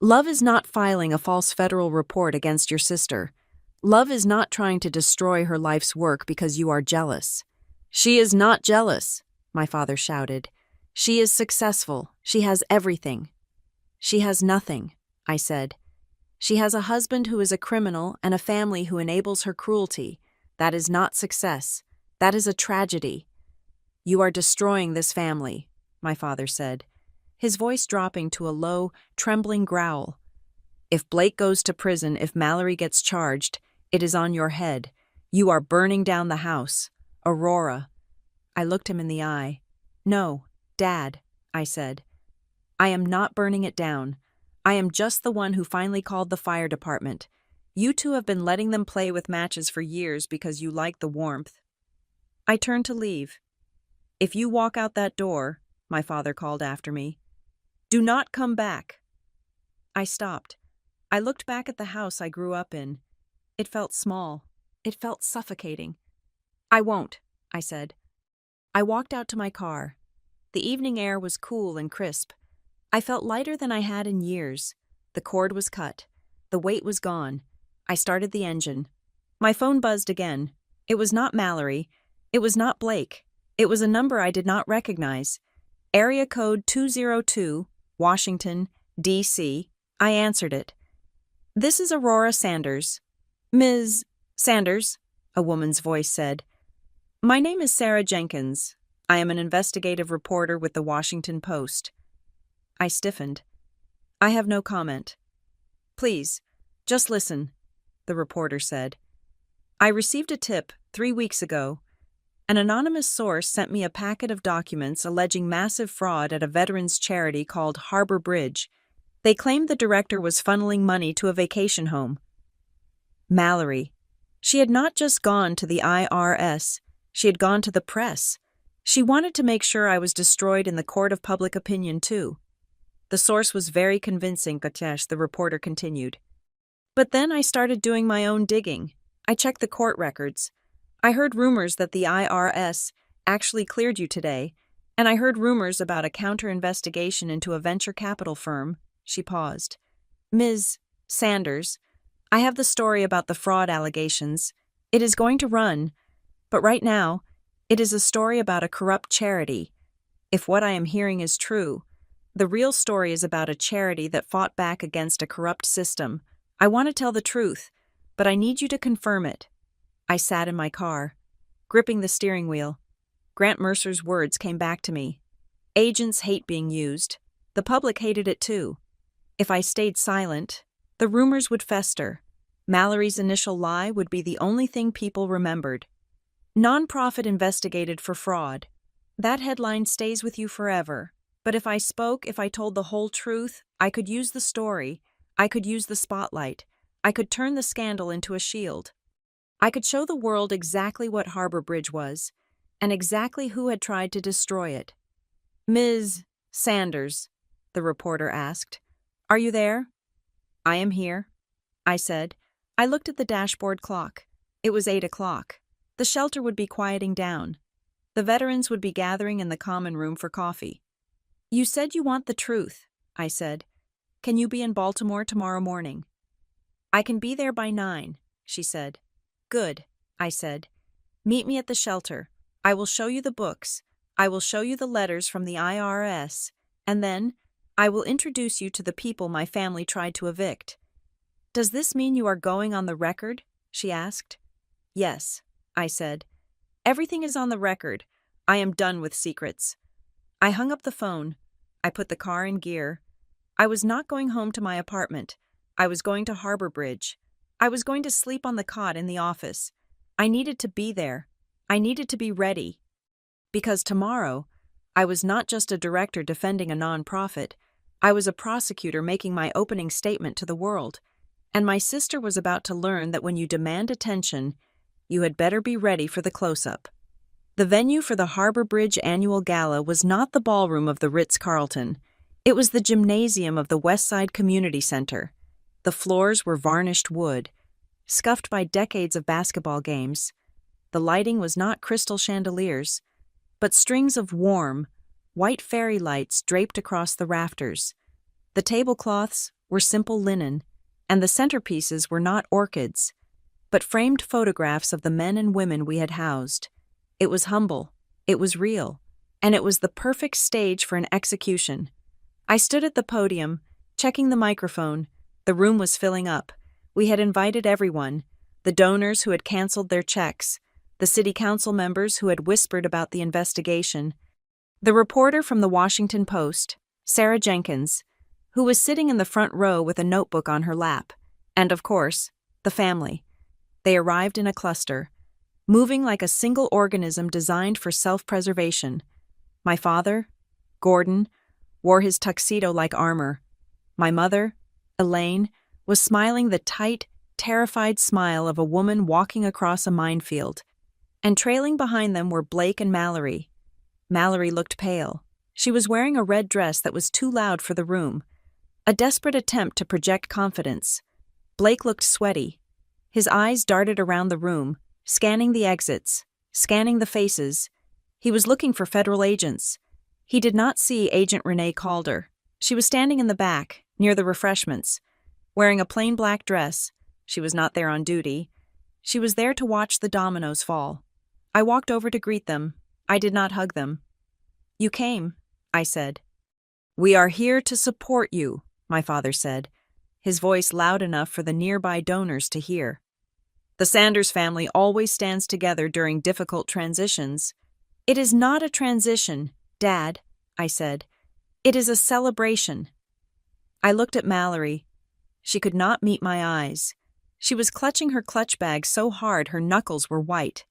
"love is not filing a false federal report against your sister. Love is not trying to destroy her life's work because you are jealous." "She is not jealous," my father shouted. "She is successful. She has everything." "She has nothing," I said. "She has a husband who is a criminal and a family who enables her cruelty. That is not success. That is a tragedy." "You are destroying this family," my father said, his voice dropping to a low, trembling growl. "If Blake goes to prison, if Mallory gets charged, it is on your head. You are burning down the house. Aurora." I looked him in the eye. "No, Dad," I said. "I am not burning it down. I am just the one who finally called the fire department. You two have been letting them play with matches for years because you like the warmth." I turned to leave. "If you walk out that door," my father called after me, "do not come back." I stopped. I looked back at the house I grew up in. It felt small. It felt suffocating. "I won't," I said. I walked out to my car. The evening air was cool and crisp. I felt lighter than I had in years. The cord was cut. The weight was gone. I started the engine. My phone buzzed again. It was not Mallory. It was not Blake. It was a number I did not recognize. Area code 202, Washington, D.C. I answered it. "This is Aurora Sanders." "Ms. Sanders," a woman's voice said. "My name is Sarah Jenkins. I am an investigative reporter with the Washington Post." I stiffened. "I have no comment." "Please, just listen," the reporter said. "I received a tip 3 weeks ago. An anonymous source sent me a packet of documents alleging massive fraud at a veterans charity called Harbor Bridge. They claimed the director was funneling money to a vacation home. Mallory. She had not just gone to the IRS. She had gone to the press. She wanted to make sure I was destroyed in the court of public opinion, too. The source was very convincing, Gatesh, the reporter continued. But then I started doing my own digging. I checked the court records. I heard rumors that the IRS actually cleared you today, and I heard rumors about a counter-investigation into a venture capital firm." She paused. "Ms. Sanders, I have the story about the fraud allegations. It is going to run. But right now, it is a story about a corrupt charity. If what I am hearing is true, the real story is about a charity that fought back against a corrupt system. I want to tell the truth, but I need you to confirm it." I sat in my car, gripping the steering wheel. Grant Mercer's words came back to me. Agents hate being used. The public hated it too. If I stayed silent, the rumors would fester. Mallory's initial lie would be the only thing people remembered. "Nonprofit investigated for fraud." That headline stays with you forever. But if I spoke, if I told the whole truth, I could use the story. I could use the spotlight. I could turn the scandal into a shield. I could show the world exactly what Harbor Bridge was, and exactly who had tried to destroy it. "Ms. Sanders," the reporter asked, "are you there?" "I am here," I said. I looked at the dashboard clock. It was 8 o'clock. The shelter would be quieting down. The veterans would be gathering in the common room for coffee. "You said you want the truth," I said. "Can you be in Baltimore tomorrow morning?" "I can be there by 9, she said. "Good," I said. "Meet me at the shelter. I will show you the books. I will show you the letters from the IRS, and then I will introduce you to the people my family tried to evict." "Does this mean you are going on the record?" she asked. "Yes," I said. "Everything is on the record. I am done with secrets." I hung up the phone. I put the car in gear. I was not going home to my apartment. I was going to Harbor Bridge. I was going to sleep on the cot in the office. I needed to be there. I needed to be ready. Because tomorrow, I was not just a director defending a nonprofit. I was a prosecutor making my opening statement to the world. And my sister was about to learn that when you demand attention, you had better be ready for the close-up. The venue for the Harbor Bridge annual gala was not the ballroom of the Ritz-Carlton. It was the gymnasium of the Westside Community Center. The floors were varnished wood, scuffed by decades of basketball games. The lighting was not crystal chandeliers, but strings of warm, white fairy lights draped across the rafters. The tablecloths were simple linen, and the centerpieces were not orchids, but framed photographs of the men and women we had housed. It was humble, it was real, and it was the perfect stage for an execution. I stood at the podium, checking the microphone. The room was filling up. We had invited everyone, the donors who had canceled their checks, the city council members who had whispered about the investigation, the reporter from the Washington Post, Sarah Jenkins, who was sitting in the front row with a notebook on her lap, and, of course, the family. They arrived in a cluster, moving like a single organism designed for self-preservation. My father, Gordon, wore his tuxedo like armor. My mother, Elaine, was smiling the tight, terrified smile of a woman walking across a minefield. And trailing behind them were Blake and Mallory. Mallory looked pale. She was wearing a red dress that was too loud for the room, a desperate attempt to project confidence. Blake looked sweaty. His eyes darted around the room, scanning the exits, scanning the faces. He was looking for federal agents. He did not see Agent Renee Calder. She was standing in the back, near the refreshments, wearing a plain black dress. She was not there on duty. She was there to watch the dominoes fall. I walked over to greet them. I did not hug them. "You came," I said. "We are here to support you," my father said, his voice loud enough for the nearby donors to hear. "The Sanders family always stands together during difficult transitions." "It is not a transition, Dad," I said. "It is a celebration." I looked at Mallory. She could not meet my eyes. She was clutching her clutch bag so hard her knuckles were white.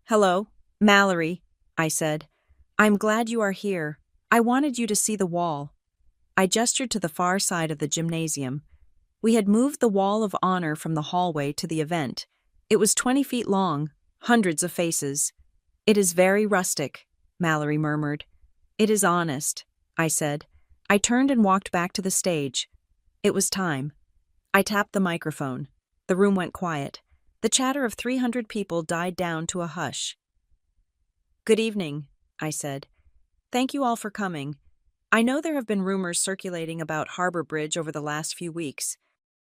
"Hello, Mallory," I said. "I'm glad you are here. I wanted you to see the wall." I gestured to the far side of the gymnasium. We had moved the wall of honor from the hallway to the event. It was 20 feet long, hundreds of faces. "It is very rustic," Mallory murmured. "It is honest," I said. I turned and walked back to the stage. It was time. I tapped the microphone. The room went quiet. The chatter of 300 people died down to a hush. "Good evening," I said. "Thank you all for coming. I know there have been rumors circulating about Harbor Bridge over the last few weeks.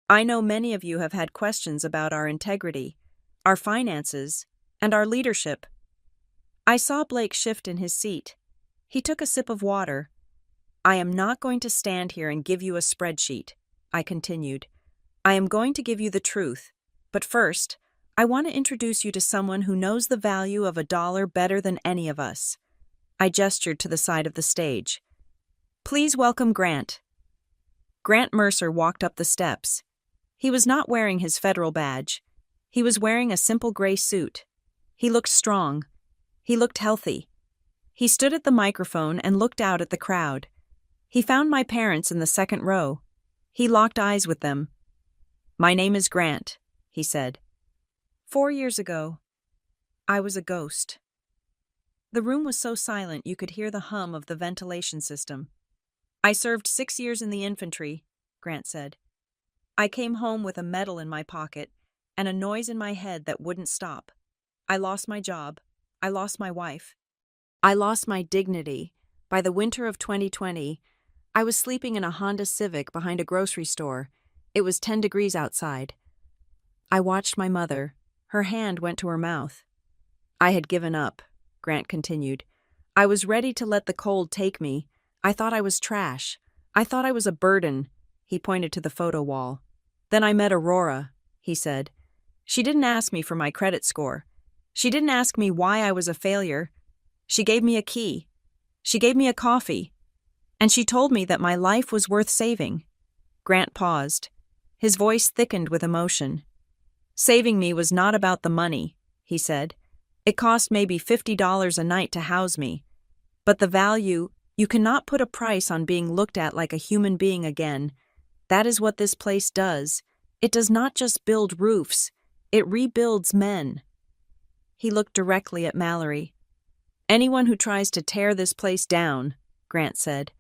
I know many of you have had questions about our integrity, our finances, and our leadership." I saw Blake shift in his seat. He took a sip of water. "I am not going to stand here and give you a spreadsheet," I continued. "I am going to give you the truth. But first, I want to introduce you to someone who knows the value of $1 better than any of us." I gestured to the side of the stage. "Please welcome Grant." Grant Mercer walked up the steps. He was not wearing his federal badge. He was wearing a simple gray suit. He looked strong. He looked healthy. He stood at the microphone and looked out at the crowd. He found my parents in the second row. He locked eyes with them. "My name is Grant," he said. 4 years ago, I was a ghost." The room was so silent you could hear the hum of the ventilation system. "I served 6 years in the infantry," Grant said. "I came home with a medal in my pocket and a noise in my head that wouldn't stop. I lost my job. I lost my wife. I lost my dignity. By the winter of 2020, I was sleeping in a Honda Civic behind a grocery store. It was 10 degrees outside. I watched my mother. Her hand went to her mouth. I had given up, Grant continued. I was ready to let the cold take me. I thought I was trash. I thought I was a burden. He pointed to the photo wall. Then I met Aurora, he said. She didn't ask me for my credit score. She didn't ask me why I was a failure. She gave me a key. She gave me a coffee. And she told me that my life was worth saving. Grant paused. His voice thickened with emotion. Saving me was not about the money, he said. It cost maybe $50 a night to house me. But the value, you cannot put a price on being looked at like a human being again. That is what this place does. It does not just build roofs. It rebuilds men. He looked directly at Mallory. Anyone who tries to tear this place down, Grant said,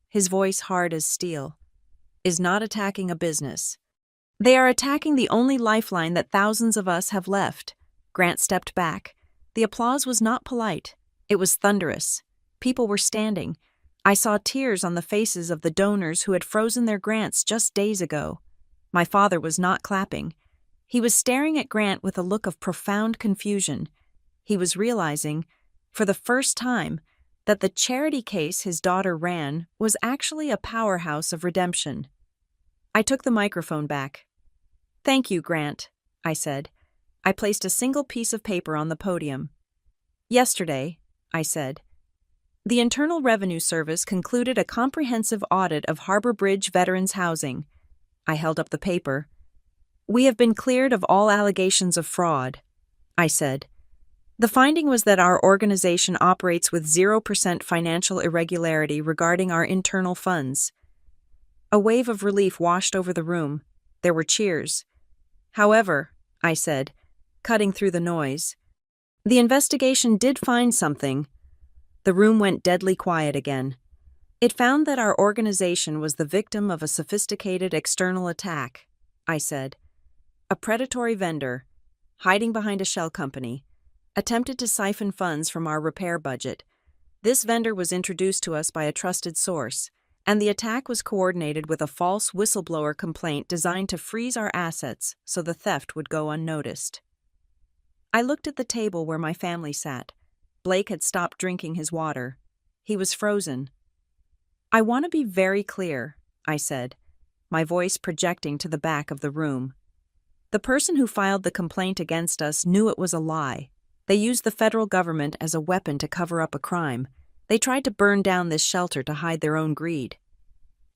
his voice hard as steel, is not attacking a business. They are attacking the only lifeline that thousands of us have left. Grant stepped back. The applause was not polite. It was thunderous. People were standing. I saw tears on the faces of the donors who had frozen their grants just days ago. My father was not clapping. He was staring at Grant with a look of profound confusion. He was realizing, for the first time, that the charity case his daughter ran was actually a powerhouse of redemption. I took the microphone back. Thank you, Grant, I said. I placed a single piece of paper on the podium. Yesterday, I said, the Internal Revenue Service concluded a comprehensive audit of Harbor Bridge veterans' housing. I held up the paper. We have been cleared of all allegations of fraud, I said. The finding was that our organization operates with 0% financial irregularity regarding our internal funds. A wave of relief washed over the room. There were cheers. However, I said, cutting through the noise, the investigation did find something. The room went deadly quiet again. It found that our organization was the victim of a sophisticated external attack, I said. A predatory vendor, hiding behind a shell company, attempted to siphon funds from our repair budget. This vendor was introduced to us by a trusted source, and the attack was coordinated with a false whistleblower complaint designed to freeze our assets so the theft would go unnoticed. I looked at the table where my family sat. Blake had stopped drinking his water. He was frozen. I want to be very clear, I said, my voice projecting to the back of the room. The person who filed the complaint against us knew it was a lie. They used the federal government as a weapon to cover up a crime. They tried to burn down this shelter to hide their own greed.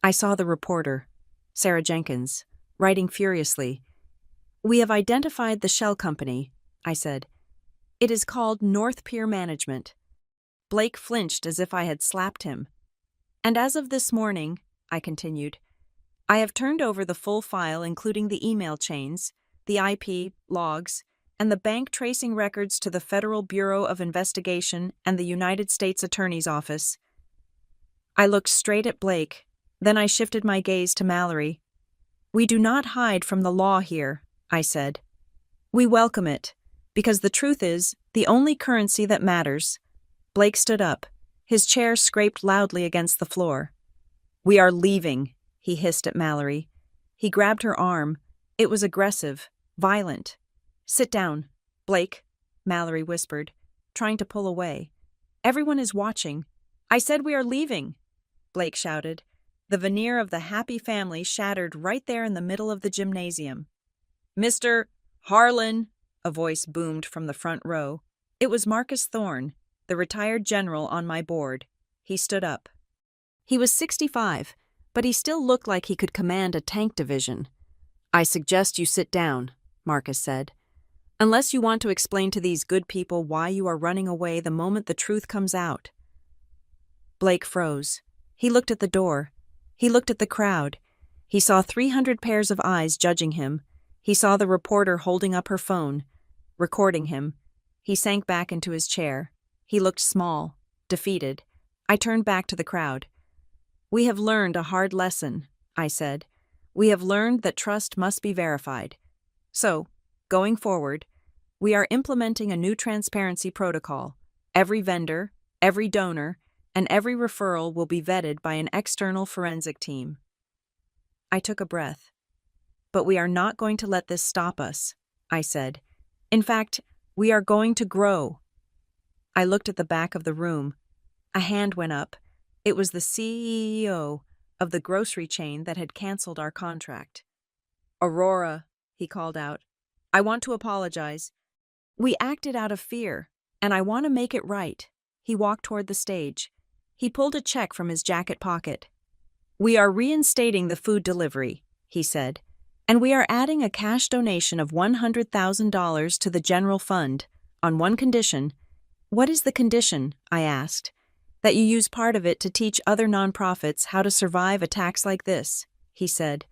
I saw the reporter, Sarah Jenkins, writing furiously. We have identified the shell company, I said. It is called North Pier Management. Blake flinched as if I had slapped him. And as of this morning, I continued, I have turned over the full file including the email chains, the IP logs, and the bank tracing records to the Federal Bureau of Investigation and the United States Attorney's Office. I looked straight at Blake, then I shifted my gaze to Mallory. We do not hide from the law here, I said. We welcome it, because the truth is the only currency that matters. Blake stood up. His chair scraped loudly against the floor. We are leaving, he hissed at Mallory. He grabbed her arm. It was aggressive, violent. Sit down, Blake, Mallory whispered, trying to pull away. Everyone is watching. I said we are leaving, Blake shouted. The veneer of the happy family shattered right there in the middle of the gymnasium. Mr. Harlan, a voice boomed from the front row. It was Marcus Thorne, the retired general on my board. He stood up. He was 65, but he still looked like he could command a tank division. I suggest you sit down, Marcus said. Unless you want to explain to these good people why you are running away the moment the truth comes out. Blake froze. He looked at the door. He looked at the crowd. He saw 300 pairs of eyes judging him. He saw the reporter holding up her phone, recording him. He sank back into his chair. He looked small, defeated. I turned back to the crowd. We have learned a hard lesson, I said. We have learned that trust must be verified. So, going forward, we are implementing a new transparency protocol. Every vendor, Every donor and every referral will be vetted by an external forensic team. I took a breath. But we are not going to let this stop us, I said. In fact, we are going to grow. I looked at the back of the room. A hand went up. It was the CEO of the grocery chain that had canceled our contract. Aurora, he called out. I want to apologize. We acted out of fear, and I want to make it right. He walked toward the stage. He pulled a check from his jacket pocket. We are reinstating the food delivery, he said, and we are adding a cash donation of $100,000 to the general fund, on one condition. What is the condition? I asked. That you use part of it to teach other nonprofits how to survive attacks like this, he said.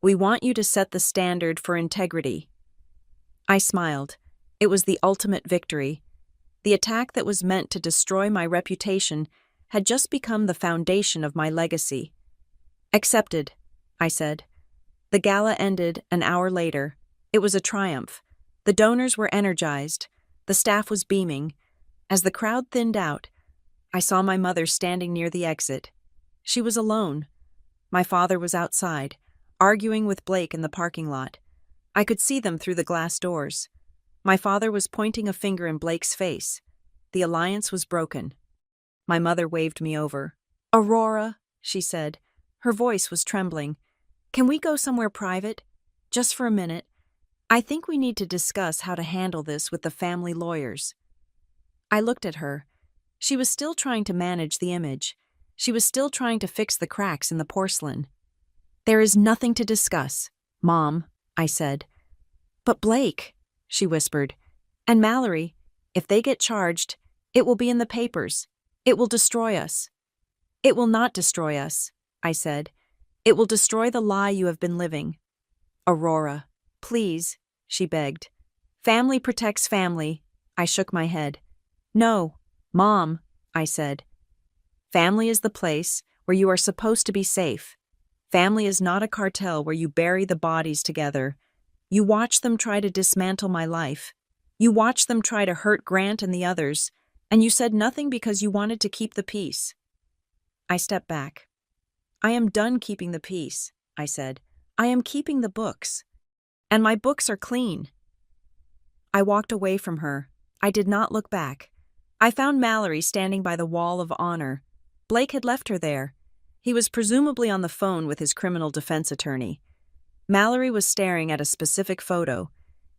We want you to set the standard for integrity. I smiled. It was the ultimate victory. The attack that was meant to destroy my reputation had just become the foundation of my legacy. Accepted, I said. The gala ended an hour later. It was a triumph. The donors were energized. The staff was beaming. As the crowd thinned out, I saw my mother standing near the exit. She was alone. My father was outside, arguing with Blake in the parking lot. I could see them through the glass doors. My father was pointing a finger in Blake's face. The alliance was broken. My mother waved me over. Aurora, she said. Her voice was trembling. Can we go somewhere private? Just for a minute. I think we need to discuss how to handle this with the family lawyers. I looked at her. She was still trying to manage the image. She was still trying to fix the cracks in the porcelain. There is nothing to discuss, Mom, I said. But Blake, she whispered, and Mallory, if they get charged, it will be in the papers. It will destroy us. It will not destroy us, I said. It will destroy the lie you have been living. Aurora, please, she begged. Family protects family. I shook my head. No, Mom, I said. Family is the place where you are supposed to be safe. Family is not a cartel where you bury the bodies together. You watch them try to dismantle my life. You watch them try to hurt Grant and the others, and you said nothing because you wanted to keep the peace. I stepped back. I am done keeping the peace, I said. I am keeping the books. And my books are clean. I walked away from her. I did not look back. I found Mallory standing by the wall of honor. Blake had left her there. He was presumably on the phone with his criminal defense attorney. Mallory was staring at a specific photo.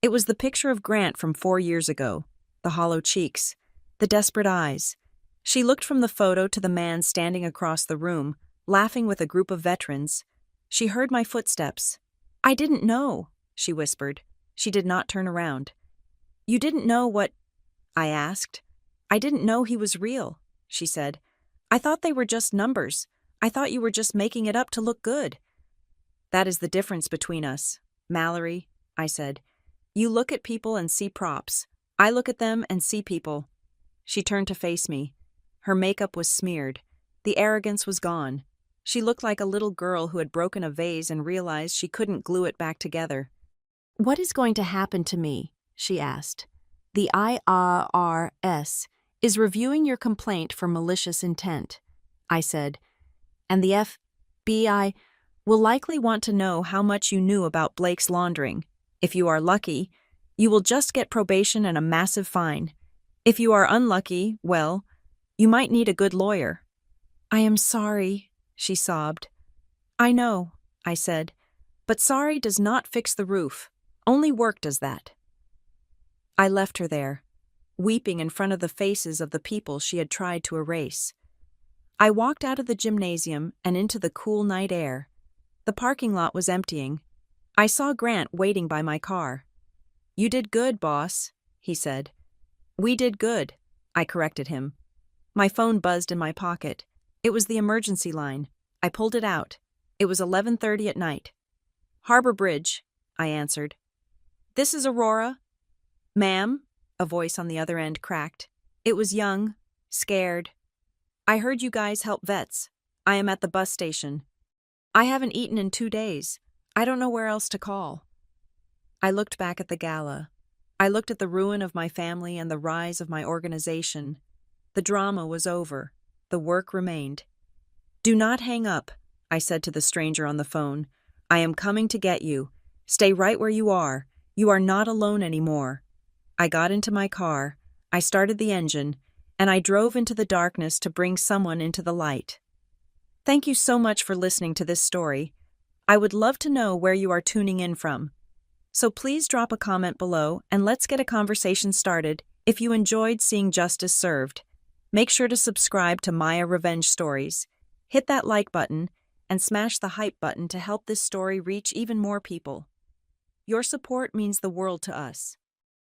It was the picture of Grant from 4 years ago. The hollow cheeks. The desperate eyes. She looked from the photo to the man standing across the room, laughing with a group of veterans. She heard my footsteps. I didn't know, she whispered. She did not turn around. You didn't know what? I asked. I didn't know he was real, she said. I thought they were just numbers. I thought you were just making it up to look good. That is the difference between us, Mallory, I said. You look at people and see props. I look at them and see people. She turned to face me. Her makeup was smeared. The arrogance was gone. She looked like a little girl who had broken a vase and realized she couldn't glue it back together. What is going to happen to me? She asked. The IRS is reviewing your complaint for malicious intent, I said, and the FBI will likely want to know how much you knew about Blake's laundering. If you are lucky, you will just get probation and a massive fine. If you are unlucky, well, you might need a good lawyer. I am sorry, she sobbed. I know, I said, but sorry does not fix the roof. Only work does that. I left her there, weeping in front of the faces of the people she had tried to erase. I walked out of the gymnasium and into the cool night air. The parking lot was emptying. I saw Grant waiting by my car. You did good, boss, he said. We did good, I corrected him. My phone buzzed in my pocket. It was the emergency line. I pulled it out. It was 11:30 at night. Harbor Bridge, I answered. This is Aurora. Ma'am, a voice on the other end cracked. It was young, scared. I heard you guys help vets. I am at the bus station. I haven't eaten in 2 days. I don't know where else to call. I looked back at the gala. I looked at the ruin of my family and the rise of my organization. The drama was over. The work remained. "Do not hang up," I said to the stranger on the phone. "I am coming to get you. Stay right where you are. You are not alone anymore." I got into my car, I started the engine, and I drove into the darkness to bring someone into the light. Thank you so much for listening to this story. I would love to know where you are tuning in from. So please drop a comment below and let's get a conversation started. If you enjoyed seeing justice served, make sure to subscribe to Maya Revenge Stories. Hit that like button and smash the hype button to help this story reach even more people. Your support means the world to us.